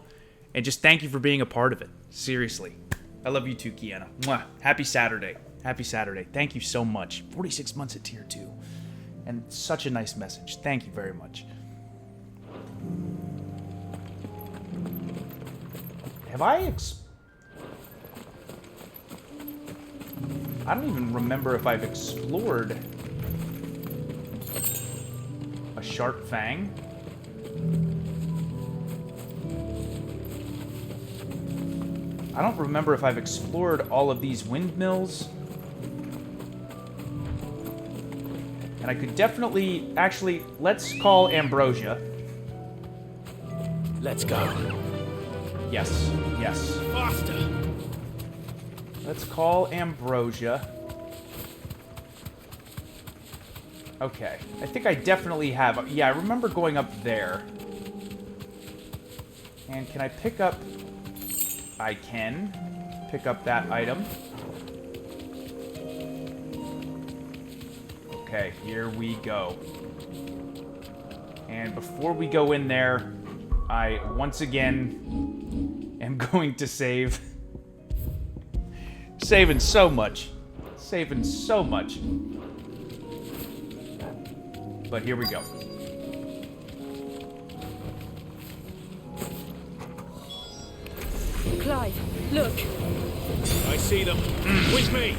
S1: and just thank you for being a part of it. Seriously. I love you too, Kiana. Mwah. Happy Saturday. Happy Saturday. Thank you so much. 46 months at Tier 2. And such a nice message. Thank you very much. Have I don't even remember if I've explored a Sharp Fang. I don't remember if I've explored all of these windmills. And I could definitely... Actually, let's call Ambrosia.
S20: Let's go.
S1: Yes, yes.
S20: Faster.
S1: Let's call Ambrosia. Okay. I think I definitely have... Yeah, I remember going up there. And can I pick up... I can pick up that item. Okay, here we go. And before we go in there, I once again am going to save. Saving so much. Saving so much. But here we go.
S16: Clive, look.
S21: I see them. With me.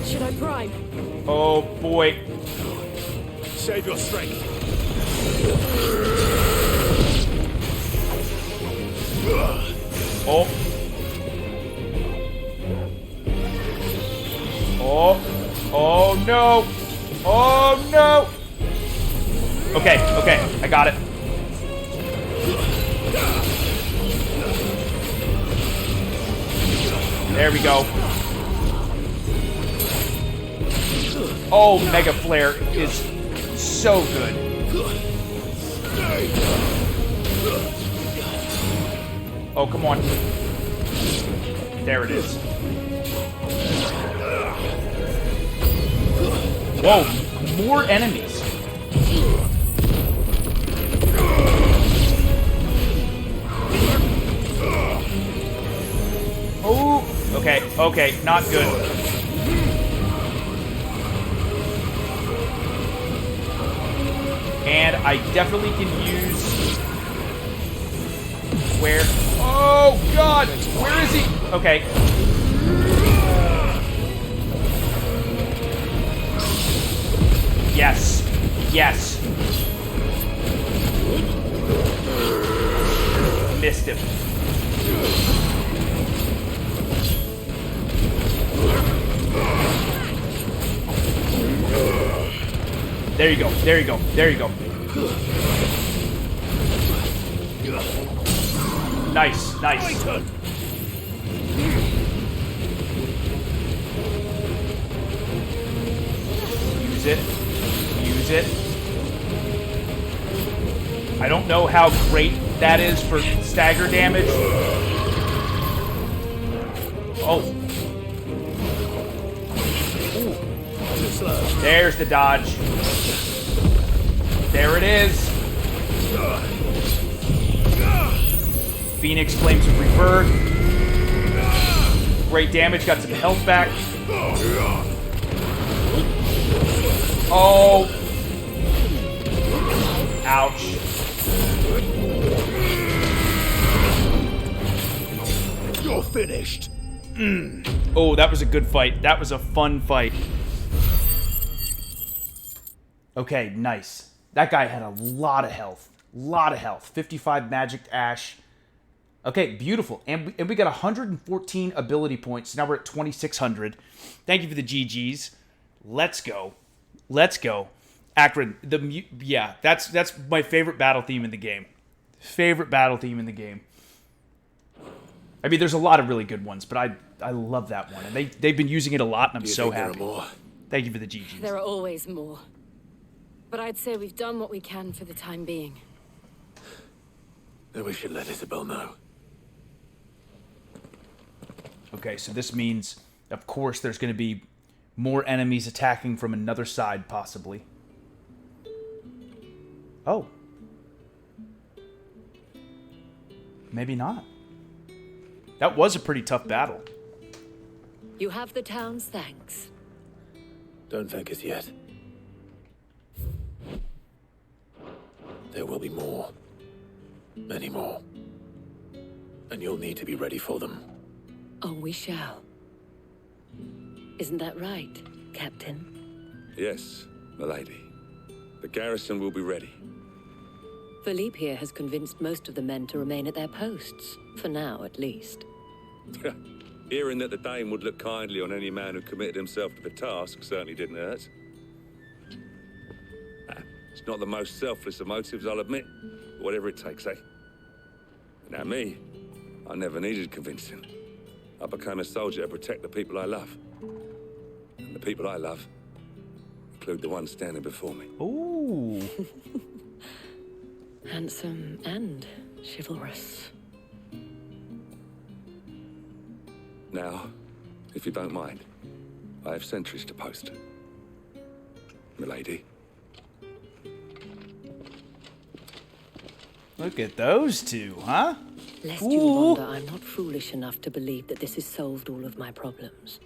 S16: Should I prime?
S1: Oh boy.
S21: Save your strength.
S1: Oh. Oh. Oh no. Oh no. Okay, okay, I got it. There we go. Oh, Mega Flare is so good. Oh, come on. There it is. Whoa, more enemies. Oh, okay, okay, not good. And I definitely can use... Where? Oh, God! Where is he? Okay. Yes. Yes. Missed him. There you go. There you go. There you go. Nice. Nice. Use it. Use it. I don't know how great that is for stagger damage. Oh. Ooh. There's the dodge. There it is. Phoenix Flames of Rebirth. Great damage, got some health back. Oh. Ouch.
S12: You're finished.
S1: Oh, that was a good fight. That was a fun fight. Okay, nice. That guy had a lot of health. Lot of health. 55 Magic Ash. Okay, beautiful. And we got 114 ability points. Now we're at 2,600. Thank you for the GGs. Let's go. Let's go. Akron, yeah, that's my favorite battle theme in the game. Favorite battle theme in the game. I mean, there's a lot of really good ones, but I love that one. And they've been using it a lot, and I'm so happy.
S7: There are more?
S1: Thank you for the GGs.
S4: There are always more. But I'd say we've done what we can for the time being.
S7: Then we should let Isabel know.
S1: Okay, so this means, of course, there's going to be more enemies attacking from another side, possibly. Oh. Maybe not. That was a pretty tough battle.
S15: You have the town's thanks.
S7: Don't thank us yet. There will be more. Many more. And you'll need to be ready for them.
S15: Oh, we shall. Isn't that right, Captain?
S22: Yes, milady. The garrison will be ready.
S15: Philippe here has convinced most of the men to remain at their posts, for now at least.
S22: Hearing that the Dane would look kindly on any man who committed himself to the task certainly didn't hurt. It's not the most selfless of motives, I'll admit. But whatever it takes, eh? Now me, I never needed convincing. I became a soldier to protect the people I love. And the people I love include the ones standing before me.
S1: Ooh.
S15: Handsome and chivalrous.
S22: Now, if you don't mind, I have sentries to post. Milady.
S1: Look at those two, huh?
S15: Lest you wonder, I'm not foolish enough to believe that this has solved all of my problems.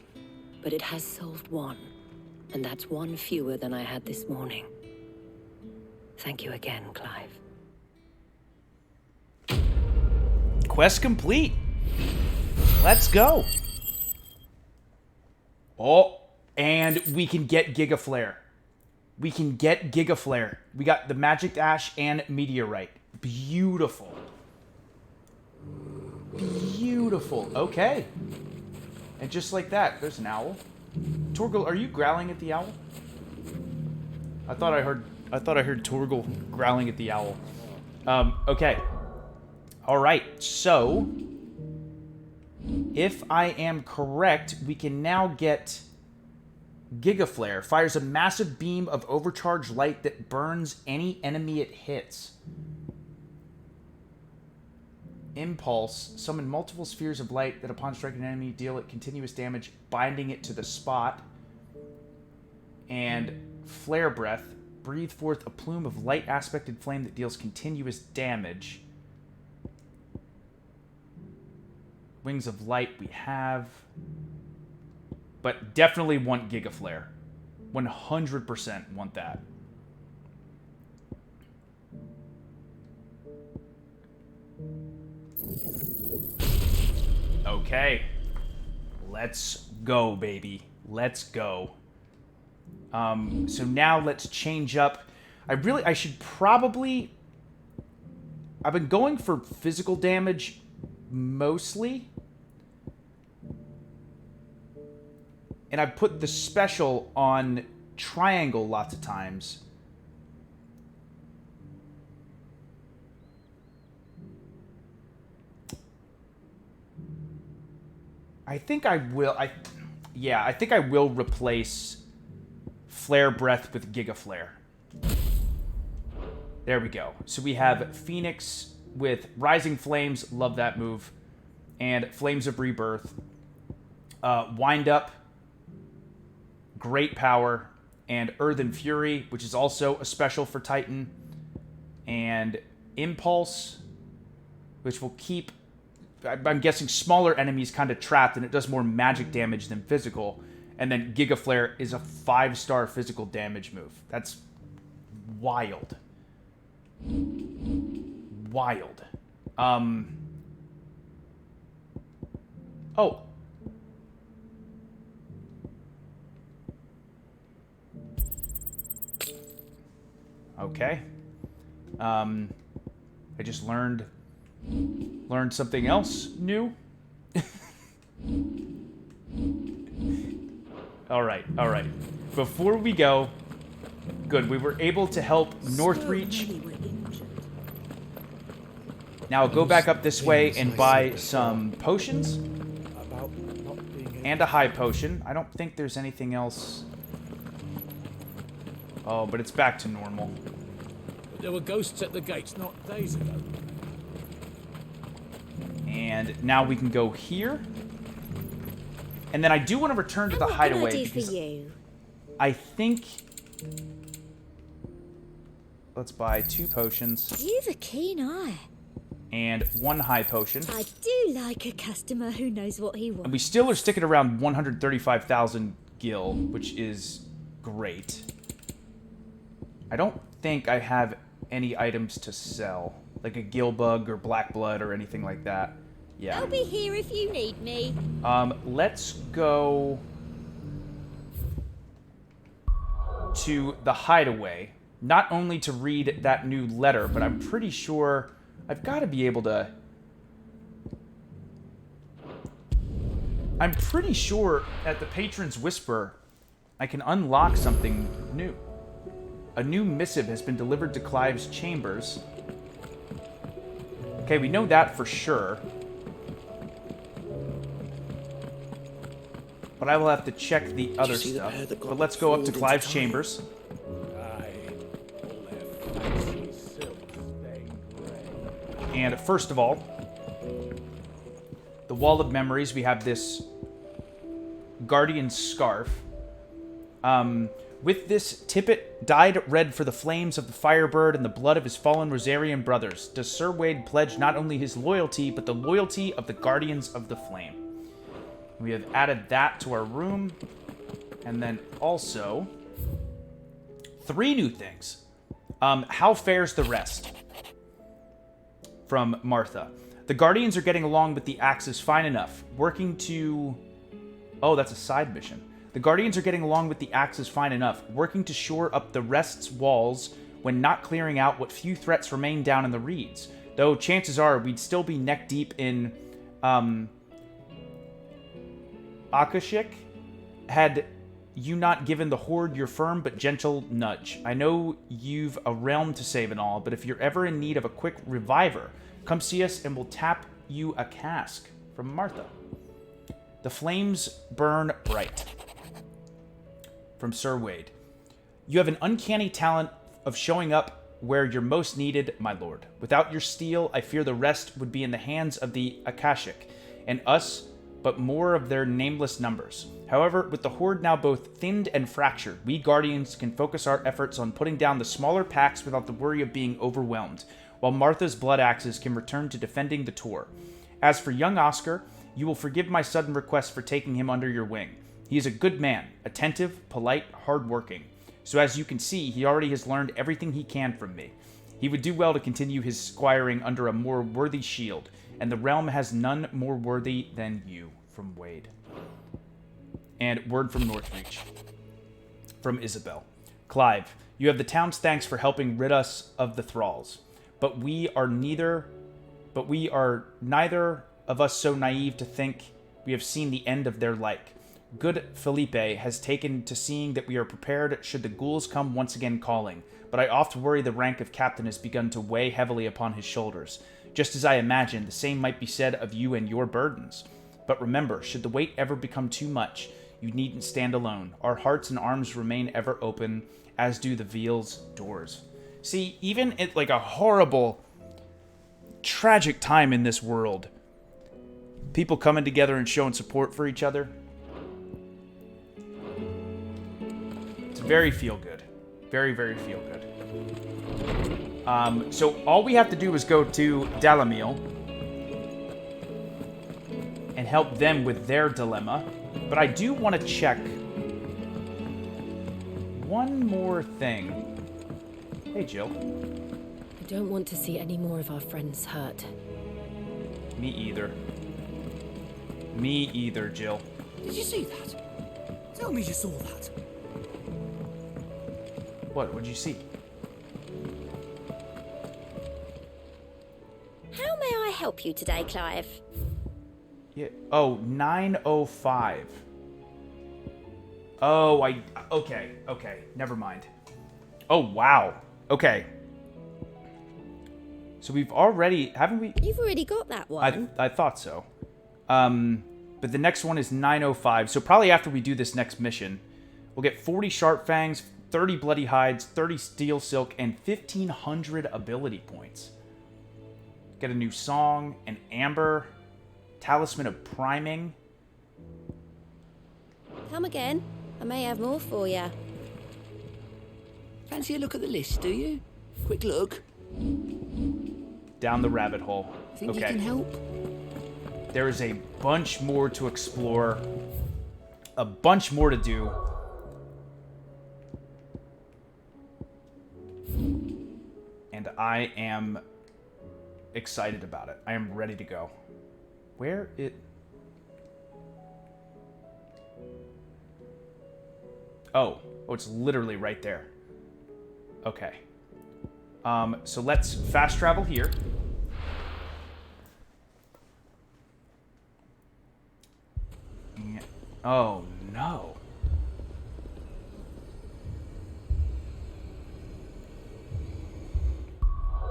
S15: But it has solved one. And that's one fewer than I had this morning. Thank you again, Clive.
S1: Quest complete. Let's go. Oh, and we can get Giga Flare. We can get Giga Flare. We got the Magic Ash and Meteorite. Beautiful. Beautiful. Okay. And just like that, there's an owl. Torgal, are you growling at the owl? I thought I heard Torgal growling at the owl. Okay. All right. So, if I am correct, we can now get Giga Flare. Fires a massive beam of overcharged light that burns any enemy it hits. Impulse. Summon multiple spheres of light that upon striking an enemy deal it continuous damage, binding it to the spot. And Flare Breath. Breathe forth a plume of light aspected flame that deals continuous damage. Wings of Light we have. But definitely want Giga Flare. 100% want that. Okay. Let's go, baby. Let's go. So now let's change up. I should probably... I've been going for physical damage mostly. And I've put the special on triangle lots of times. I think I will. I think I will replace Flare Breath with Giga Flare. There we go. So we have Phoenix with Rising Flames. Love that move. And Flames of Rebirth. Wind Up. Great Power. And Earthen Fury, which is also a special for Titan. And Impulse, which will keep, I'm guessing, smaller enemies kind of trapped, and it does more magic damage than physical. And then Giga Flare is a 5-star physical damage move. That's wild. Wild. Oh. Okay. I just learned something else new. All right. Before we go, good, we were able to help Northreach. Now go back up this way and buy some potions. And a high potion. I don't think there's anything else. Oh, but it's back to normal.
S18: There were ghosts at the gates not days ago.
S1: And now we can go here. And then I do want to return to the hideaway.
S10: For you?
S1: I think... Let's buy 2 potions.
S10: You've a keen eye.
S1: And 1 high potion.
S10: I do like a customer who knows what he wants.
S1: And we still are sticking around 135,000 gil, which is great. I don't think I have any items to sell. Like a gill bug or black blood or anything like that. Yeah.
S10: I'll be here if you need me.
S1: Let's go to the hideaway. Not only to read that new letter, but I'm pretty sure I've got to be able to... I'm pretty sure at the Patron's Whisper, I can unlock something new. A new missive has been delivered to Clive's chambers. Okay, we know that for sure. But I will have to check the other stuff. But let's go up to Clive's chambers. And first of all, the Wall of Memories, we have this Guardian's Scarf. With this, Tippett dyed red for the flames of the Firebird and the blood of his fallen Rosarian brothers. Does Sir Wade pledge not only his loyalty, but the loyalty of the Guardians of the Flame? We have added that to our room. And then also, 3 new things. How fares the rest? From Martha. The Guardians are getting along with the Axis fine enough. Working to... Oh, that's a side mission. The Guardians are getting along with the Axis fine enough, working to shore up the Rest's walls when not clearing out what few threats remain down in the reeds. Though chances are we'd still be neck deep in Akashik had you not given the Horde your firm but gentle nudge. I know you've a realm to save and all, but if you're ever in need of a quick reviver, come see us and we'll tap you a cask. From Martha. The flames burn bright. From Sir Wade. You have an uncanny talent of showing up where you're most needed, my lord. Without your steel, I fear the rest would be in the hands of the Akashic, and us, but more of their nameless numbers. However, with the Horde now both thinned and fractured, we Guardians can focus our efforts on putting down the smaller packs without the worry of being overwhelmed, while Martha's blood axes can return to defending the Tor. As for young Oscar, you will forgive my sudden request for taking him under your wing. He is a good man, attentive, polite, hard-working. So as you can see, he already has learned everything he can from me. He would do well to continue his squiring under a more worthy shield, and the realm has none more worthy than you. From Wade. And word from Northreach. From Isabel. Clive, you have the town's thanks for helping rid us of the thralls. But we are neither of us so naive to think we have seen the end of their like. Good Felipe has taken to seeing that we are prepared should the ghouls come once again calling, but I oft worry the rank of captain has begun to weigh heavily upon his shoulders. Just as I imagine, the same might be said of you and your burdens. But remember, should the weight ever become too much, you needn't stand alone. Our hearts and arms remain ever open, as do the Veil's doors. See, even at like a horrible, tragic time in this world, people coming together and showing support for each other, it's very feel good. Very, very feel good. So all we have to do is go to Dalimil and help them with their dilemma. But I do want to check one more thing. Hey, Jill.
S4: I don't want to see any more of our friends hurt.
S1: Me either. Me either, Jill.
S20: Did you see that? Tell me you saw that.
S1: What? What'd you see?
S10: How may I help you today, Clive?
S1: Yeah. Oh, 9:05. Oh, okay. Never mind. Oh, wow. Okay. So we've already, haven't we?
S10: You've already got that one.
S1: I thought so. But the next one is 9:05. So probably after we do this next mission, we'll get 40 sharp fangs, 30 bloody hides, 30 steel silk, and 1,500 ability points. Get a new song, an amber, talisman of priming.
S10: Come again. I may have more for you.
S20: Fancy a look at the list, do you? Quick look.
S1: Down the rabbit hole.
S20: Think
S1: Okay.
S20: you can help?
S1: There is a bunch more to explore, a bunch more to do. And I am excited about it. I am ready to go. Where it... Oh, it's literally right there. Okay. So let's fast travel here. Yeah. Oh, no.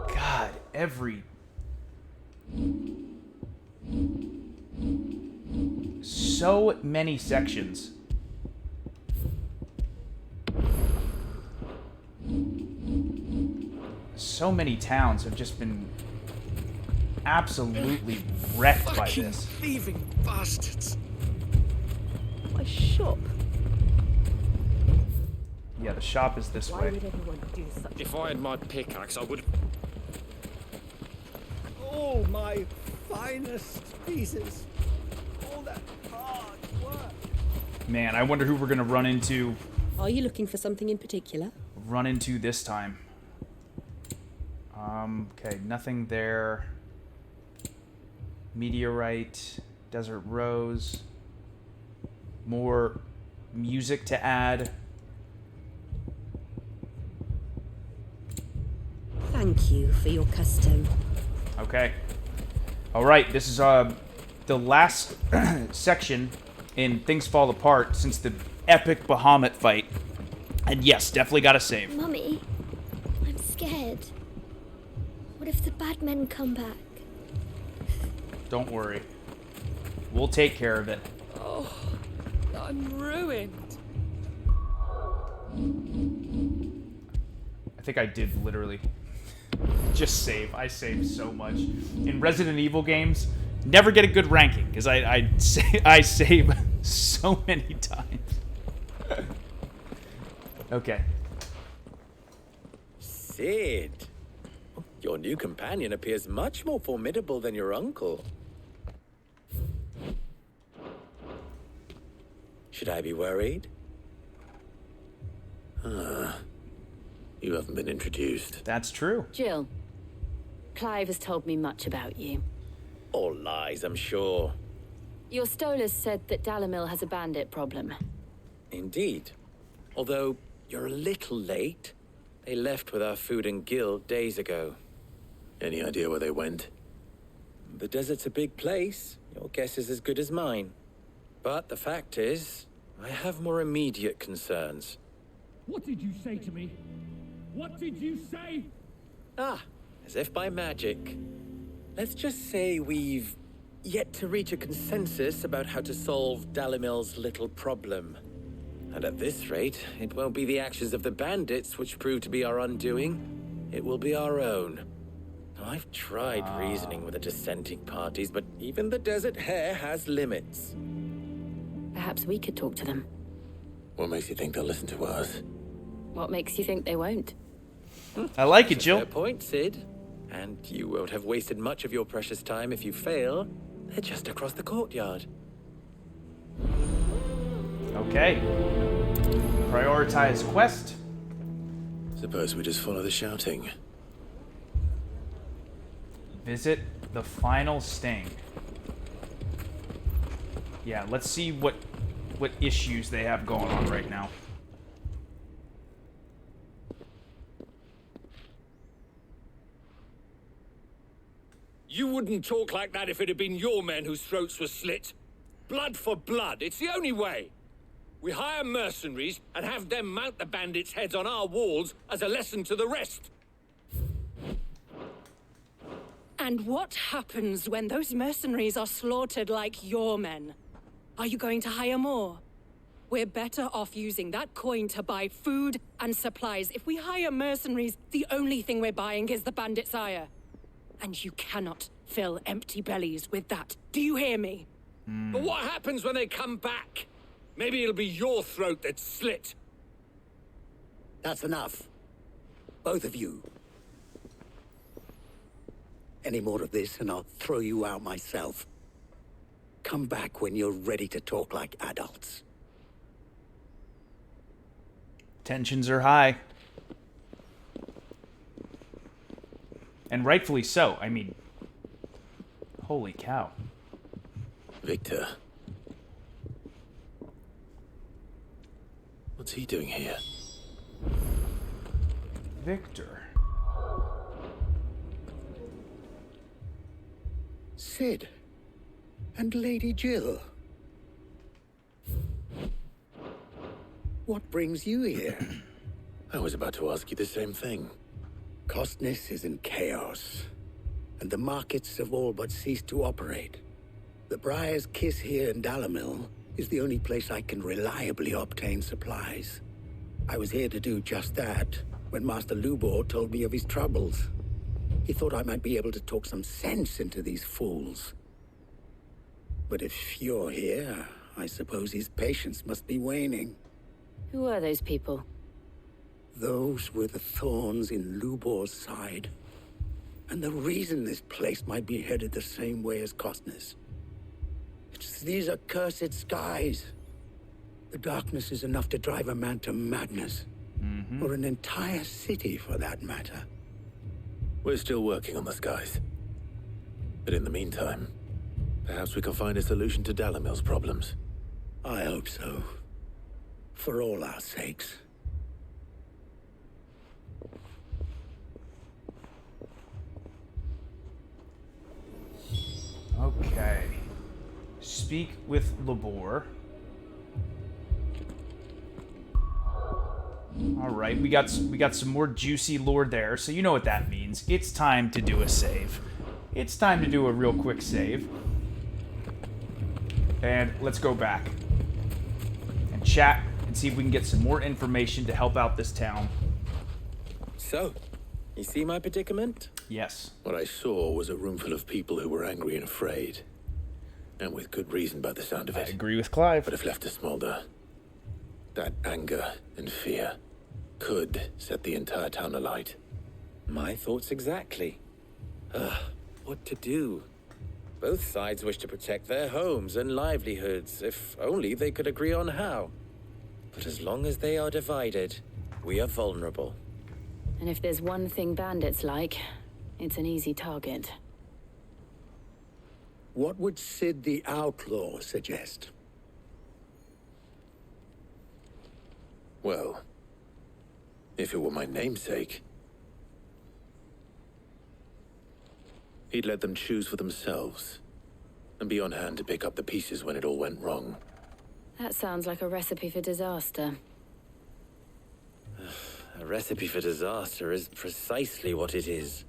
S1: God, so many sections. So many towns have just been absolutely wrecked by
S20: Fucking
S1: this.
S20: thieving bastards.
S16: My shop.
S1: Yeah, the shop is this
S16: Why
S1: way.
S16: would anyone do such?
S21: If I had my pickaxe, I would.
S18: All my finest pieces. All that hard work.
S1: Man, I wonder who we're gonna run into
S16: Are you looking for something in particular?
S1: this time. Okay, nothing there. Meteorite, desert rose. More music to add.
S16: Thank you for your custom.
S1: Okay. All right, this is the last section in Things Fall Apart since the epic Bahamut fight. And yes, definitely gotta save.
S10: Mummy, I'm scared. What if the bad men come back?
S1: Don't worry. We'll take care of it.
S16: Oh, I'm ruined.
S1: I think I did literally just save. I saved so much. In Resident Evil games, never get a good ranking because I save so many times. Okay.
S2: Sid, your new companion appears much more formidable than your uncle. Should I be worried?
S7: You haven't been introduced.
S1: That's true.
S4: Jill, Clive has told me much about you.
S2: All lies, I'm sure.
S4: Your Stolas said that Dalimil has a bandit problem.
S2: Indeed. Although you're a little late. They left with our food and guild days ago.
S7: Any idea where they went?
S2: The desert's a big place. Your guess is as good as mine. But the fact is, I have more immediate concerns.
S3: What did you say to me? What did you say?
S2: As if by magic. Let's just say we've yet to reach a consensus about how to solve Dalimil's little problem. And at this rate, it won't be the actions of the bandits which prove to be our undoing. it will be our own. I've tried reasoning with the dissenting parties, but even the Desert Hare has limits.
S4: Perhaps we could talk to them.
S7: What makes you think they'll listen to us?
S4: What makes you think they won't?
S1: I like it, Jill.
S2: Fair point, Sid. And you won't have wasted much of your precious time if you fail. They're just across the courtyard.
S1: Okay. Prioritize quest.
S7: Suppose we just follow the shouting.
S1: Visit the final sting. Yeah, let's see what issues they have going on right now.
S12: You wouldn't talk like that if it had been your men whose throats were slit. Blood for blood, it's the only way. We hire mercenaries and have them mount the bandits' heads on our walls as a lesson to the rest.
S16: And what happens when those mercenaries are slaughtered like your men? Are you going to hire more? We're better off using that coin to buy food and supplies. If we hire mercenaries, the only thing we're buying is the bandits' ire. And you cannot fill empty bellies with that. Do you hear me?
S12: But what happens when they come back? Maybe it'll be your throat that's slit.
S8: That's enough. Both of you. Any more of this and I'll throw you out myself. Come back when you're ready to talk like adults.
S1: Tensions are high. And rightfully so. I mean, holy cow.
S7: Victor. What's he doing here?
S1: Victor.
S8: Sid. And Lady Jill. What brings you here?
S7: I was about to ask you the same thing.
S8: Costness is in chaos, and the markets have all but ceased to operate. The Briar's Kiss here in Dalimil is the only place I can reliably obtain supplies. I was here to do just that when Master Lubor told me of his troubles. He thought I might be able to talk some sense into these fools. But if you're here, I suppose his patience must be waning.
S4: Who are those people?
S8: Those were the thorns in Lubor's side. And the reason this place might be headed the same way as Costness. It's these accursed skies. The darkness is enough to drive a man to madness. Or an entire city, for that matter.
S7: We're still working on the skies. But in the meantime, perhaps we can find a solution to Dalimil's problems.
S8: I hope so. For all our sakes.
S1: Okay. Speak with Lubor. All right, we got some more juicy lore there, so you know what that means. It's time to do a save. It's time to do a real quick save. And let's go back and chat and see if we can get some more information to help out this town.
S2: So, you see my predicament?
S1: Yes.
S7: What I saw was a room full of people who were angry and afraid. And with good reason by the sound of it.
S1: I agree with Clive.
S7: But if left to smolder, that anger and fear could set the entire town alight.
S2: My thoughts exactly. What to do? Both sides wish to protect their homes and livelihoods, if only they could agree on how. But as long as they are divided, we are vulnerable.
S4: And if there's one thing bandits like, it's an easy target.
S8: What would Sid the Outlaw suggest?
S7: Well, if it were my namesake, he'd let them choose for themselves and be on hand to pick up the pieces when it all went wrong.
S4: That sounds like a recipe for disaster.
S2: A recipe for disaster is precisely what it is.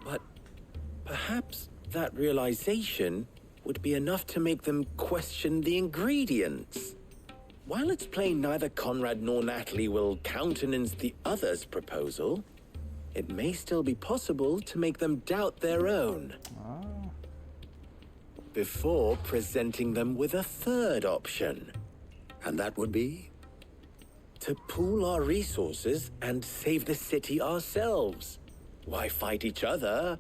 S2: But perhaps that realization would be enough to make them question the ingredients. While it's plain neither Conrad nor Natalie will countenance the other's proposal, it may still be possible to make them doubt their own. Before presenting them with a third option.
S8: And that would be?
S2: To pool our resources and save the city ourselves. Why fight each other?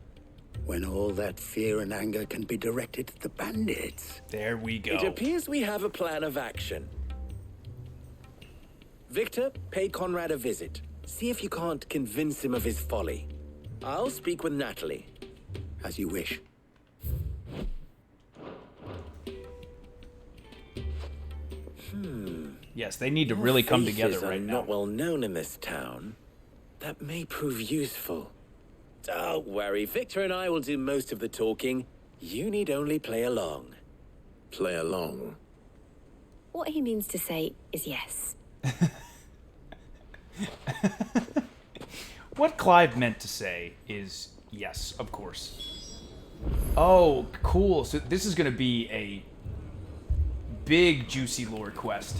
S8: When all that fear and anger can be directed at the bandits.
S1: There we go.
S2: It appears we have a plan of action. Victor, pay Conrad a visit. See if you can't convince him of his folly. I'll speak with Natalie.
S8: As you wish.
S1: Yes, they need to really come together
S2: Faces are
S1: right now.
S2: not well known in this town. That may prove useful. Don't worry, Victor and I will do most of the talking. You need only play along.
S7: Play along?
S4: What he means to say is yes.
S1: What Clive meant to say is yes, of course. Oh, cool. So this is going to be a big, juicy lore quest.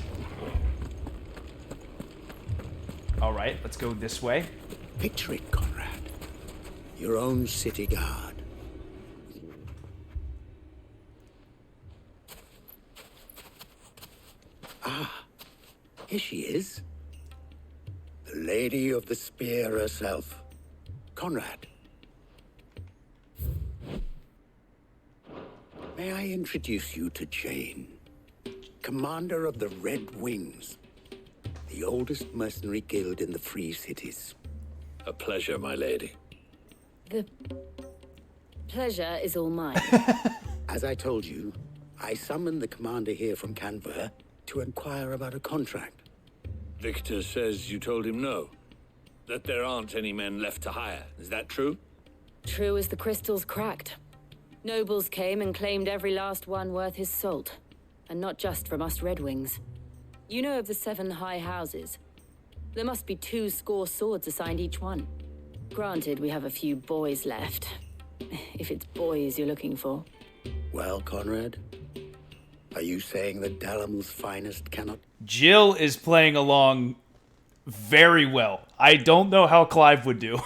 S1: All right, let's go this way.
S8: Picture it, Conrad. Your own city guard. Ah, here she is. The Lady of the Spear herself. Conrad. May I introduce you to Jane, commander of the Red Wings, the oldest mercenary guild in the Free Cities.
S7: A pleasure, my lady.
S4: The pleasure is all mine.
S8: As I told you, I summoned the commander here from Canver to inquire about a contract.
S12: Victor says you told him no. That there aren't any men left to hire. Is that true?
S4: True as the crystals cracked. Nobles came and claimed every last one worth his salt. And not just from us Red Wings. You know of the 7 high houses. There must be 2 swords assigned each one. Granted, we have a few boys left. If it's boys you're looking for.
S8: Well, Conrad, are you saying that Dalamil's finest cannot...
S1: Jill is playing along very well. I don't know how Clive would do.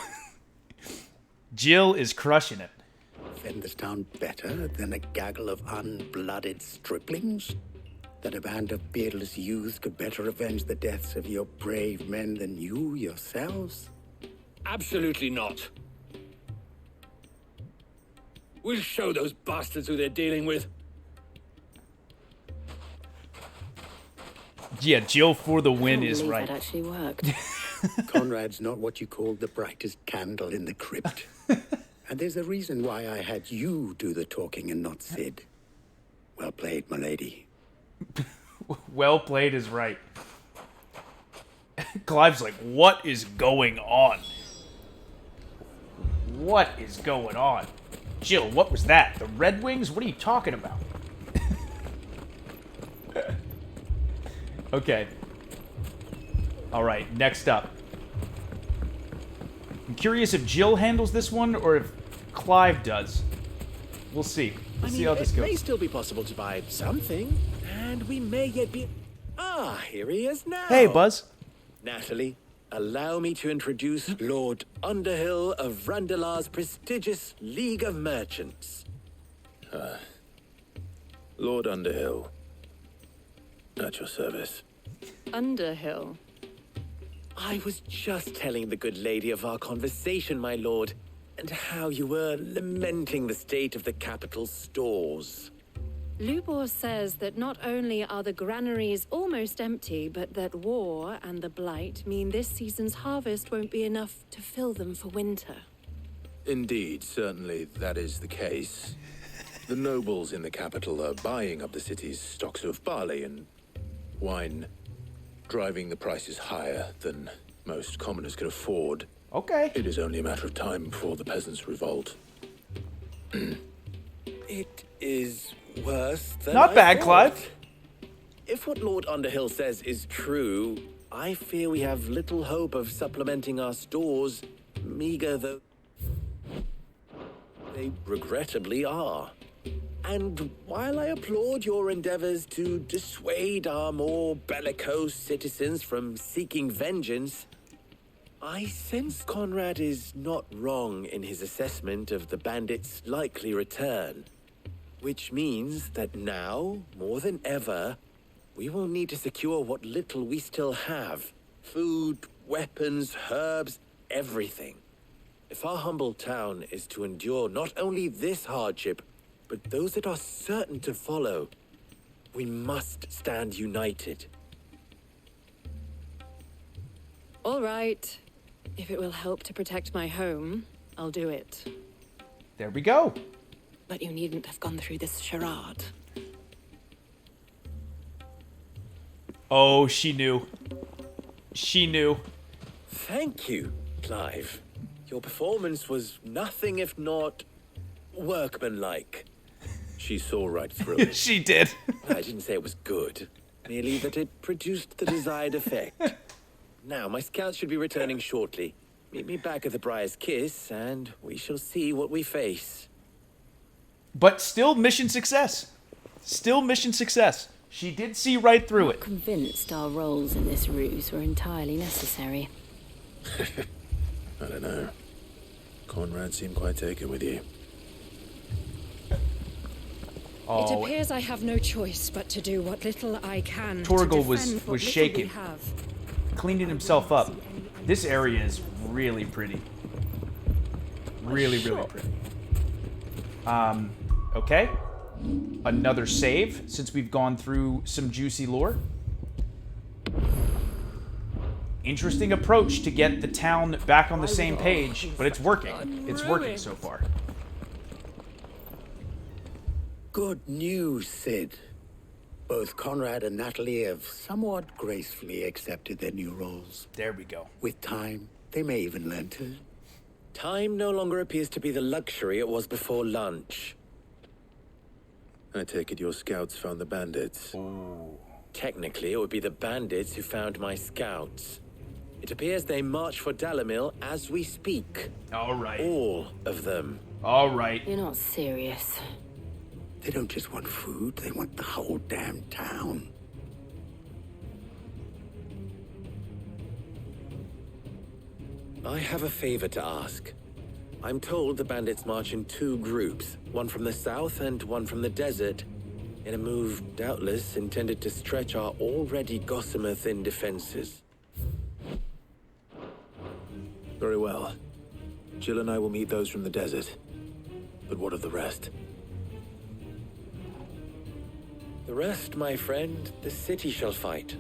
S1: Jill is crushing it.
S8: Defend this town better than a gaggle of unblooded striplings? That a band of beardless youths could better avenge the deaths of your brave men than you yourselves?
S12: Absolutely not. We'll show those bastards who they're dealing with.
S1: Yeah, Jill for the win is
S4: believe
S1: right.
S4: That actually worked.
S8: Conrad's not what you called the brightest candle in the crypt. And there's a reason why I had you do the talking and not Sid. Well played, my lady.
S1: Well played is right. Clive's like, what is going on? What is going on? Jill, what was that? The Red Wings? What are you talking about? Okay. Alright, next up. I'm curious if Jill handles this one or if Clive does. We'll see. We'll see how this
S2: It may
S1: goes.
S2: still be possible to buy something, and we may yet be... Ah, here he is now.
S1: Hey, Buzz.
S2: Natalie, allow me to introduce Lord Underhill of Randalar's prestigious League of Merchants.
S7: Lord Underhill. At your service.
S4: Underhill.
S2: I was just telling the good lady of our conversation, my lord, and how you were lamenting the state of the capital's stores.
S5: Lubor says that not only are the granaries almost empty, but that war and the Blight mean this season's harvest won't be enough to fill them for winter.
S7: Indeed, certainly that is the case. The nobles in the capital are buying up the city's stocks of barley and wine, driving the prices higher than most commoners can afford.
S1: Okay.
S7: It is only a matter of time before the peasants revolt.
S2: It is worse than
S1: Not
S2: I
S1: bad,
S2: thought.
S1: Clive.
S2: If what Lord Underhill says is true, I fear we have little hope of supplementing our stores, meager though they regrettably are. And while I applaud your endeavors to dissuade our more bellicose citizens from seeking vengeance, I sense Conrad is not wrong in his assessment of the bandits' likely return. Which means that now, more than ever, we will need to secure what little we still have. Food, weapons, herbs, everything. If our humble town is to endure not only this hardship, but those that are certain to follow, we must stand united.
S16: All right. If it will help to protect my home, I'll do it.
S1: There we go.
S16: But you needn't have gone through this charade.
S1: Oh, she knew. She knew.
S2: Thank you, Clive. Your performance was nothing if not workmanlike.
S7: She saw right through it.
S1: She did.
S2: I didn't say it was good, merely that it produced the desired effect. Now, my scouts should be returning shortly. Meet me back at the Briar's Kiss, and we shall see what we face.
S1: But still mission success. Still mission success. She did see right through it.
S4: I'm convinced our roles in this ruse were entirely necessary.
S7: I don't know. Conrad seemed quite taken with you.
S16: It appears I have no choice but to do what little I can.
S1: Torgal was shaking, cleaning himself up. This area is really pretty. Really, really pretty. Okay. Another save, since we've gone through some juicy lore. Interesting approach to get the town back on the same page, but it's working. It's working so far.
S8: Good news, Sid. Both Conrad and Natalie have somewhat gracefully accepted their new roles.
S1: There we go.
S8: With time, they may even learn to.
S2: Time no longer appears to be the luxury it was before lunch.
S7: I take it your scouts found the bandits.
S1: Ooh.
S2: Technically, it would be the bandits who found my scouts. It appears they march for Dalamil as we speak.
S1: All right.
S2: All of them.
S1: All right.
S4: You're not serious.
S8: They don't just want food, they want the whole damn town.
S2: I have a favor to ask. I'm told the bandits march in two groups, one from the south and one from the desert, in a move doubtless intended to stretch our already gossamer-thin defenses.
S7: Very well. Jill and I will meet those from the desert. But what of the rest?
S2: The rest, my friend, the city shall fight.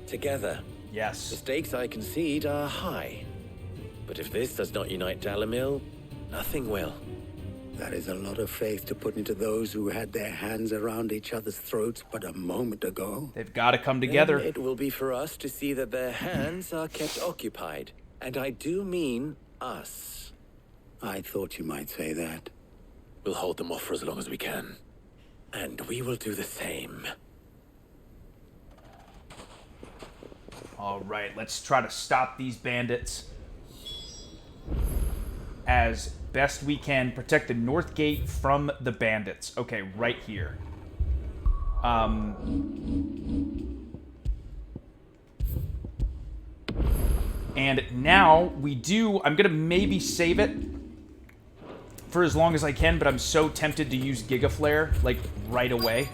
S2: Together.
S1: Yes.
S2: The stakes, I concede, are high. But if this does not unite Dalamil, nothing will.
S8: That is a lot of faith to put into those who had their hands around each other's throats but a moment ago.
S1: They've got to come together.
S2: Then it will be for us to see that their hands are kept occupied. And I do mean us.
S8: I thought you might say that.
S7: We'll hold them off for as long as we can.
S2: And we will do the same.
S1: All right, let's try to stop these bandits as best we can. Protect the north gate from the bandits. Okay, right here. And now we do... I'm going to maybe save it for as long as I can, but I'm so tempted to use Giga Flare, like, right away.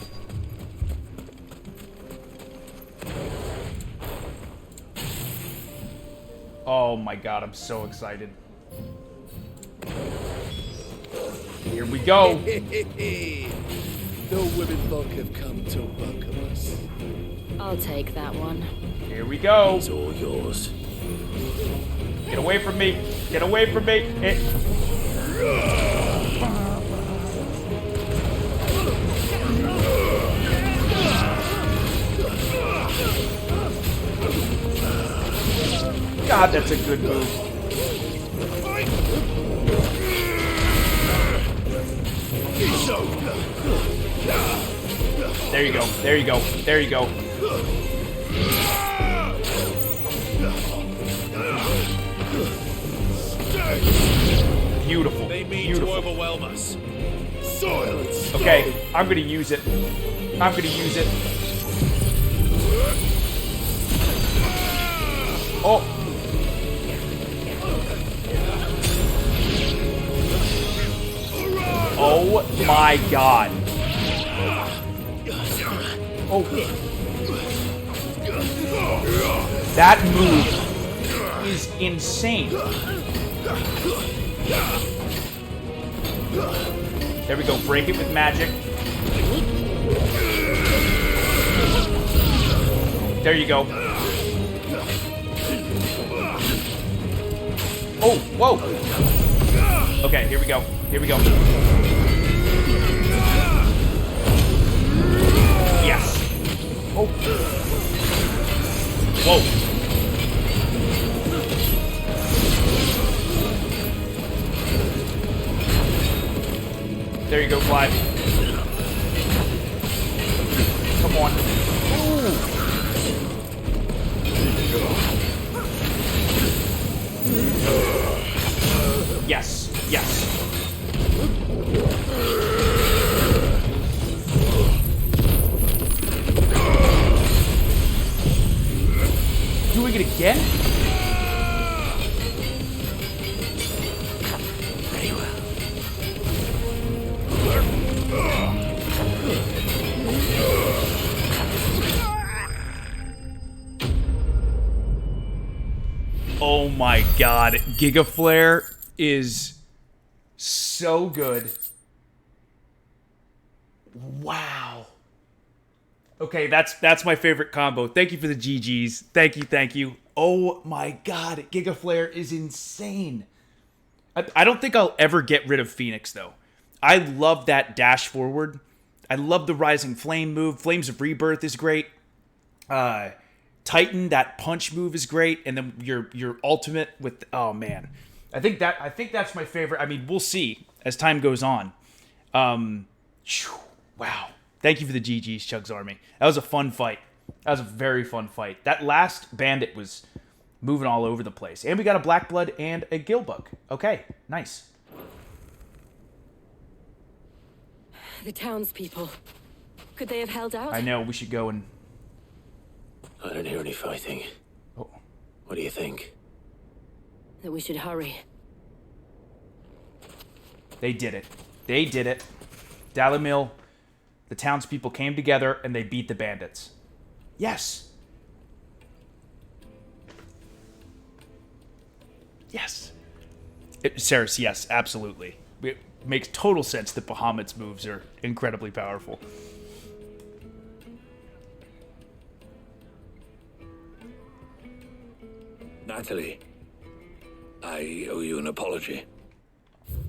S1: Oh my god, I'm so excited. Here we go.
S20: No women folk have come to welcome us.
S4: I'll take that one.
S1: Here we go.
S7: It's all yours.
S1: Get away from me. Get away from me. God, that's a good move. There you go. There you go. There you go. Beautiful.
S20: They mean
S1: Beautiful.
S20: to overwhelm us. Soil and stone.
S1: Okay, I'm gonna use it. I'm gonna use it. Oh. Oh my god. Oh. That move is insane. There we go. Break it with magic. There you go. Oh, whoa. Okay, here we go. Here we go. Yes. Oh. Whoa. There you go, Clive. Come on. Ooh. Yes, yes. Doing it again?
S2: Very well.
S1: Oh my god, Giga Flare is so good. Wow. Okay, that's my favorite combo. Thank you for the GGs. Thank you, thank you. Oh my god, Giga Flare is insane. I don't think I'll ever get rid of Phoenix, though. I love that dash forward. I love the Rising Flame move. Flames of Rebirth is great. Titan, that punch move is great, and then your ultimate with, oh man, I think that's my favorite. I mean, we'll see as time goes on. Wow, thank you for the GGs, Chugs Army. That was a fun fight. That was a very fun fight. That last bandit was moving all over the place, and we got a Black Blood and a Gilbug. Okay, nice.
S4: The townspeople. Could they have held out?
S1: I know, we should go and...
S7: I don't hear any fighting.
S1: Oh.
S7: What do you think?
S4: That we should hurry.
S1: They did it. They did it. Dalimil, the townspeople came together and they beat the bandits. Yes. Yes. Saris, yes, absolutely. It makes total sense that Bahamut's moves are incredibly powerful.
S12: Natalie, I owe you an apology.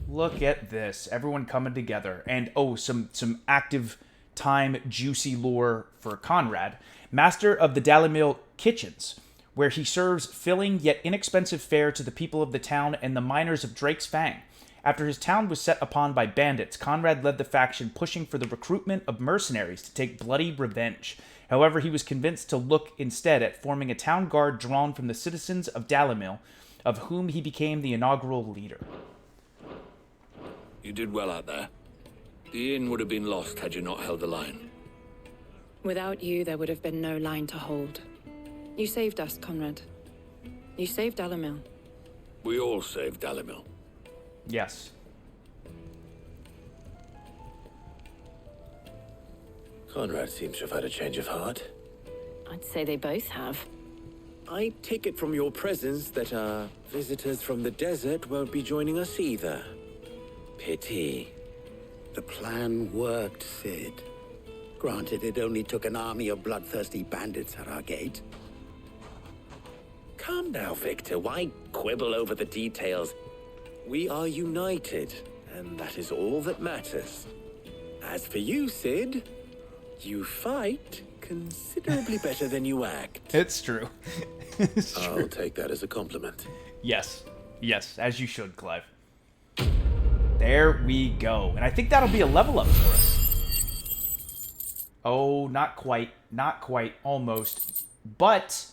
S1: Look at this. Everyone coming together. And, oh, some active time juicy lore for Conrad. Master of the Dalimil Kitchens, where he serves filling yet inexpensive fare to the people of the town and the miners of Drake's Fang. After his town was set upon by bandits, Conrad led the faction pushing for the recruitment of mercenaries to take bloody revenge. However, he was convinced to look instead at forming a town guard drawn from the citizens of Dalimil, of whom he became the inaugural leader.
S12: You did well out there. The inn would have been lost had you not held the line.
S16: Without you, there would have been no line to hold. You saved us, Conrad. You saved Dalimil.
S12: We all saved Dalimil.
S1: Yes.
S7: Conrad seems to have had a change of heart.
S4: I'd say they both have.
S2: I take it from your presence that our visitors from the desert won't be joining us either. Pity.
S8: The plan worked, Sid. Granted, it only took an army of bloodthirsty bandits at our gate.
S2: Calm now, Victor. Why quibble over the details? We are united, and that is all that matters. As for you, Sid, you fight considerably better than you act.
S1: It's true. It's true.
S7: I'll take that as a compliment.
S1: Yes. Yes, as you should, Clive. There we go. And I think that'll be a level up for us. Oh, not quite. Not quite. Almost. But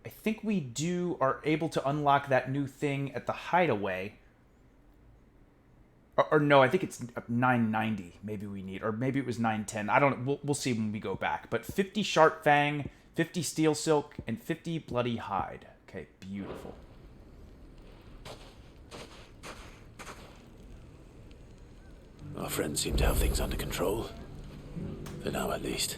S1: I think we are able to unlock that new thing at the hideaway. Or no, I think it's 990 maybe we need. Or maybe it was 910. I don't know. We'll see when we go back. But 50 Sharp Fang, 50 Steel Silk, and 50 Bloody Hide. Okay, beautiful.
S7: Our friends seem to have things under control. For now, at least.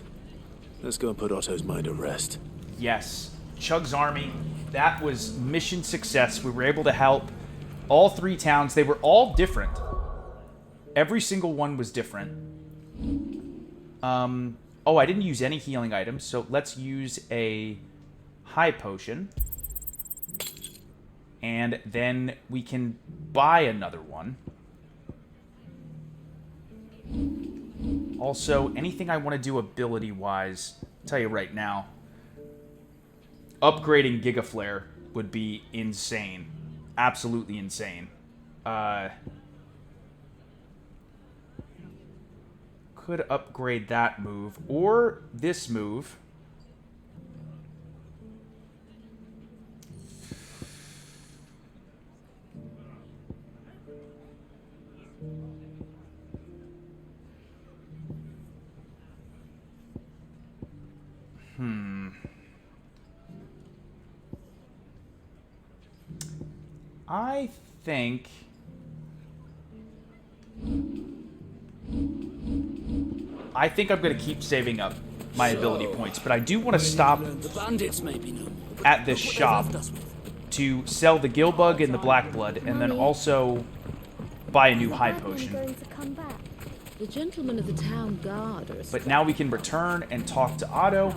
S7: Let's go and put Otto's mind at rest.
S1: Yes. CHUGS Army. That was mission success. We were able to help all 3 towns. They were all different. Every single one was different. Oh, I didn't use any healing items, so let's use a high potion. And then we can buy another one. Also, anything I want to do ability-wise, I'll tell you right now, upgrading Giga Flare would be insane. Absolutely insane. Could upgrade that move, or this move. I think I'm going to keep saving up my ability points, but I do want to stop at this shop to sell the Gilbug and the Black Blood, and then also buy a new high potion.
S5: The gentlemen of the town guard are...
S1: But now we can return and talk to Otto,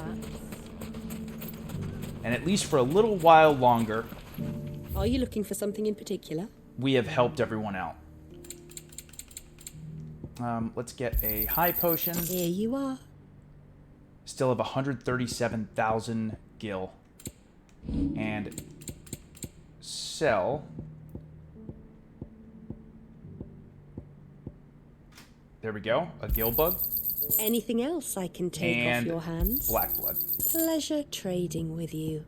S1: and at least for a little while longer,
S9: are you looking for something in particular?
S1: We have helped everyone out. Let's get a high potion.
S9: Here you are.
S1: Still have 137,000 gil. And sell. There we go. A gil bug.
S9: Anything else I can take off your hands?
S1: Black blood.
S9: Pleasure trading with you.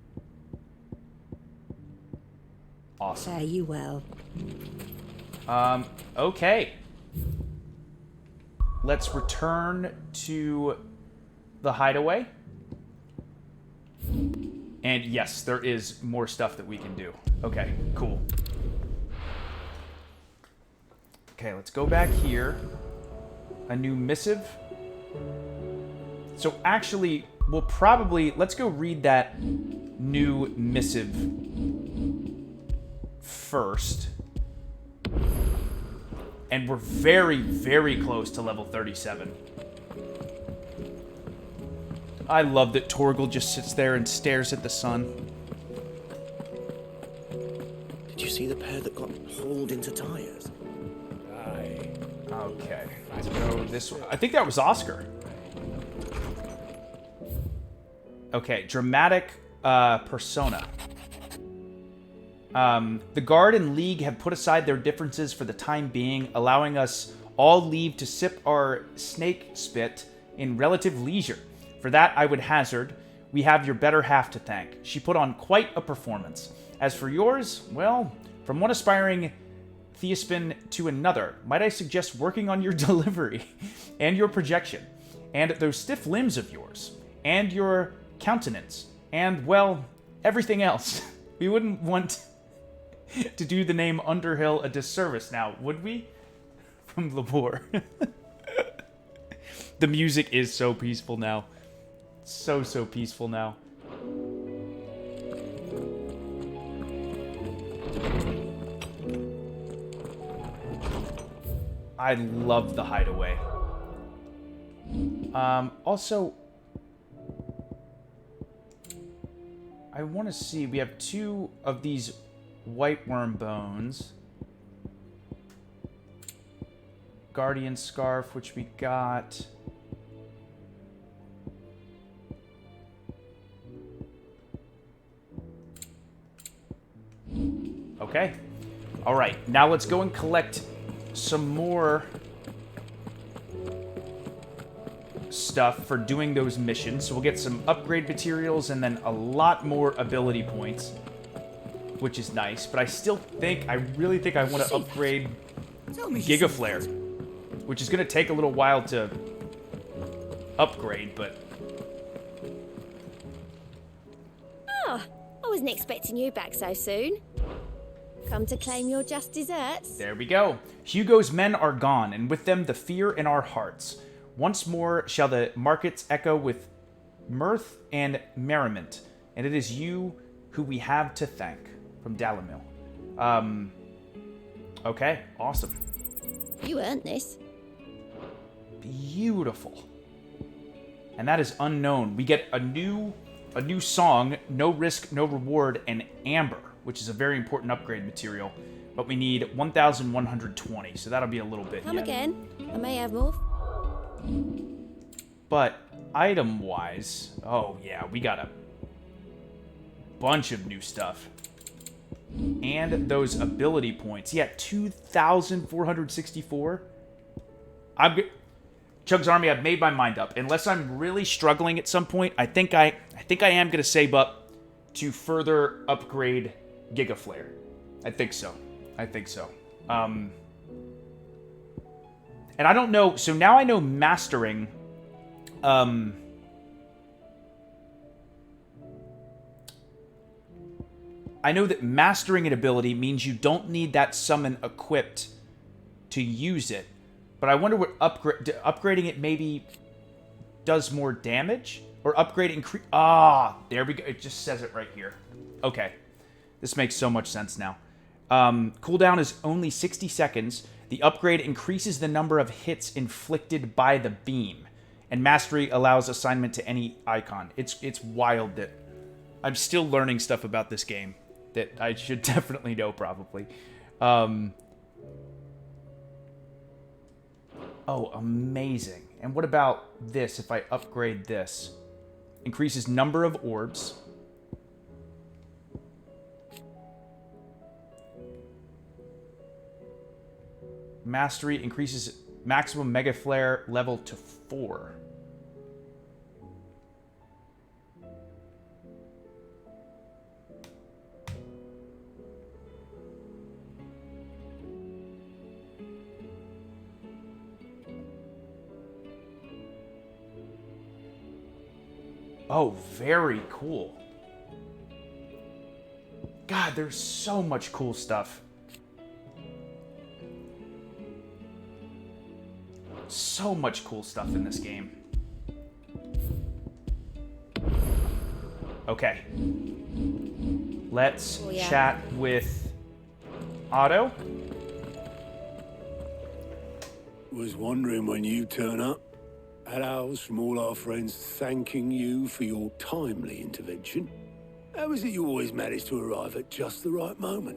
S1: Awesome.
S9: Fare you well.
S1: Okay. Let's return to the hideaway. And yes, there is more stuff that we can do. Okay, cool. Okay, let's go back here. A new missive. So actually, we'll probably... Let's go read that new missive first. And we're very, very close to level 37. I love that Torgal just sits there and stares at the sun.
S20: Did you see the pair that got hauled into tires?
S1: Aye. Okay, let's go this way. I think that was Oscar. Okay, dramatic persona. The Guard and League have put aside their differences for the time being, allowing us all leave to sip our snake spit in relative leisure. For that, I would hazard, we have your better half to thank. She put on quite a performance. As for yours, well, from one aspiring Theospin to another, might I suggest working on your delivery and your projection, and those stiff limbs of yours, and your countenance, and, well, everything else. We wouldn't want to do the name Underhill a disservice now, would we? From Labor. The music is so peaceful now. So peaceful now. I love the hideaway. Also, I want to see, we have 2 of these white worm bones. Guardian Scarf, which we got. Okay. Alright, now let's go and collect some more stuff for doing those missions. So we'll get some upgrade materials and then a lot more ability points, which is nice. But I still think, I really think I want to upgrade Giga Flare, which is going to take a little while to upgrade, but...
S10: Ah, I wasn't expecting you back so soon.
S6: Come to claim your just desserts?
S1: There we go. Hugo's men are gone, and with them the fear in our hearts. Once more shall the markets echo with mirth and merriment, and it is you who we have to thank. From Dalamil. Okay, awesome.
S6: You earned this.
S1: Beautiful. And that is unknown. We get a new song, No Risk, No Reward, and Amber, which is a very important upgrade material. But we need 1,120, so that'll be a little bit.
S6: Come again. I may have more.
S1: But item-wise, oh yeah, we got a bunch of new stuff. And those ability points. Yeah, 2,464. Chug's Army, I've made my mind up. Unless I'm really struggling at some point, I think I am going to save up to further upgrade Giga Flare. I think so. And I don't know. So now I know mastering. I know that mastering an ability means you don't need that summon equipped to use it. But I wonder what upgrading it maybe does more damage? Or upgrade increase... Ah, there we go. It just says it right here. Okay. This makes so much sense now. Cooldown is only 60 seconds. The upgrade increases the number of hits inflicted by the beam. And mastery allows assignment to any icon. It's wild that... I'm still learning stuff about this game that I should definitely know, probably. Oh, amazing. And what about this, if I upgrade this? Increases number of orbs. Mastery increases maximum Mega Flare level to 4. Oh, very cool. God, there's so much cool stuff. So much cool stuff in this game. Okay. Let's chat with Otto.
S12: Was wondering when you turn up. Had ours from all our friends thanking you for your timely intervention. How is it you always manage to arrive at just the right moment?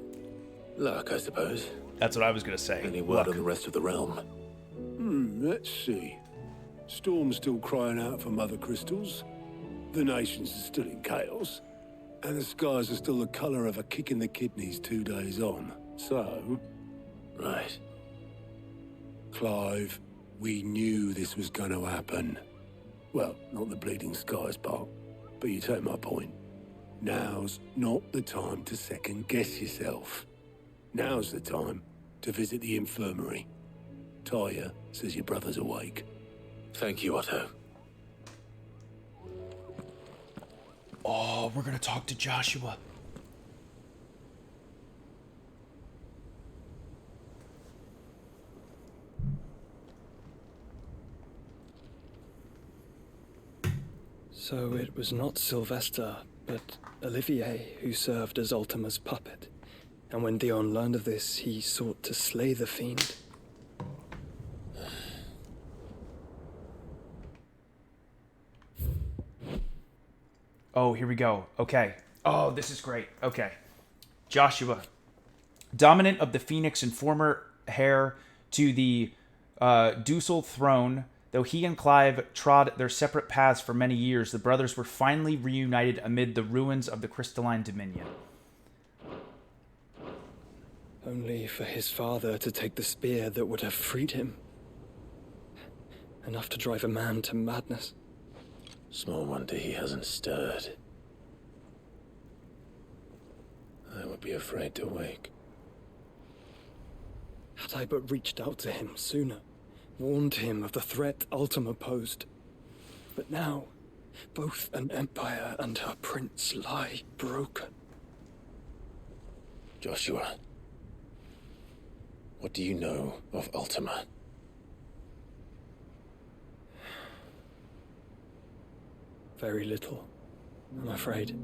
S7: Luck, I suppose.
S1: That's what I was going to say.
S7: Any word on the rest of the realm?
S12: Let's see. Storm's still crying out for mother crystals. The nations are still in chaos. And the skies are still the colour of a kick in the kidneys 2 days on. So...
S7: Right.
S12: Clive, we knew this was going to happen. Well, not the bleeding skies part, but you take my point. Now's not the time to second-guess yourself. Now's the time to visit the infirmary. Taya says your brother's awake.
S7: Thank you, Otto.
S1: Oh, we're going to talk to Joshua.
S13: So it was not Sylvester, but Olivier who served as Ultima's puppet. And when Dion learned of this, he sought to slay the fiend.
S1: Oh, here we go. Okay. Oh, this is great. Okay. Joshua. Dominant of the Phoenix and former heir to the Ducal throne, though he and Clive trod their separate paths for many years, the brothers were finally reunited amid the ruins of the Crystalline Dominion.
S13: Only for his father to take the spear that would have freed him. Enough to drive a man to madness.
S7: Small wonder he hasn't stirred. I would be afraid to wake.
S13: Had I but reached out to him sooner, warned him of the threat Ultima posed. But now, both an empire and her prince lie broken.
S7: Joshua, What do you know of Ultima?
S13: Very little, I'm afraid.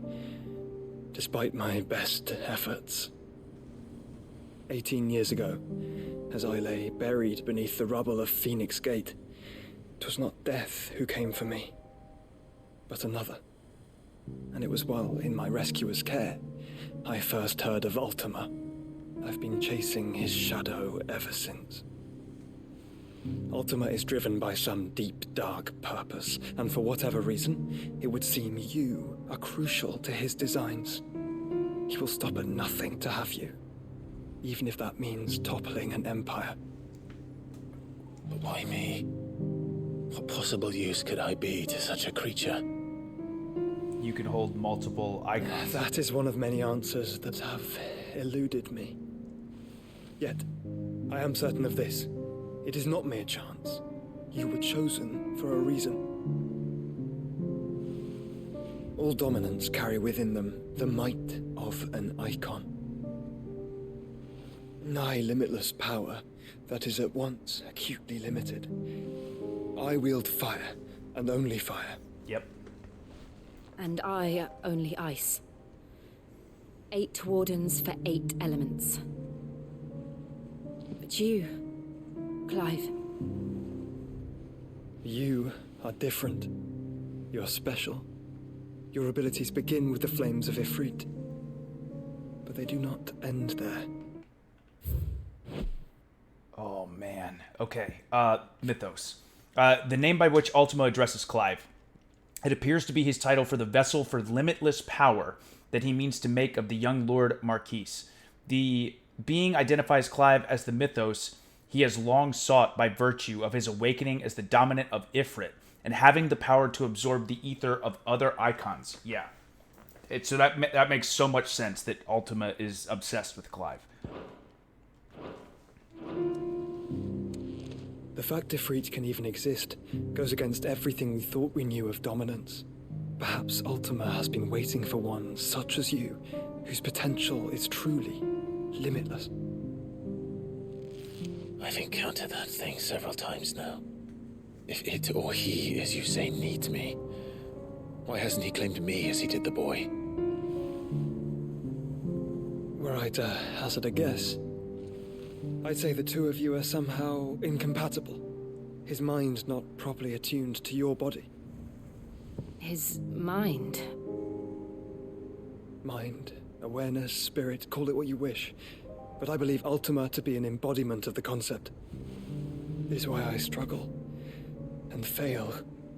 S13: Despite my best efforts. 18 years ago, as I lay buried beneath the rubble of Phoenix Gate, 'twas not death who came for me, but another. And it was while in my rescuer's care I first heard of Ultima. I've been chasing his shadow ever since. Ultima is driven by some deep, dark purpose, and for whatever reason, it would seem you are crucial to his designs. He will stop at nothing to have you, even if that means toppling an empire.
S7: But why me? What possible use could I be to such a creature?
S1: You can hold multiple icons.
S13: That is one of many answers that have eluded me. Yet, I am certain of this. It is not mere chance. You were chosen for a reason. All dominants carry within them the might of an icon. Nigh limitless power that is at once acutely limited. I wield fire, and only fire.
S1: Yep.
S4: And I only ice. 8 wardens for 8 elements. But you, Clive.
S13: You are different. You're special. Your abilities begin with the flames of Ifrit. But they do not end there.
S1: Oh, man. Okay. Mythos. The name by which Ultima addresses Clive. It appears to be his title for the vessel for limitless power that he means to make of the young Lord Marquis. The being identifies Clive as the mythos he has long sought by virtue of his awakening as the dominant of Ifrit and having the power to absorb the ether of other icons. Yeah. So that makes so much sense that Ultima is obsessed with Clive.
S13: The fact Ifrit can even exist goes against everything we thought we knew of dominance. Perhaps Ultima has been waiting for one such as you, whose potential is truly limitless.
S7: I've encountered that thing several times now. If it or he, as you say, needs me, why hasn't he claimed me as he did the boy?
S13: Were I to hazard a guess, I'd say the two of you are somehow incompatible. His mind not properly attuned to your body.
S4: His mind?
S13: Mind, awareness, spirit, call it what you wish. But I believe Ultima to be an embodiment of the concept. This is why I struggle and fail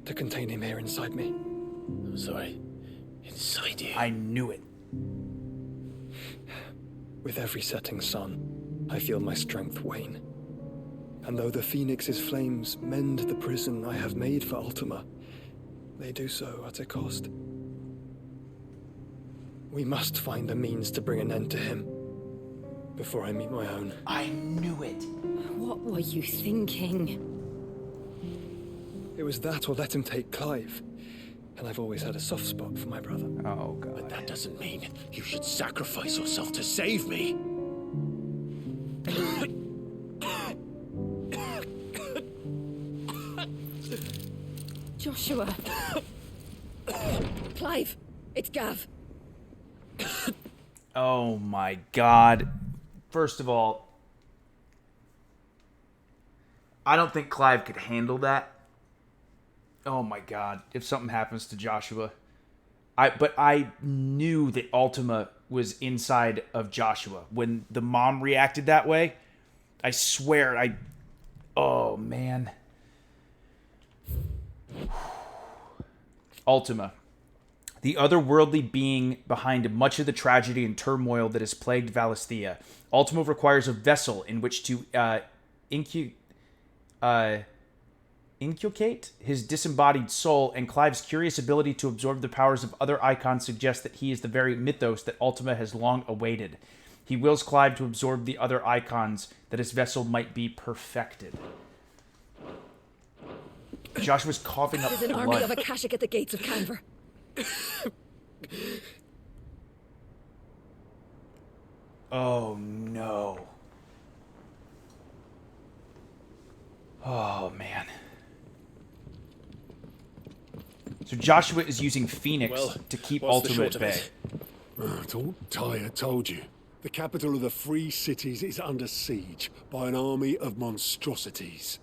S13: to contain him here inside me.
S7: I'm sorry. Inside you?
S1: I knew it.
S13: With every setting sun, I feel my strength wane. And though the Phoenix's flames mend the prison I have made for Ultima, they do so at a cost. We must find a means to bring an end to him before I meet my own.
S1: I knew it.
S4: What were you thinking?
S13: It was that or let him take Clive. And I've always had a soft spot for my brother.
S1: Oh, God.
S7: But that doesn't mean you should sacrifice yourself to save me.
S16: Joshua. Clive, it's Gav.
S1: Oh, my God. First of all, I don't think Clive could handle that. Oh my God, if something happens to Joshua. But I knew that Ultima was inside of Joshua. When the mom reacted that way, I swear, oh man. Ultima. The otherworldly being behind much of the tragedy and turmoil that has plagued Valisthea. Ultima requires a vessel in which to inculcate his disembodied soul, and Clive's curious ability to absorb the powers of other icons suggests that he is the very mythos that Ultima has long awaited. He wills Clive to absorb the other icons that his vessel might be perfected. Joshua's coughing up
S16: There's an
S1: blood.
S16: army of Akashic at the gates of Canver.
S1: Oh no. Oh, man. So Joshua is using Phoenix to keep Ultimate at bay.
S12: I told you. The capital of the Free Cities is under siege by an army of monstrosities.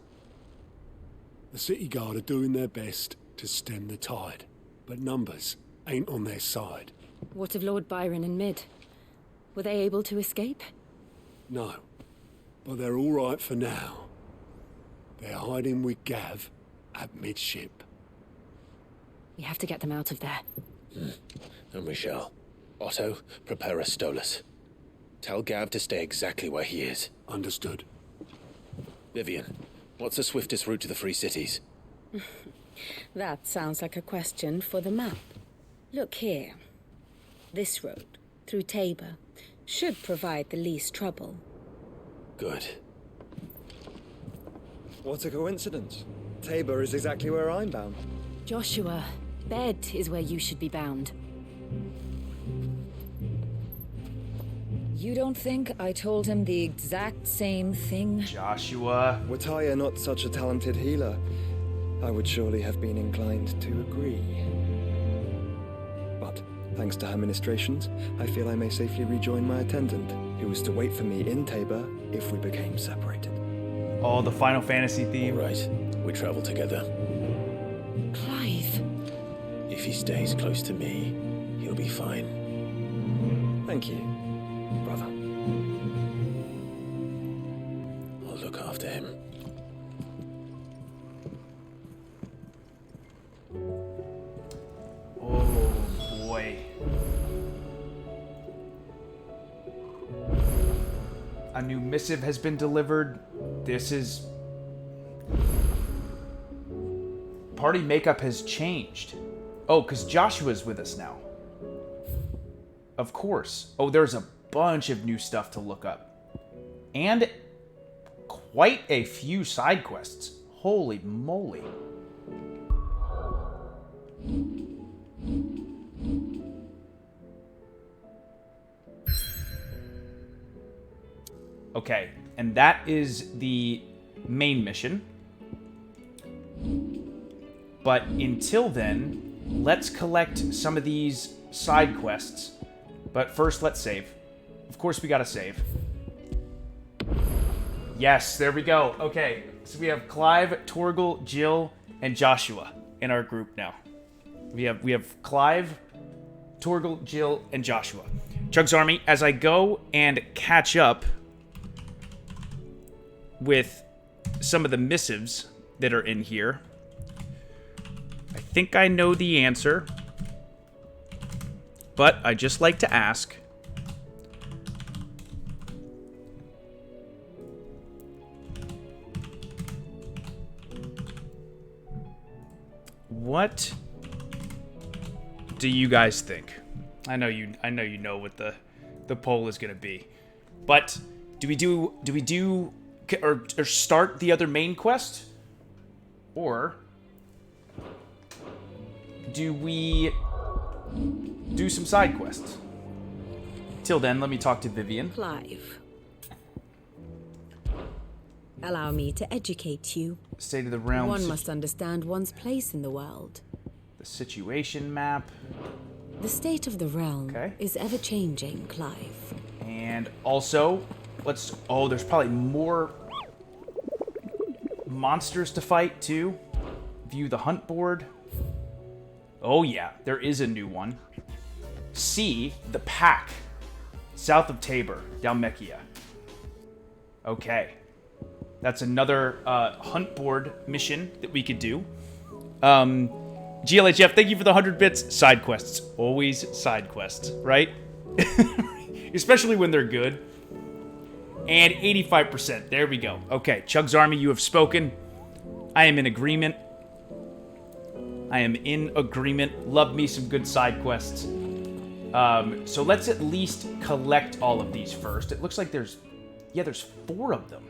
S12: The city guard are doing their best to stem the tide, but numbers ain't on their side.
S4: What of Lord Byron and Mid? Were they able to escape?
S12: No, but they're all right for now. They're hiding with Gav at midship.
S4: We have to get them out of there.
S2: And we shall. Otto, prepare a Stolas. Tell Gav to stay exactly where he is.
S12: Understood.
S2: Vivian, what's the swiftest route to the Free Cities?
S5: That sounds like a question for the map. Look here. This road, through Tabor, should provide the least trouble.
S2: Good.
S13: What a coincidence. Tabor is exactly where I'm bound.
S4: Joshua, Bed is where you should be bound.
S5: You don't think I told him the exact same thing?
S1: Joshua.
S13: Were Taya not such a talented healer, I would surely have been inclined to agree. But, thanks to her ministrations, I feel I may safely rejoin my attendant, who was to wait for me in Tabor if we became separated.
S1: Oh, the Final Fantasy theme.
S2: Right, we travel together.
S4: Clive.
S2: If he stays close to me, he'll be fine.
S13: Thank you, brother.
S2: I'll look after him.
S1: Oh, boy. A new missive has been delivered. This is... Party makeup has changed. Oh, because Joshua's with us now. Of course. Oh, there's a bunch of new stuff to look up. And quite a few side quests. Holy moly. Okay, and that is the main mission. But until then, let's collect some of these side quests. But first, let's save. Of course, we gotta save. Yes, there we go. Okay, so we have Clive, Torgal, Jill, and Joshua in our group now. We have Clive, Torgal, Jill, and Joshua. CHUGS Army, as I go and catch up with some of the missives that are in here, I think I know the answer, but I just like to ask. What do you guys think? I know you know what the poll is going to be. But do we do or start the other main quest, or do we do some side quests? Till then, let me talk to Vivian.
S5: Clive. Allow me to educate you.
S1: State of the realm.
S5: One must understand one's place in the world.
S1: The situation map.
S5: The state of the realm is ever-changing, Clive.
S1: And also, there's probably more monsters to fight, too. View the hunt board. Oh, yeah, there is a new one. See the pack. South of Tabor, Dalmekia. Okay. That's another hunt board mission that we could do. GLHF, thank you for the 100 bits. Side quests. Always side quests, right? Especially when they're good. And 85%. There we go. Okay, CHUGS Army, you have spoken. I am in agreement. I am in agreement. Love me some good side quests. So let's at least collect all of these first. It looks like there's 4 of them.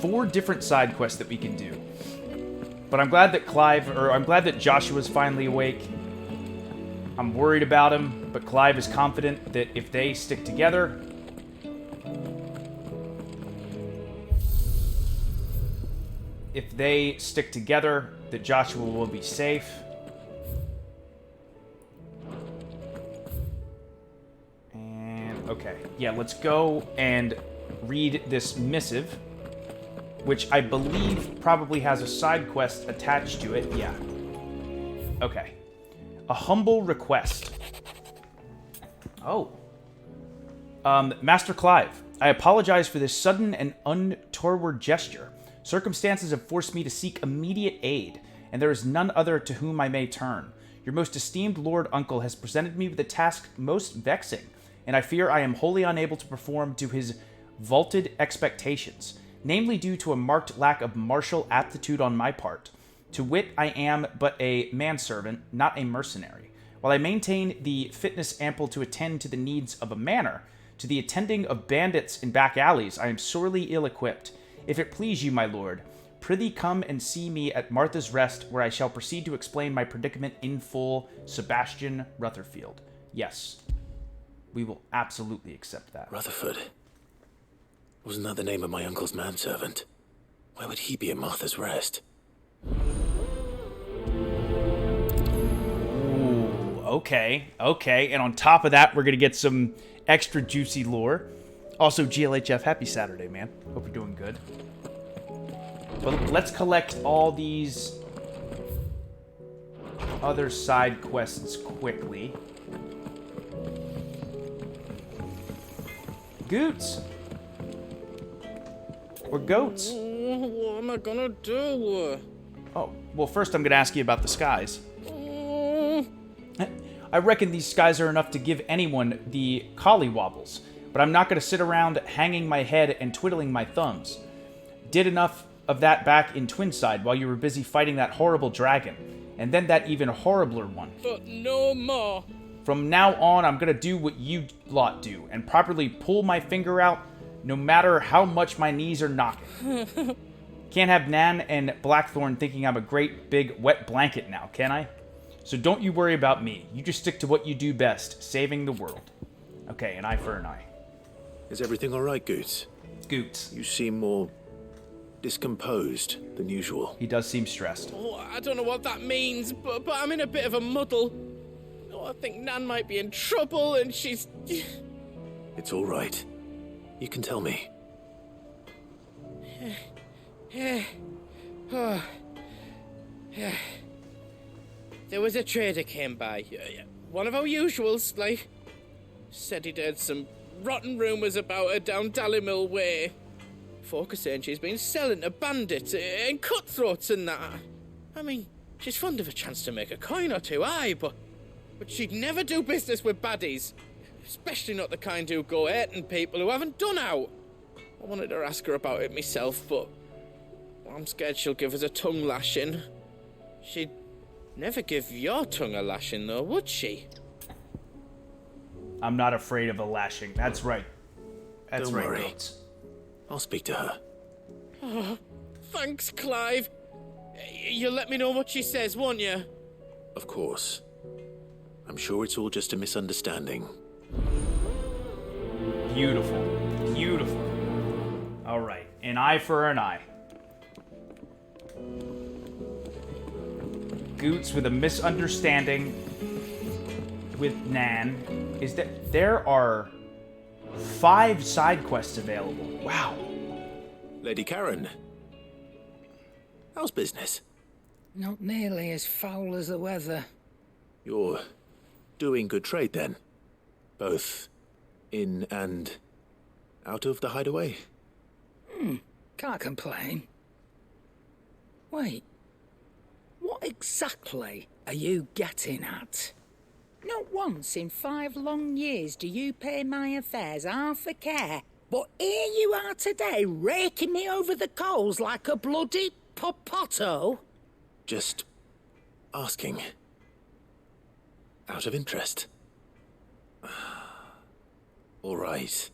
S1: 4 different side quests that we can do. But I'm glad that Joshua's finally awake. I'm worried about him, but Clive is confident that if they stick together, if they stick together, that Joshua will be safe. And, okay. Yeah, let's go and read this missive, which I believe probably has a side quest attached to it. Yeah. Okay. A humble request. Oh. Master Clive, I apologize for this sudden and untoward gesture. Circumstances have forced me to seek immediate aid, and there is none other to whom I may turn. Your most esteemed Lord Uncle has presented me with a task most vexing, and I fear I am wholly unable to perform to his vaulted expectations, namely due to a marked lack of martial aptitude on my part. To wit, I am but a manservant, not a mercenary. While I maintain the fitness ample to attend to the needs of a manor, to the attending of bandits in back alleys, I am sorely ill-equipped. If it please you, my lord, prithee come and see me at Martha's Rest, where I shall proceed to explain my predicament in full. Sebastian Rutherfield. Yes, we will absolutely accept that.
S7: Rutherford? Wasn't that the name of my uncle's manservant? Why would he be at Martha's Rest?
S1: Ooh, okay. And on top of that, we're going to get some extra juicy lore. Also, GLHF, happy Saturday, man. Hope you're doing good. But let's collect all these other side quests quickly. Goots. Or goats.
S3: What am I gonna do?
S1: Oh, well, first I'm gonna ask you about the skies. I reckon these skies are enough to give anyone the collywobbles, but I'm not gonna sit around hanging my head and twiddling my thumbs. Did enough of that back in Twinside while you were busy fighting that horrible dragon, and then that even horribler one.
S3: But no more.
S1: From now on, I'm gonna do what you lot do, and properly pull my finger out no matter how much my knees are knocking. Can't have Nan and Blackthorn thinking I'm a great big wet blanket now, can I? So don't you worry about me. You just stick to what you do best, saving the world. Okay, an eye for an eye.
S7: Is everything all right, Goots?
S1: Goots.
S7: You seem more discomposed than usual.
S1: He does seem stressed.
S3: Oh, I don't know what that means, but I'm in a bit of a muddle. Oh, I think Nan might be in trouble, and she's...
S7: It's all right. You can tell me.
S3: There was a trader came by. One of our usuals, like. Said he'd heard some rotten rumours about her down Dalimil Way. Folk are saying she's been selling to bandits and cutthroats and that. I mean, she's fond of a chance to make a coin or two, aye, but she'd never do business with baddies. Especially not the kind who go hurting people who haven't done out. I wanted to ask her about it myself, but I'm scared she'll give us a tongue lashing. She'd never give your tongue a lashing, though, would she?
S1: I'm not afraid of a lashing. That's right. That's
S7: Don't
S1: right,
S7: worry.
S1: Goats.
S7: I'll speak to her.
S3: Oh, thanks, Clive. You'll let me know what she says, won't you?
S7: Of course. I'm sure it's all just a misunderstanding.
S1: Beautiful. Beautiful. All right. An eye for an eye. Goots with a misunderstanding with Nan is that there are 5 side quests available. Wow.
S7: Lady Karen, how's business?
S17: Not nearly as foul as the weather.
S7: You're doing good trade then? Both in and out of the hideaway?
S17: Can't complain. Wait. What exactly are you getting at? Not once in 5 long years do you pay my affairs half a care. But here you are today, raking me over the coals like a bloody popoto.
S7: Just asking. Out of interest. All right.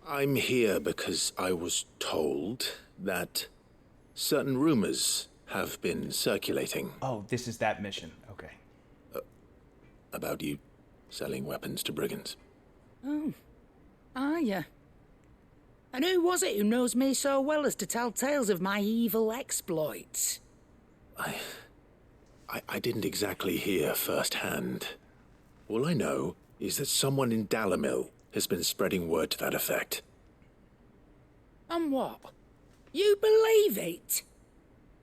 S7: I'm here because I was told that certain rumors have been circulating.
S1: Oh, this is that mission. Okay.
S7: About you selling weapons to brigands.
S17: Oh, are ya? And who was it who knows me so well as to tell tales of my evil exploits?
S7: I didn't exactly hear firsthand. All I know is that someone in Dalimil has been spreading word to that effect.
S17: And what? You believe it?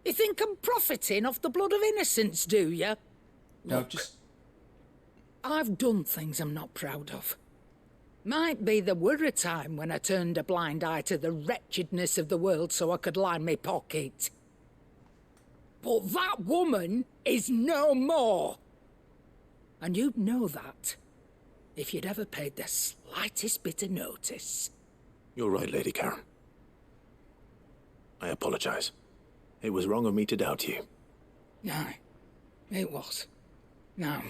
S17: You think I'm profiting off the blood of innocents, do you?
S1: No,
S17: Look,
S1: just...
S17: I've done things I'm not proud of. Might be there were a time when I turned a blind eye to the wretchedness of the world so I could line my pocket. But that woman is no more. And you'd know that if you'd ever paid the slightest bit of notice.
S7: You're right, Lady Karen. I apologize. It was wrong of me to doubt you.
S17: Aye, it was. Now,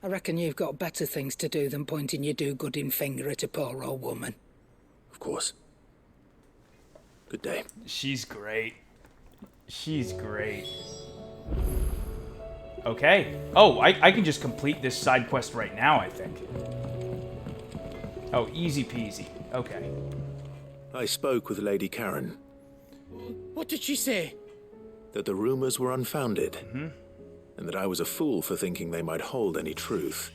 S17: I reckon you've got better things to do than pointing your do-gooding finger at a poor old woman.
S7: Of course. Good day.
S1: She's great. She's great. Okay. Oh, I can just complete this side quest right now, I think. Oh, easy peasy. Okay.
S7: I spoke with Lady Karen.
S3: What did she say?
S7: That the rumors were unfounded. And that I was a fool for thinking they might hold any truth.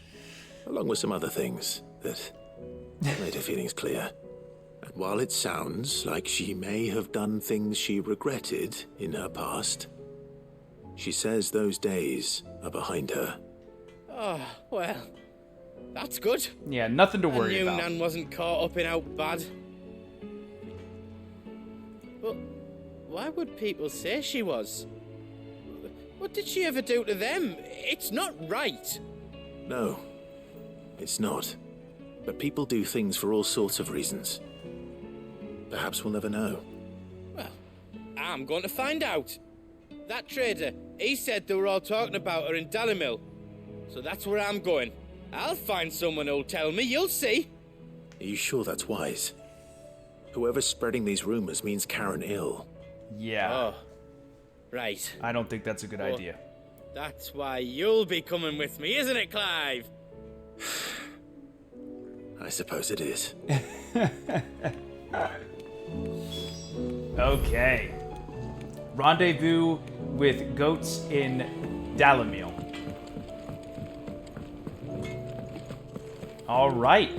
S7: Along with some other things that made her feelings clear. And while it sounds like she may have done things she regretted in her past, she says those days are behind her.
S3: Oh, well, that's good.
S1: Yeah, nothing to worry about.
S3: I knew Nan wasn't caught up in out bad. But why would people say she was? What did she ever do to them? It's not right.
S7: No, it's not. But people do things for all sorts of reasons. Perhaps we'll never know.
S3: Well, I'm going to find out. That trader, he said they were all talking about her in Dalimil. So that's where I'm going. I'll find someone who'll tell me, you'll see.
S7: Are you sure that's wise? Whoever's spreading these rumors means Karen ill.
S1: Yeah.
S3: Oh, right.
S1: I don't think that's a good idea.
S3: That's why you'll be coming with me, isn't it, Clive?
S7: I suppose it is.
S1: Okay. Rendezvous with goats in Dalimil. All right.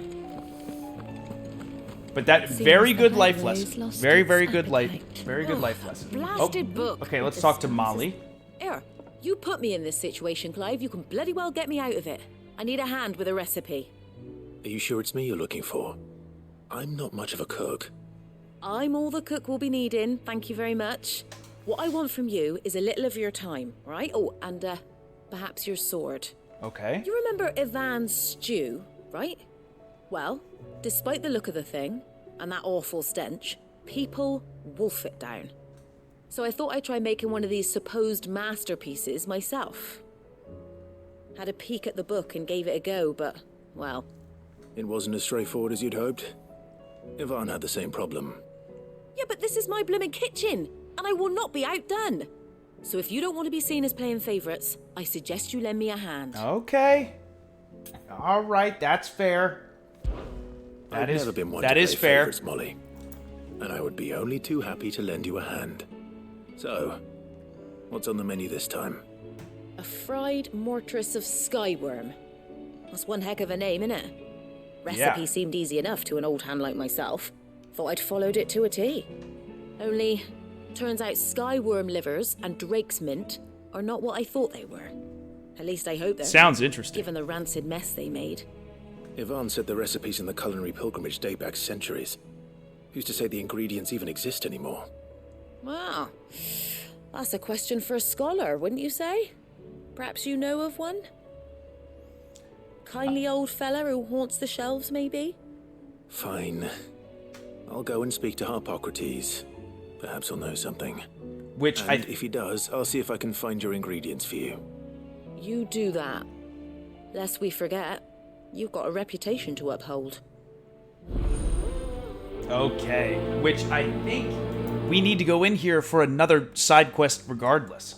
S1: But that very good life lesson. Very good life. Very good life lesson.
S5: Blasted book.
S1: Okay, let's talk to Molly.
S14: Here, you put me in this situation, Clive. You can bloody well get me out of it. I need a hand with a recipe.
S7: Are you sure it's me you're looking for? I'm not much of a cook.
S14: I'm all the cook will be needing, thank you very much. What I want from you is a little of your time, right? Oh, and perhaps your sword.
S1: Okay.
S14: You remember Ivan's stew, right? Well, despite the look of the thing, and that awful stench, people wolf it down. So I thought I'd try making one of these supposed masterpieces myself. Had a peek at the book and gave it a go, but, well...
S7: It wasn't as straightforward as you'd hoped? Ivan had the same problem.
S14: Yeah, but this is my blooming kitchen, and I will not be outdone. So if you don't want to be seen as playing favourites, I suggest you lend me a hand.
S1: Okay. All right, that's fair.
S7: I've never been one to play favorites, Molly. And I would be only too happy to lend you a hand. So, what's on the menu this time?
S14: A fried mortress of skyworm. That's one heck of a name, innit? Recipe seemed easy enough to an old hand like myself. Thought I'd followed it to a T. Only, turns out skyworm livers and drake's mint are not what I thought they were. At least I hope they're
S1: Sounds
S14: not,
S1: interesting.
S14: Given the rancid mess they made.
S7: Ivan said the recipes in the culinary pilgrimage date back centuries. Who's to say the ingredients even exist anymore?
S14: Wow. That's a question for a scholar, wouldn't you say? Perhaps you know of one? Kindly old fella who haunts the shelves, maybe?
S7: Fine. I'll go and speak to Harpocrates. Perhaps he'll know something. If he does, I'll see if I can find your ingredients for you.
S14: You do that. Lest we forget, you've got a reputation to uphold.
S1: Okay, which I think we need to go in here for another side quest regardless.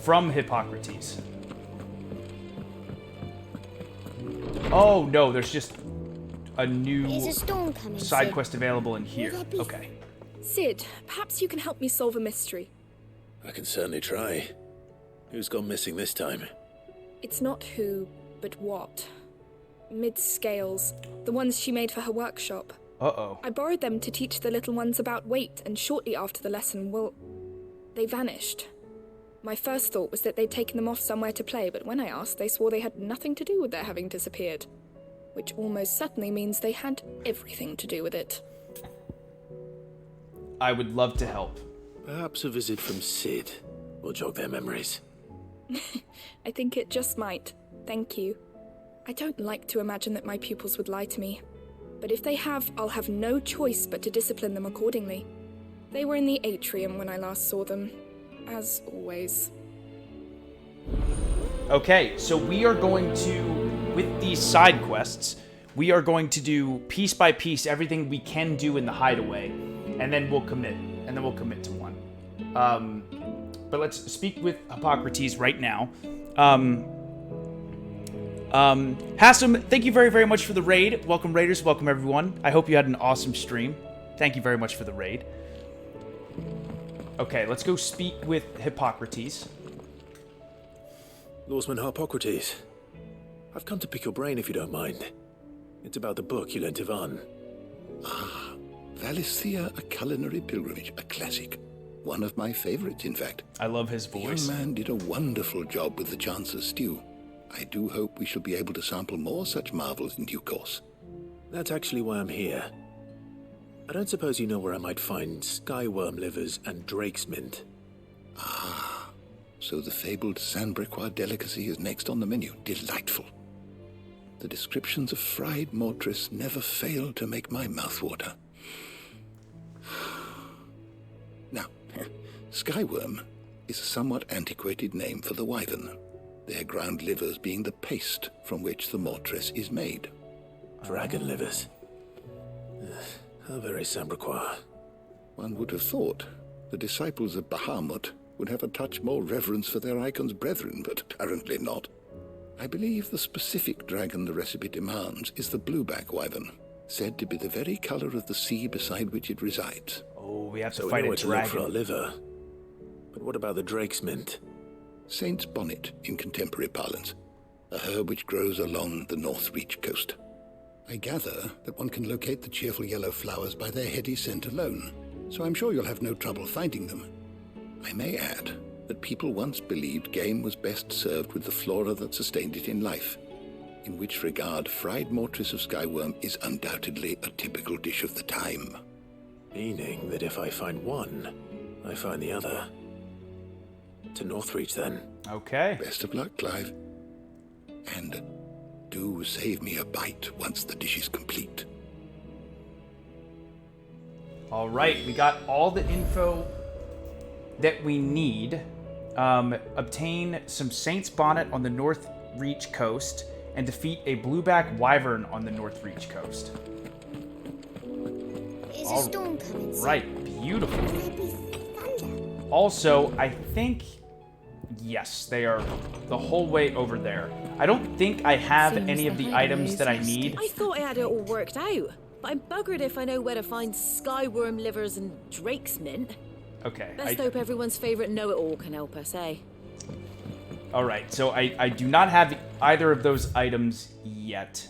S1: From Hippocrates. Oh no, there's just a new
S10: Is a storm coming,
S1: side
S10: Sid?
S1: quest available in here. Okay.
S11: Sid, perhaps you can help me solve a mystery.
S7: I can certainly try. Who's gone missing this time?
S11: It's not who, but what. Mid's scales, the ones she made for her workshop.
S1: Uh-oh.
S11: I borrowed them to teach the little ones about weight, and shortly after the lesson, well, they vanished. My first thought was that they'd taken them off somewhere to play, but when I asked, they swore they had nothing to do with their having disappeared. Which almost certainly means they had everything to do with it.
S1: I would love to help.
S7: Perhaps a visit from Sid will jog their memories.
S11: I think it just might. Thank you. I don't like to imagine that my pupils would lie to me. But if they have, I'll have no choice but to discipline them accordingly. They were in the atrium when I last saw them. As always.
S1: Okay, so we are going to, with these side quests, we are going to do piece by piece everything we can do in the hideaway, and then we'll commit. And then we'll commit to one. But let's speak with Hippocrates right now. Hassan, thank you very, very much for the raid. Welcome, raiders. Welcome, everyone. I hope you had an awesome stream. Thank you very much for the raid. Okay, let's go speak with Hippocrates.
S7: Lawsman Hippocrates, I've come to pick your brain if you don't mind. It's about the book you lent Ivan.
S19: Ah, Valisthea, A Culinary Pilgrimage, a classic. One of my favorites, in fact.
S1: I love his voice.
S19: The young man did a wonderful job with the Chance's stew. I do hope we shall be able to sample more such marvels in due course.
S7: That's actually why I'm here. I don't suppose you know where I might find skyworm livers and drake's mint.
S19: Ah, so the fabled Sandbrequois delicacy is next on the menu. Delightful. The descriptions of fried mortress never fail to make my mouth water. Now, skyworm is a somewhat antiquated name for the wyvern, their ground livers being the paste from which the mortress is made.
S7: Dragon livers. How very Sandbrequois.
S19: One would have thought the disciples of Bahamut would have a touch more reverence for their icon's brethren, but apparently not. I believe the specific dragon the recipe demands is the blueback wyvern, said to be the very color of the sea beside which it resides.
S1: Oh, we have to
S7: so
S1: fight
S7: we know
S1: a
S7: where to
S1: dragon.
S7: look for our liver. But what about the drake's mint?
S19: Saint's bonnet in contemporary parlance, a herb which grows along the North Reach coast. I gather that one can locate the cheerful yellow flowers by their heady scent alone, so I'm sure you'll have no trouble finding them. I may add that people once believed game was best served with the flora that sustained it in life, in which regard fried mortress of skyworm is undoubtedly a typical dish of the time.
S7: Meaning that if I find one, I find the other. To Northreach, then.
S1: Okay.
S19: Best of luck, Clive. And do save me a bite once the dish is complete.
S1: All right, we got all the info that we need. Obtain some Saint's Bonnet on the North Reach coast and defeat a blueback wyvern on the North Reach coast.
S10: Is a storm coming?
S1: Right, beautiful. Also, I think, yes, they are the whole way over there. I don't think I have any of the items that I need.
S14: I thought I had it all worked out, but I'm buggered if I know where to find skyworm livers and drake's mint.
S1: Okay.
S14: Best hope everyone's favorite know-it-all can help us, eh?
S1: All right, so I do not have either of those items yet.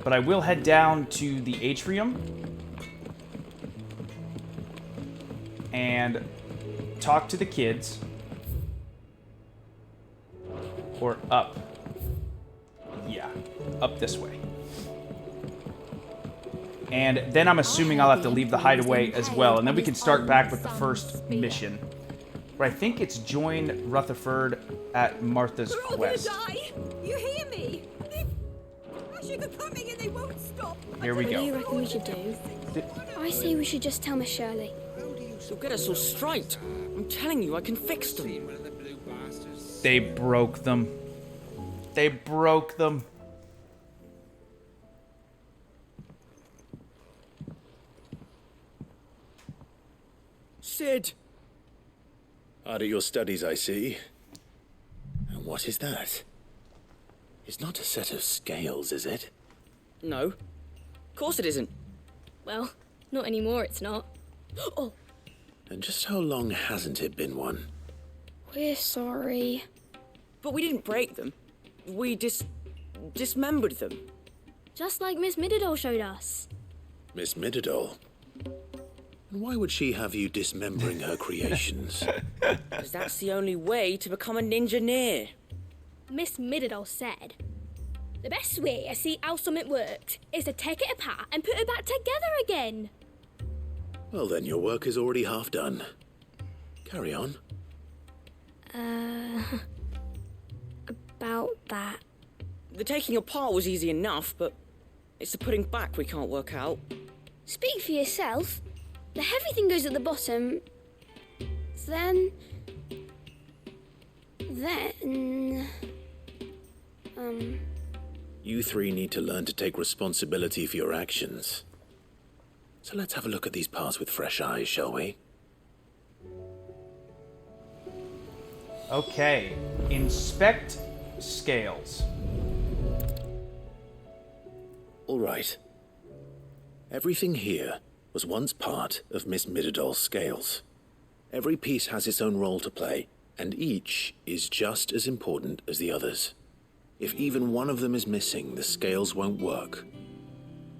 S1: But I will head down to the atrium and talk to the kids. Or up. Yeah, up this way. And then I'm assuming I'll have to leave the hideaway as well. And then we can start back with the first mission. Where I think it's join Rutherford at Martha's quest.
S10: You hear me? They're coming and they won't stop.
S1: Here we
S10: What do you
S1: go.
S10: reckon we should do? I say we should just tell Miss Shirley.
S23: She'll get us all straight. I'm telling you, I can fix them.
S1: They broke them. They broke them.
S23: Sid!
S7: Hard at your studies, I see. And what is that? It's not a set of scales, is it?
S23: No. Of course it isn't.
S10: Well, not anymore, it's not. Oh,
S7: And just how long hasn't it been one?
S10: we're sorry.
S23: But we didn't break them. We dismembered them.
S10: Just like Miss Mididol showed us.
S7: Miss Mididol? And why would she have you dismembering her creations?
S23: Because that's the only way to become a ninja-near.
S10: Miss Mididol said, the best way to see how something works is to take it apart and put it back together again.
S7: Well then, your work is already half done. Carry on.
S10: About that.
S23: The taking apart was easy enough, but it's the putting back we can't work out.
S10: Speak for yourself. The heavy thing goes at the bottom. Then...
S7: You three need to learn to take responsibility for your actions. So let's have a look at these parts with fresh eyes, shall we?
S1: Okay. Inspect scales.
S7: All right. Everything here was once part of Miss Mididol's scales. Every piece has its own role to play, and each is just as important as the others. If even one of them is missing, the scales won't work.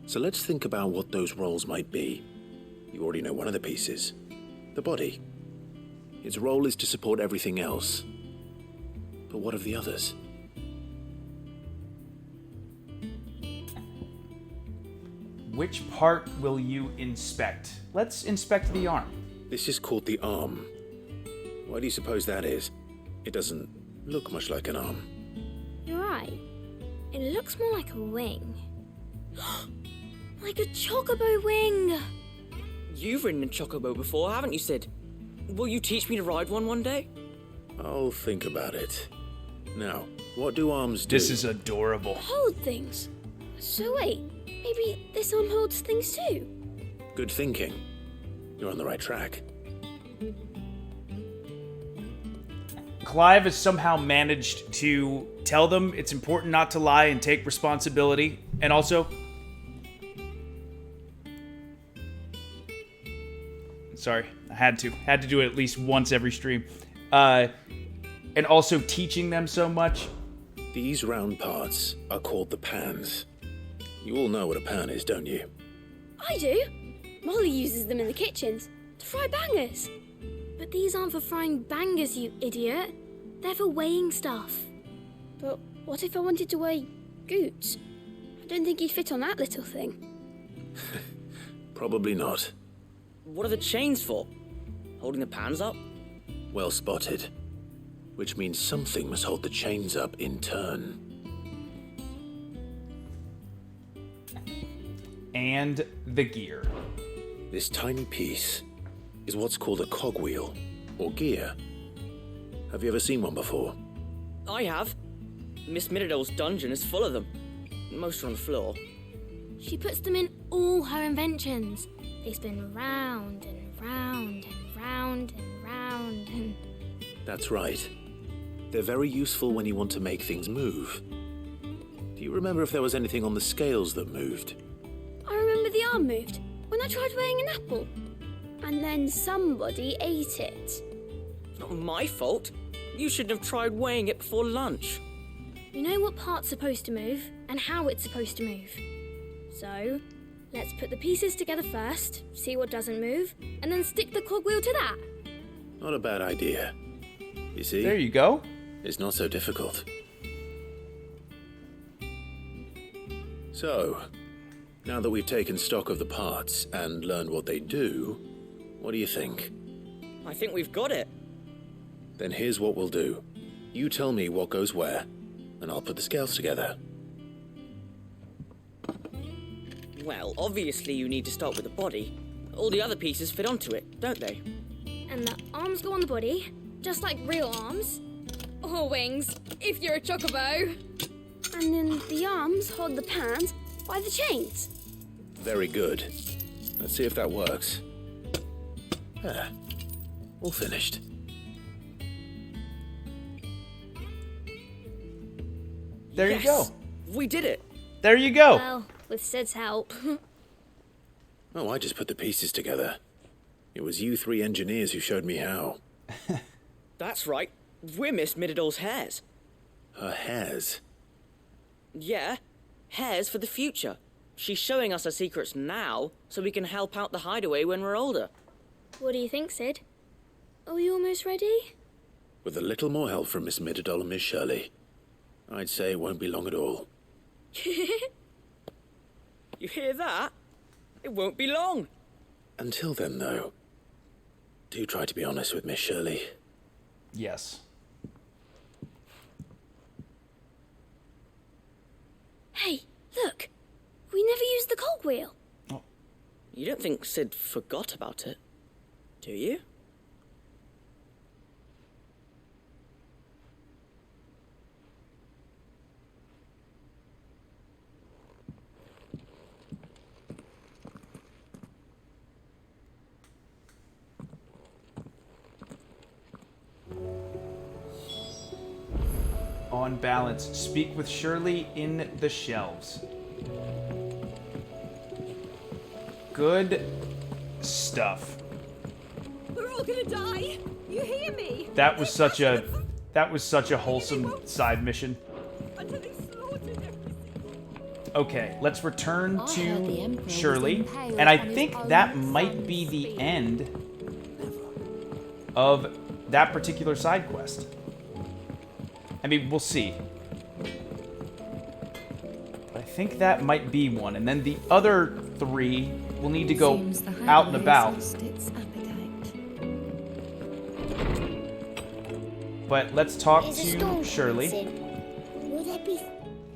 S7: So let's think about what those roles might be. You already know one of the pieces. The body. Its role is to support everything else. But what of the others?
S1: Which part will you inspect? Let's inspect the arm.
S7: This is called the arm. Why do you suppose that is? It doesn't look much like an arm.
S10: You're right. It looks more like a wing. Like a chocobo wing!
S23: You've ridden a chocobo before, haven't you, Sid? Will you teach me to ride one day?
S7: I'll think about it. Now, what do arms do?
S1: This is adorable.
S10: Hold things. So wait, maybe this arm holds things too?
S7: Good thinking. You're on the right track.
S1: Clive has somehow managed to tell them it's important not to lie and take responsibility. And also... Sorry, I had to do it at least once every stream. And also teaching them so much.
S7: These round parts are called the pans. You all know what a pan is, don't you?
S10: I do. Molly uses them in the kitchens to fry bangers. But these aren't for frying bangers, you idiot. They're for weighing stuff. But what if I wanted to weigh Goots? I don't think he'd fit on that little thing.
S7: Probably not.
S23: What are the chains for? Holding the pans up?
S7: Well spotted. Which means something must hold the chains up in turn.
S1: And the gear.
S7: This tiny piece is what's called a cogwheel, or gear. Have you ever seen one before?
S23: I have. Miss Mididol's dungeon is full of them. Most are on the floor.
S10: She puts them in all her inventions. They spin round and round and round and round and...
S7: That's right. They're very useful when you want to make things move. Do you remember if there was anything on the scales that moved?
S10: I remember the arm moved when I tried weighing an apple. And then somebody ate it.
S23: It's not my fault. You shouldn't have tried weighing it before lunch.
S10: You know what part's supposed to move and how it's supposed to move. So, let's put the pieces together first, see what doesn't move, and then stick the cogwheel to that.
S7: Not a bad idea. You see?
S1: There you go.
S7: It's not so difficult. So, now that we've taken stock of the parts and learned what they do, what do you think?
S23: I think we've got it.
S7: Then here's what we'll do. You tell me what goes where, and I'll put the scales together.
S23: Well, obviously you need to start with the body. All the other pieces fit onto it, don't they?
S10: And the arms go on the body, just like real arms. Or wings, if you're a chocobo. And then the arms hold the pans by the chains.
S7: Very good. Let's see if that works. Ah, all finished.
S1: There you go.
S23: We did it.
S1: There you go.
S10: Well, with Sid's help.
S7: Oh, I just put the pieces together. It was you three engineers who showed me how.
S23: That's right. We're Miss Mididol's hares.
S7: Her hairs?
S23: Yeah, hares for the future. She's showing us her secrets now, so we can help out the hideaway when we're older.
S10: What do you think, Sid? Are we almost ready?
S7: With a little more help from Miss Mididol and Miss Shirley, I'd say it won't be long at all.
S23: You hear that? It won't be long.
S7: Until then, though, do try to be honest with Miss Shirley.
S1: Yes.
S10: Hey, look! We never used the cogwheel.
S23: Oh. You don't think Sid forgot about it, do you?
S1: On balance, speak with Shirley in the shelves. Good stuff.
S5: We're all gonna die. You hear me?
S1: That was such a wholesome side mission. Okay, let's return to Shirley, and I think that might be the end of that particular side quest. I mean, we'll see. I think that might be one, and then the other three will need to go out and about. But let's talk to Shirley.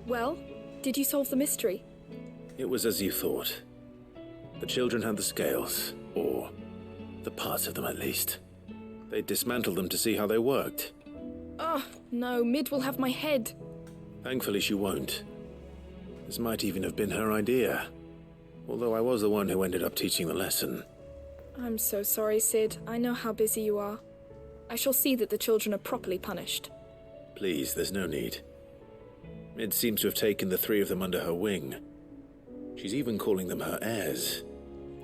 S11: Well, did you solve the mystery?
S7: It was as you thought. The children had the scales, or the parts of them at least. They dismantled them to see how they worked.
S11: Oh, no, Mid will have my head.
S7: Thankfully she won't. This might even have been her idea. Although I was the one who ended up teaching the lesson.
S11: I'm so sorry, Sid. I know how busy you are. I shall see that the children are properly punished.
S7: Please, there's no need. Mid seems to have taken the three of them under her wing. She's even calling them her heirs.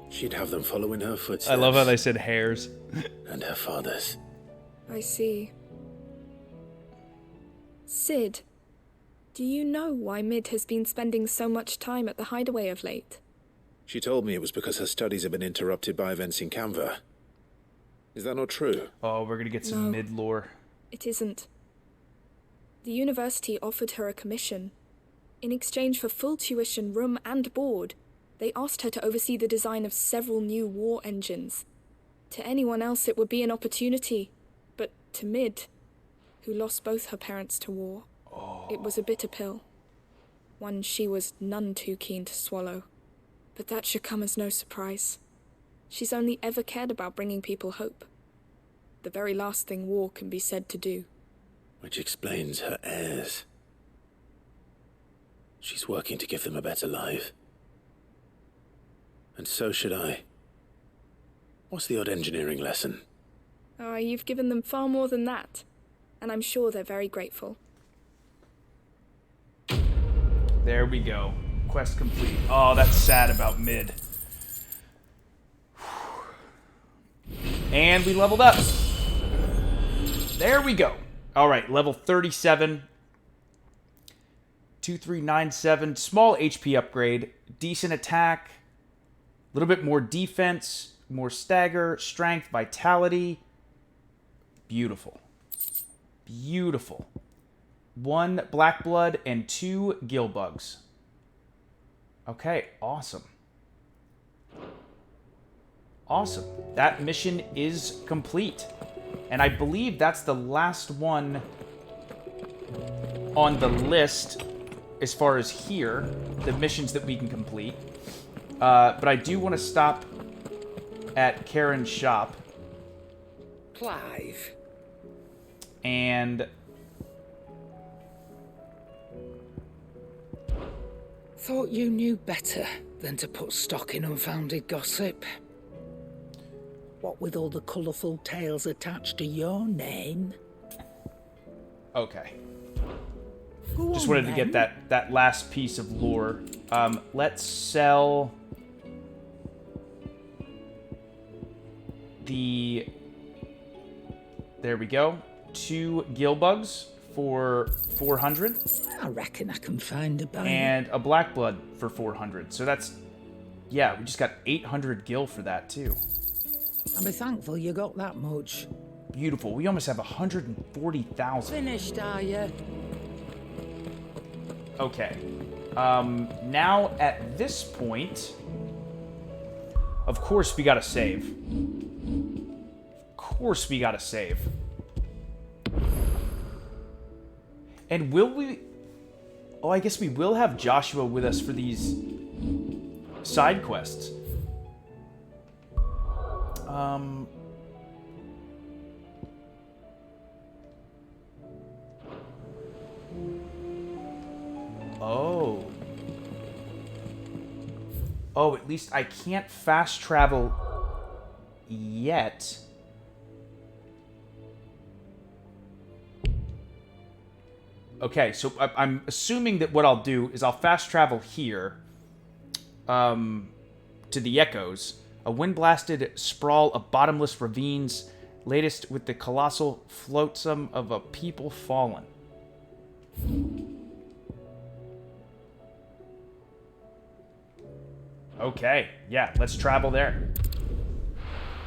S7: She'd have them follow in her footsteps.
S1: I love how they said hairs.
S7: And her father's.
S11: I see. Sid, do you know why Mid has been spending so much time at the hideaway of late?
S7: She told me it was because her studies have been interrupted by events in Canva. Is that not true?
S1: Oh, we're gonna get some mid lore.
S11: It isn't. The university offered her a commission. In exchange for full tuition, room and board, they asked her to oversee the design of several new war engines. To anyone else it would be an opportunity, but to Mid, who lost both her parents to war, it was a bitter pill. One she was none too keen to swallow. But that should come as no surprise. She's only ever cared about bringing people hope. The very last thing war can be said to do.
S7: Which explains her heirs. She's working to give them a better life. And so should I. What's the odd engineering lesson?
S11: Oh, you've given them far more than that. And I'm sure they're very grateful.
S1: There we go. Quest complete. Oh, that's sad about Mid. And we leveled up. There we go. All right, level 37. 2397. Small HP upgrade. Decent attack. A little bit more defense. More stagger. Strength. Vitality. Beautiful. Beautiful. 1 black blood and 2 gill bugs. Okay, awesome. Awesome. That mission is complete. And I believe that's the last one on the list as far as here, the missions that we can complete. But I do want to stop at Karen's shop.
S17: Clive.
S1: And
S17: thought you knew better than to put stock in unfounded gossip. What with all the colourful tales attached to your name?
S1: Okay. Just wanted to get that last piece of lore. Let's sell the... There we go. 2 gill bugs for 400.
S17: I reckon I can find a buyer.
S1: And a black blood for 400. So that's... Yeah, we just got 800 gil for that, too.
S17: I'll be thankful you got that much.
S1: Beautiful. We almost have 140,000.
S17: Finished, are you?
S1: Okay. Now, at this point... Of course, we gotta save. Of course, we gotta save. And will we... Oh, I guess we will have Joshua with us for these side quests. Oh. Oh, at least I can't fast travel yet. Okay, so I'm assuming that what I'll do is I'll fast travel here to the Echoes. A wind-blasted sprawl of bottomless ravines, latest with the colossal flotsam of a people fallen. Okay, yeah, let's travel there.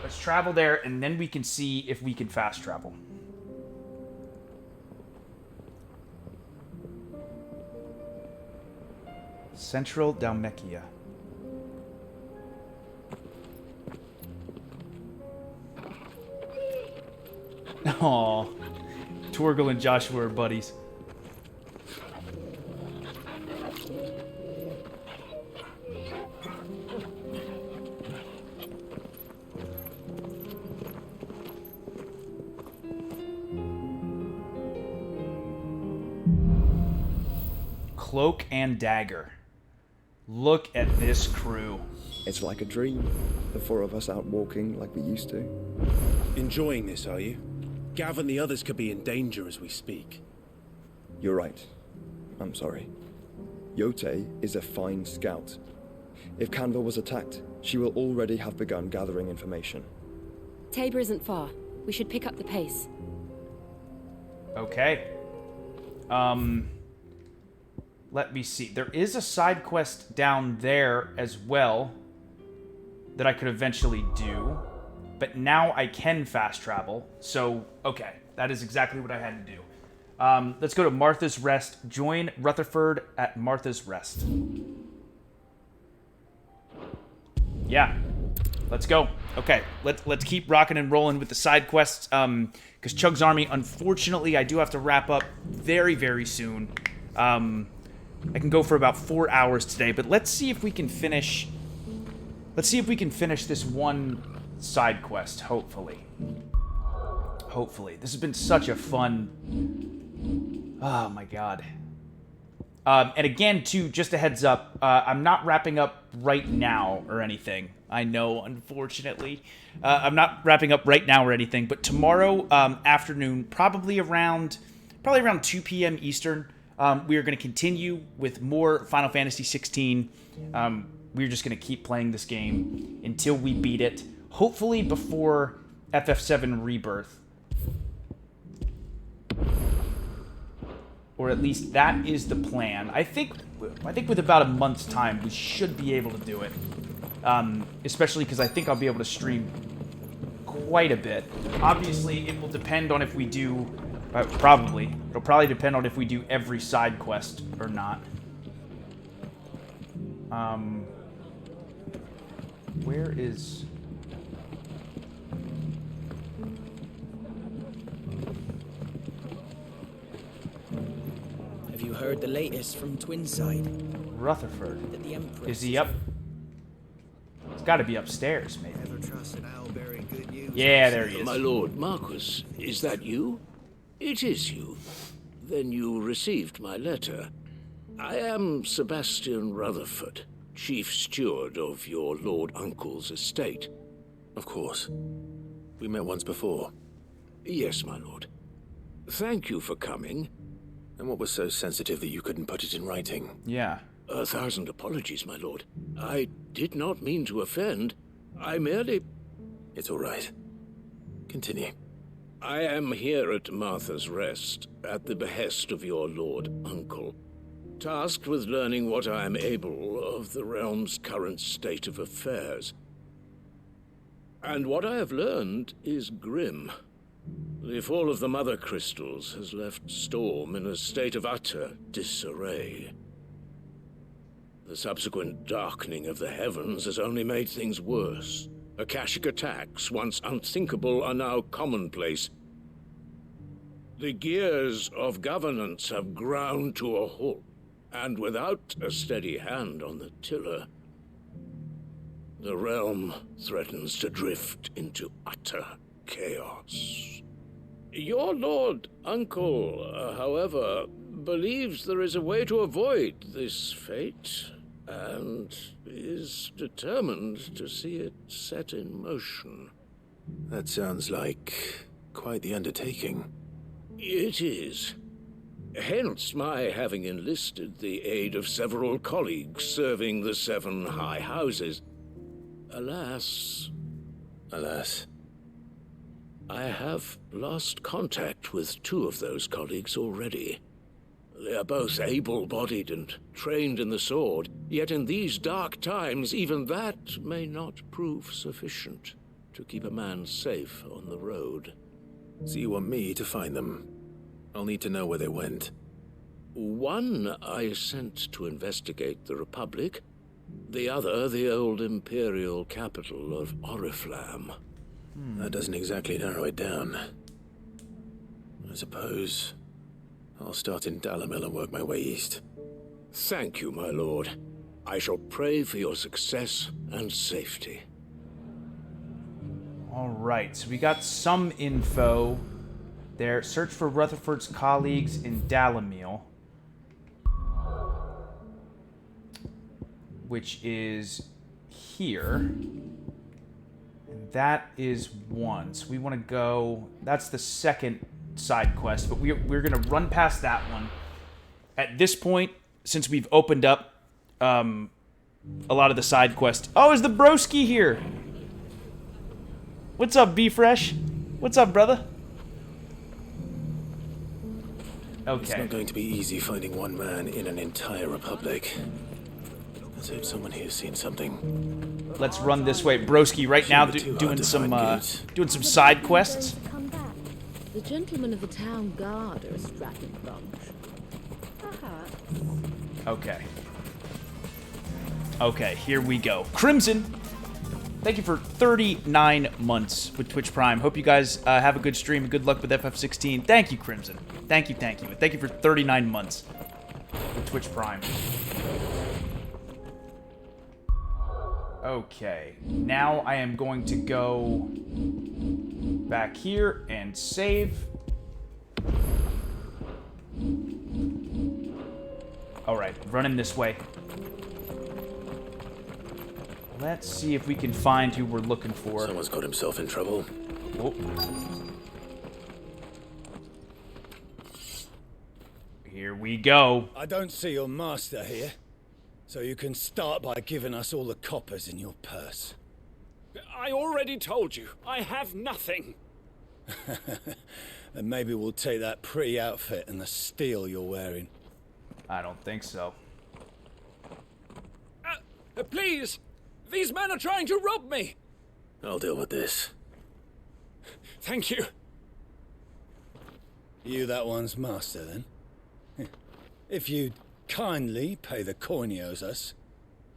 S1: Let's travel there, and then we can see if we can fast travel. Central Dalmekia. Aww. Torgal and Joshua are buddies. Cloak and Dagger. Look at this crew.
S13: It's like a dream. The 4 of us out walking like we used to.
S20: Enjoying this, are you? Gav and the others could be in danger as we speak.
S13: You're right. I'm sorry. Yote is a fine scout. If Canville was attacked, she will already have begun gathering information.
S4: Tabor isn't far. We should pick up the pace.
S1: Okay. Let me see. There is a side quest down there as well that I could eventually do. But now I can fast travel. So, okay. That is exactly what I had to do. Let's go to Martha's Rest. Join Rutherford at Martha's Rest. Yeah. Let's go. Okay. Let's keep rocking and rolling with the side quests. Because Chug's Army, unfortunately, I do have to wrap up very, very soon. I can go for about 4 hours today, but let's see if we can finish... Let's see if we can finish this one side quest, hopefully. Hopefully. This has been such a fun... Oh, my God. And again, too, just a heads up, I'm not wrapping up right now or anything. I know, unfortunately. I'm not wrapping up right now or anything, but tomorrow afternoon, probably around 2 p.m. Eastern, we are going to continue with more Final Fantasy XVI. We're just going to keep playing this game until we beat it. Hopefully before FF7 Rebirth. Or at least that is the plan. I think with about a month's time, we should be able to do it. Especially because I think I'll be able to stream quite a bit. Obviously, it will depend on if we do... It'll probably depend on if we do every side quest or not. Where is...
S3: Have you heard the latest from Twinside?
S1: Rutherford.
S3: The Empress.
S1: Is he up? It's got to be upstairs, maybe. Yeah, there he is.
S15: My lord Marquis, is that you? It is you. Then you received my letter. I am Sebastian Rutherford, Chief Steward of your Lord Uncle's estate.
S7: Of course. We met once before.
S15: Yes, my lord. Thank you for coming.
S7: And what was so sensitive that you couldn't put it in writing?
S1: Yeah.
S15: 1,000 apologies, my lord. I did not mean to offend. I merely...
S7: It's all right. Continue.
S15: I am here at Martha's Rest, at the behest of your lord uncle, tasked with learning what I am able of the realm's current state of affairs. And what I have learned is grim. The fall of the Mother Crystals has left Storm in a state of utter disarray. The subsequent darkening of the heavens has only made things worse. Akashic attacks, once unthinkable, are now commonplace. The gears of governance have ground to a halt, and without a steady hand on the tiller, the realm threatens to drift into utter chaos. Your lord uncle, however, believes there is a way to avoid this fate, and is determined to see it set in motion.
S7: That sounds like quite the undertaking.
S15: It is. Hence my having enlisted the aid of several colleagues serving the 7 high houses. Alas, I have lost contact with 2 of those colleagues already. They are both able-bodied and trained in the sword, yet in these dark times, even that may not prove sufficient to keep a man safe on the road.
S7: So you want me to find them? I'll need to know where they went.
S15: One I sent to investigate the Republic, the other the old Imperial capital of Oriflamme.
S7: That doesn't exactly narrow it down. I suppose I'll start in Dalimil and work my way east.
S15: Thank you, my lord. I shall pray for your success and safety.
S1: Alright, so we got some info there. Search for Rutherford's colleagues in Dalimil, which is here. And that is one. So we want to go... That's the second side quest, but we're going to run past that one. At this point, since we've opened up a lot of the side quests... Oh, is the broski here? What's up, B-Fresh? What's up, brother? Okay.
S7: It's not going to be easy finding one man in an entire republic. Let's hope someone here's seen something.
S1: Let's run this way. Broski right now doing some side quests.
S5: The gentlemen of the town guard are a strapping bunch.
S1: Okay. Okay, here we go. Crimson, thank you for 39 months with Twitch Prime. Hope you guys have a good stream and good luck with FF16. Thank you, Crimson. Thank you, thank you. And thank you for 39 months with Twitch Prime. Okay, now I am going to go back here and save. Alright, running this way. Let's see if we can find who we're looking for.
S7: Someone's got himself in trouble.
S1: Oh. Here we go.
S18: I don't see your master here, so you can start by giving us all the coppers in your purse.
S21: I already told you, I have nothing.
S18: And maybe we'll take that pretty outfit and the steel you're wearing.
S1: I don't think so.
S21: Please! These men are trying to rob me!
S7: I'll deal with this.
S21: Thank you.
S18: You that one's master, then? If you'd kindly pay the coin he owes us,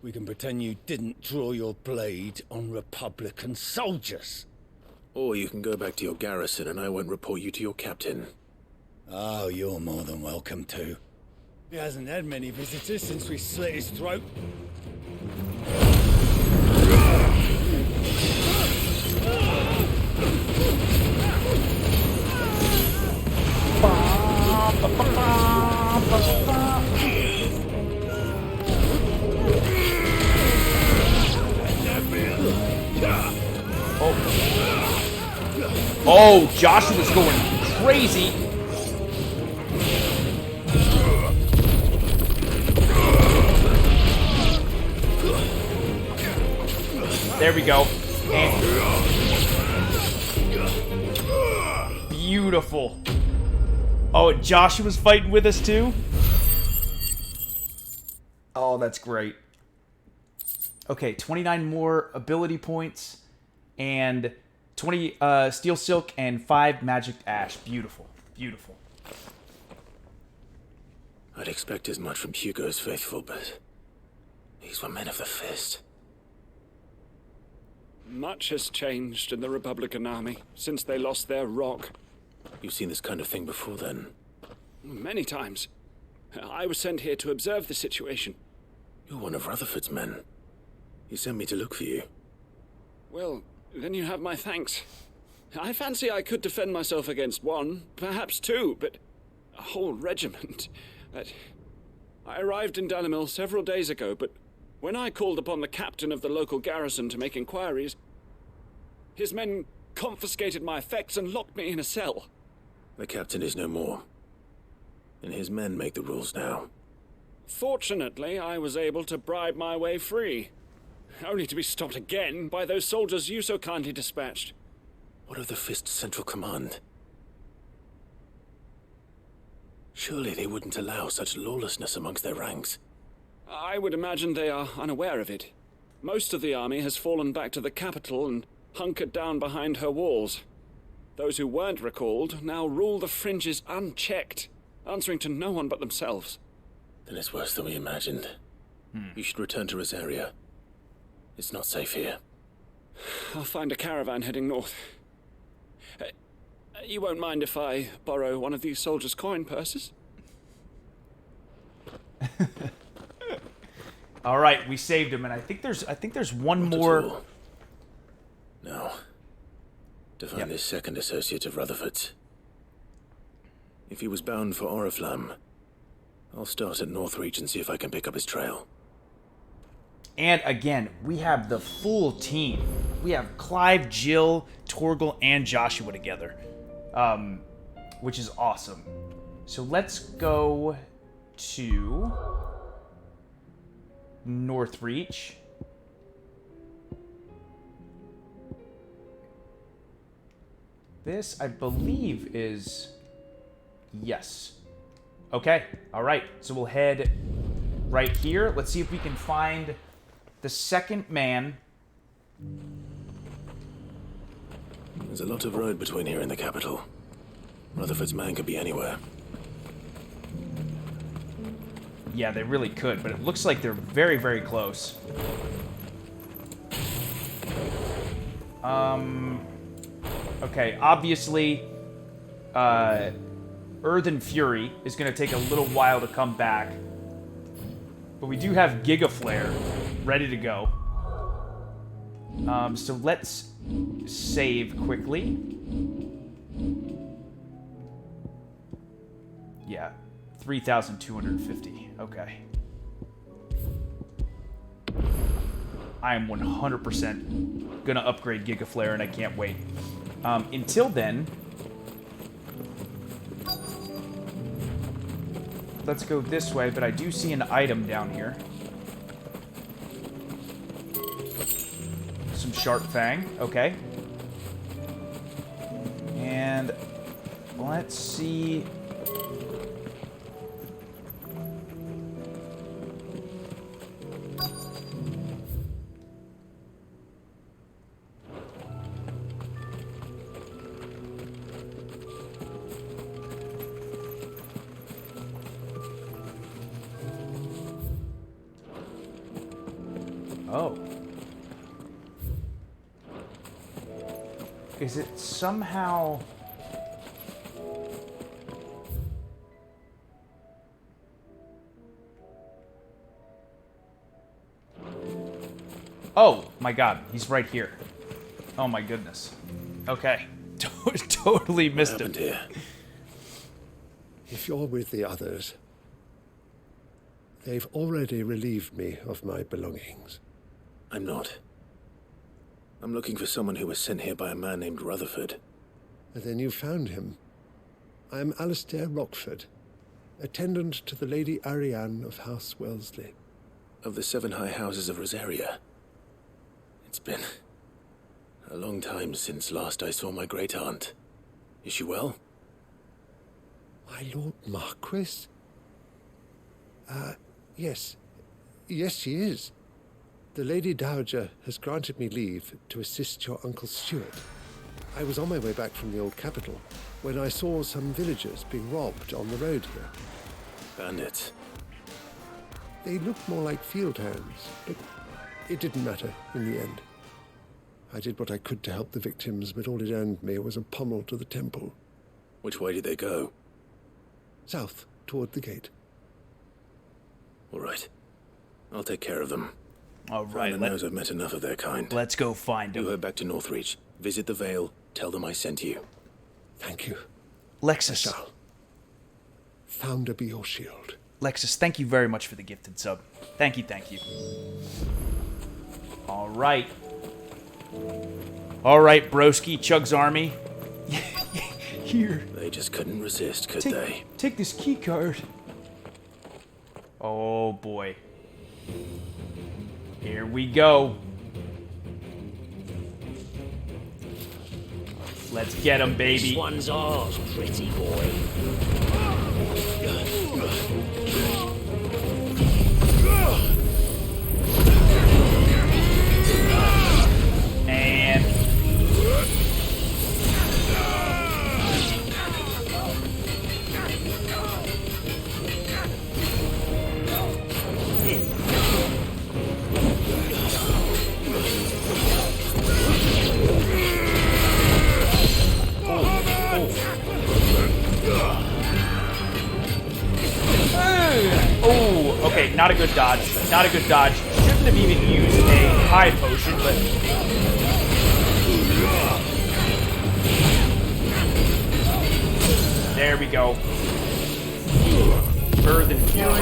S18: we can pretend you didn't draw your blade on Republican soldiers.
S7: Or you can go back to your garrison and I won't report you to your captain.
S18: Oh, you're more than welcome to. He hasn't had many visitors since we slit his throat.
S1: Oh, Joshua's going crazy. There we go. And beautiful. Oh, and Joshua's fighting with us too? Oh, that's great. Okay, 29 more ability points and 20 Steel Silk and 5 Magic Ash. Beautiful. Beautiful.
S7: I'd expect as much from Hugo's faithful, but these were men of the fist.
S21: Much has changed in the Republican Army since they lost their rock.
S7: You've seen this kind of thing before, then?
S21: Many times. I was sent here to observe the situation.
S7: You're one of Rutherford's men. He sent me to look for you.
S21: Well, then you have my thanks. I fancy I could defend myself against one, perhaps two, but a whole regiment. I arrived in Dalimil several days ago, but when I called upon the captain of the local garrison to make inquiries, his men confiscated my effects and locked me in a cell.
S7: The captain is no more, and his men make the rules now.
S21: Fortunately, I was able to bribe my way free, only to be stopped again by those soldiers you so kindly dispatched.
S7: What of the Fist's central command? Surely they wouldn't allow such lawlessness amongst their ranks.
S21: I would imagine they are unaware of it. Most of the army has fallen back to the capital and hunkered down behind her walls. Those who weren't recalled now rule the fringes unchecked, answering to no one but themselves.
S7: Then it's worse than we imagined. You should return to Rosaria. It's not safe here.
S21: I'll find a caravan heading north. You won't mind if I borrow one of these soldiers' coin purses?
S1: All right, we saved him, and I think there's one more.
S7: No. To find this second associate of Rutherford's. If he was bound for Oriflamme, I'll start at Northreach and see if I can pick up his trail.
S1: And again, we have the full team. We have Clive, Jill, Torgal, and Joshua together, which is awesome. So let's go to Northreach. This, I believe, is... Yes. Okay, all right. So we'll head right here. Let's see if we can find the second man.
S7: There's a lot of road between here and the capital. Rutherford's man could be anywhere.
S1: Yeah, they really could, but it looks like they're very, very close. Okay, obviously, Earthen Fury is going to take a little while to come back. But we do have Giga Flare ready to go. So let's save quickly. Yeah, 3,250. Okay. I am 100% gonna upgrade Giga Flare, and I can't wait. Until then, let's go this way, but I do see an item down here. Some Sharp Fang, okay. And let's see. Oh. Is it somehow... Oh, my God. He's right here. Oh, my goodness. Okay. Totally missed him.
S8: If you're with the others, they've already relieved me of my belongings.
S7: I'm not. I'm looking for someone who was sent here by a man named Rutherford.
S8: And then you found him. I am Alistair Rockford, attendant to the Lady Ariane of House Wellesley.
S7: Of the 7 high houses of Rosaria. It's been a long time since last I saw my great-aunt. Is she well?
S8: My Lord Marquis? Yes. Yes, she is. The Lady Dowager has granted me leave to assist your Uncle Stuart. I was on my way back from the old capital when I saw some villagers being robbed on the road here.
S7: Bandits?
S8: They looked more like field hands, but it didn't matter in the end. I did what I could to help the victims, but all it earned me was a pommel to the temple.
S7: Which way did they go?
S8: South, toward the gate.
S7: All right. I'll take care of them.
S1: All right.
S7: Father knows I've met enough of their kind.
S1: Let's go find them.
S7: You head back to Northreach. Visit the Vale. Tell them I sent you.
S8: Thank you.
S1: Lexus.
S8: I shall. Founder be your shield.
S1: Lexus, thank you very much for the gifted sub. Thank you, thank you. All right. All right, broski, Chug's army. Here.
S7: They just couldn't resist, could they?
S1: Take this key card. Oh, boy. Here we go. Let's get him, baby.
S15: This one's ours, pretty boy.
S1: And oh, okay, not a good dodge. Not a good dodge. Shouldn't have even used a high potion, but there we go. Earth and Fury.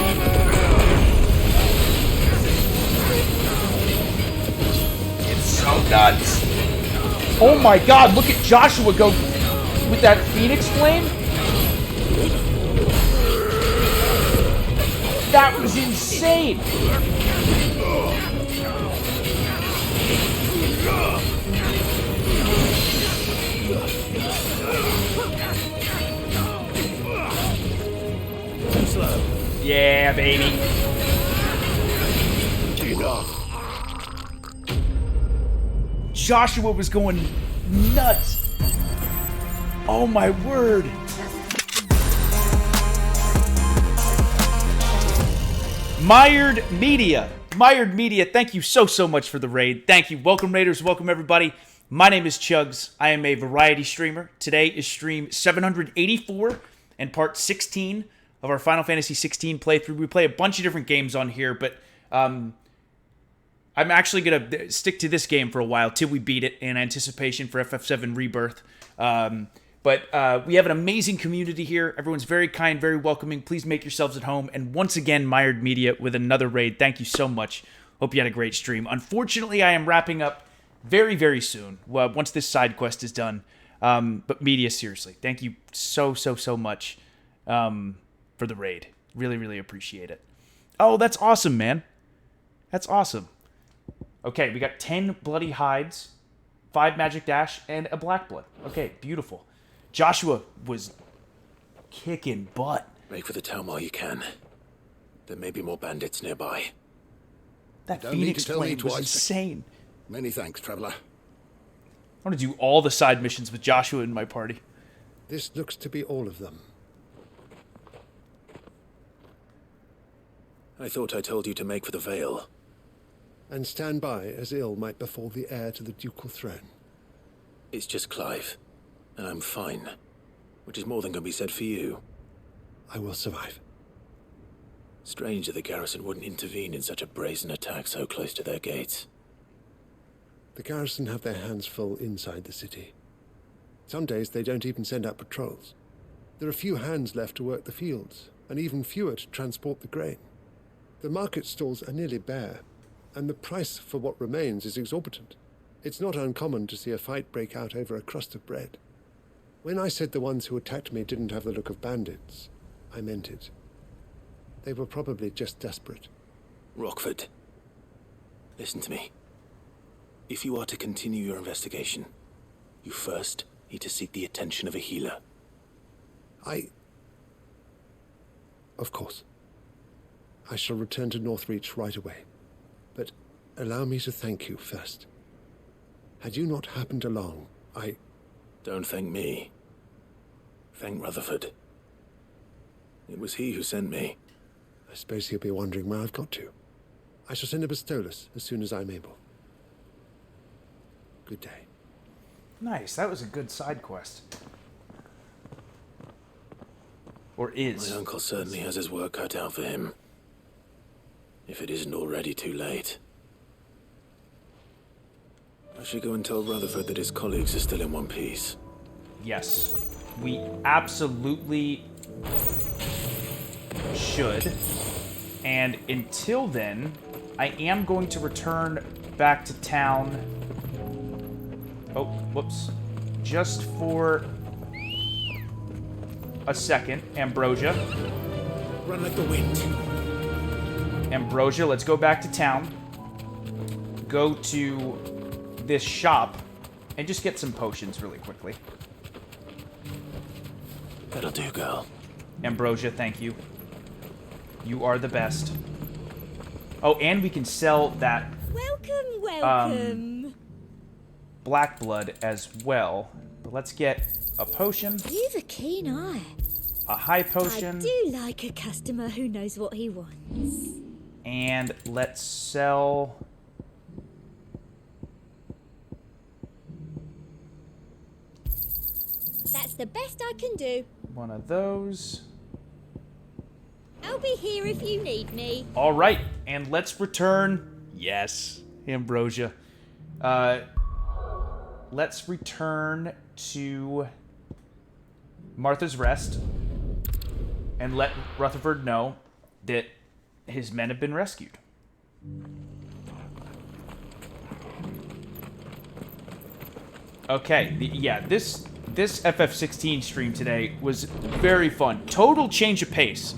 S1: It's so nuts. Oh my god, look at Joshua go with that Phoenix Flame. That was insane. Yeah, baby. Joshua was going nuts. Oh my word. Mired Media, thank you so much for the raid. Thank you. Welcome, Raiders. Welcome, everybody. My name is Chugs. I am a variety streamer. Today is stream 784 and part 16 of our Final Fantasy 16 playthrough. We play a bunch of different games on here, but I'm actually going to stick to this game for a while till we beat it in anticipation for FF7 Rebirth. But we have an amazing community here. Everyone's very kind, very welcoming. Please make yourselves at home. And once again, Mired Media with another raid. Thank you so much. Hope you had a great stream. Unfortunately, I am wrapping up very, very soon, once this side quest is done. But Media, seriously, thank you so much for the raid. Really, really appreciate it. Oh, that's awesome, man. That's awesome. Okay, we got 10 bloody hides, 5 magic dash, and a black blood. Okay, beautiful. Joshua was kicking butt.
S7: Make for the town while you can. There may be more bandits nearby.
S1: That Phoenix Flame was insane.
S19: Many thanks, traveler.
S1: I want to do all the side missions with Joshua in my party.
S8: This looks to be all of them.
S7: I thought I told you to make for the Vale.
S8: And stand by as ill might befall the heir to the ducal throne.
S7: It's just Clive, and I'm fine, which is more than can be said for you.
S8: I will survive.
S7: Strange that the garrison wouldn't intervene in such a brazen attack so close to their gates.
S8: The garrison have their hands full inside the city. Some days they don't even send out patrols. There are few hands left to work the fields, and even fewer to transport the grain. The market stalls are nearly bare, and the price for what remains is exorbitant. It's not uncommon to see a fight break out over a crust of bread. When I said the ones who attacked me didn't have the look of bandits, I meant it. They were probably just desperate.
S7: Rockford, listen to me. If you are to continue your investigation, you first need to seek the attention of a healer.
S8: Of course. I shall return to Northreach right away. But allow me to thank you first. Had you not happened along,
S7: Don't thank me. Thank Rutherford. It was he who sent me.
S8: I suppose he'll be wondering where I've got to. I shall send a Bistolus as soon as I'm able. Good day.
S1: Nice. That was a good side quest. Or is.
S7: My uncle certainly has his work cut out for him. If it isn't already too late. I should go and tell Rutherford that his colleagues are still in one piece.
S1: Yes. We absolutely should. And until then, I am going to return back to town. Oh, whoops. Just for a second. Ambrosia.
S7: Run like the wind.
S1: Ambrosia, let's go back to town. Go to this shop and just get some potions really quickly.
S7: That'll do, girl.
S1: Ambrosia, thank you. You are the best. Oh, and we can sell that
S6: Welcome.
S1: black blood as well. But let's get a potion.
S6: You've a keen eye.
S1: A high potion.
S6: I do like a customer who knows what he wants.
S1: And let's sell...
S6: That's the best I can do.
S1: one of those.
S6: I'll be here if you need me.
S1: All right, and let's return. Yes, Ambrosia. Let's return to Martha's Rest and let Rutherford know that his men have been rescued. Okay, this FF16 stream today was very fun. Total change of pace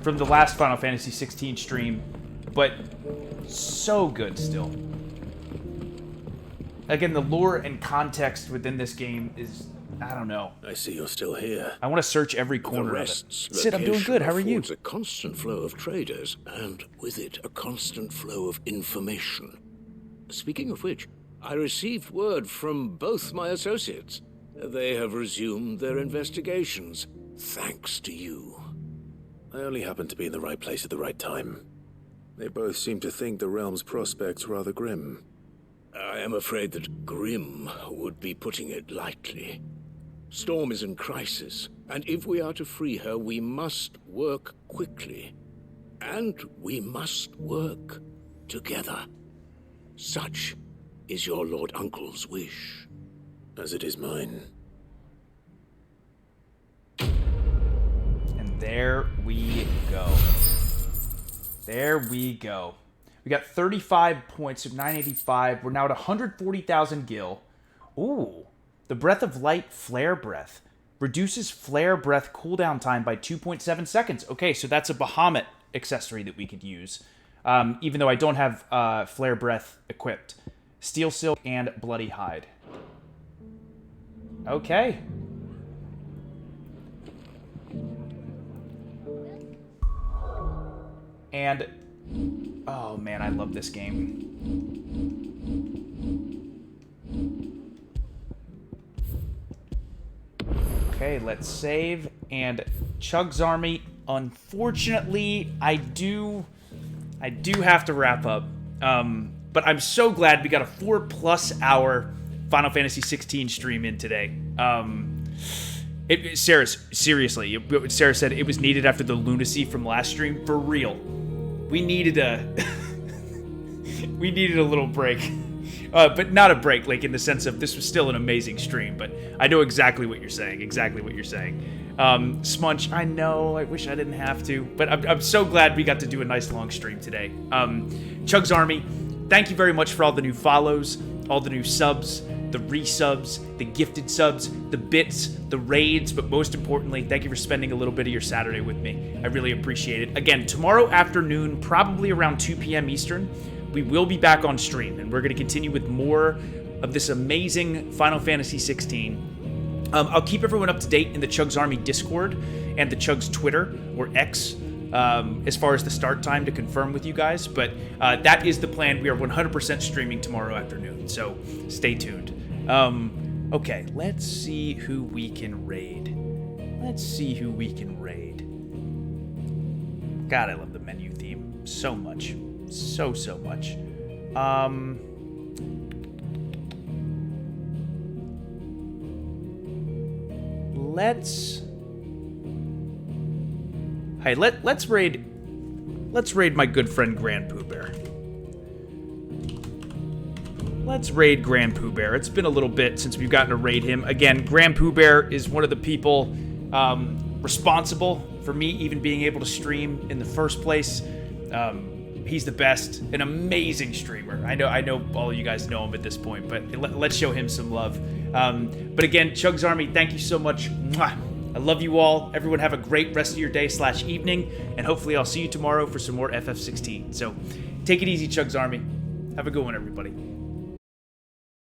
S1: from the last Final Fantasy 16 stream, but so good still. Again, the lore and context within this game is, I don't know.
S7: I see you're still here.
S1: I want to search every corner of it. Sid, I'm doing good. How are you?
S15: A constant flow of traders, and with it, a constant flow of information. Speaking of which, I received word from both my associates. They have resumed their investigations, thanks to you.
S7: I only happened to be in the right place at the right time. They both seem to think the realm's prospects rather grim.
S15: I am afraid that grim would be putting it lightly. Storm is in crisis, and if we are to free her, we must work quickly. And we must work together. Such is your Lord Uncle's wish.
S7: As it is mine.
S1: And there we go. There we go. We got 35 points of 985. We're now at 140,000 gil. Ooh. The Breath of Light Flare Breath. Reduces Flare Breath cooldown time by 2.7 seconds. Okay, so that's a Bahamut accessory that we could use. Even though I don't have Flare Breath equipped. Steel Silk and Bloody Hide. Okay. And, oh man, I love this game. Okay, let's save. And CHUGS Army, unfortunately, I do have to wrap up. But I'm so glad we got a 4+ hour Final Fantasy 16 stream in today. Sarah said it was needed after the lunacy from last stream. For real. We needed a little break. But not a break, like in the sense of this was still an amazing stream, but I know exactly what you're saying. Smunch, I know, I wish I didn't have to, but I'm so glad we got to do a nice long stream today. CHUGS Army, thank you very much for all the new follows, all the new subs, the resubs, the gifted subs, the bits, the raids, but most importantly, thank you for spending a little bit of your Saturday with me. I really appreciate it. Again, tomorrow afternoon, probably around 2 p.m. Eastern, we will be back on stream, and we're going to continue with more of this amazing Final Fantasy 16. I'll keep everyone up to date in the CHUGS Army Discord and the CHUGS Twitter, or X, as far as the start time to confirm with you guys. But that is the plan. We are 100% streaming tomorrow afternoon, so stay tuned. Okay, let's see who we can raid. God, I love the menu theme so much. So much. Let's raid my good friend Grand Pooh Bear. Let's raid Grand Pooh Bear. It's been a little bit since we've gotten to raid him. Again, Grand Pooh Bear is one of the people responsible for me even being able to stream in the first place. He's the best, an amazing streamer. I know all of you guys know him at this point, but let's show him some love. But again, CHUGS Army, thank you so much. Mwah. I love you all. Everyone have a great rest of your day / evening, and hopefully I'll see you tomorrow for some more FF16. So take it easy, CHUGS Army. Have a good one, everybody.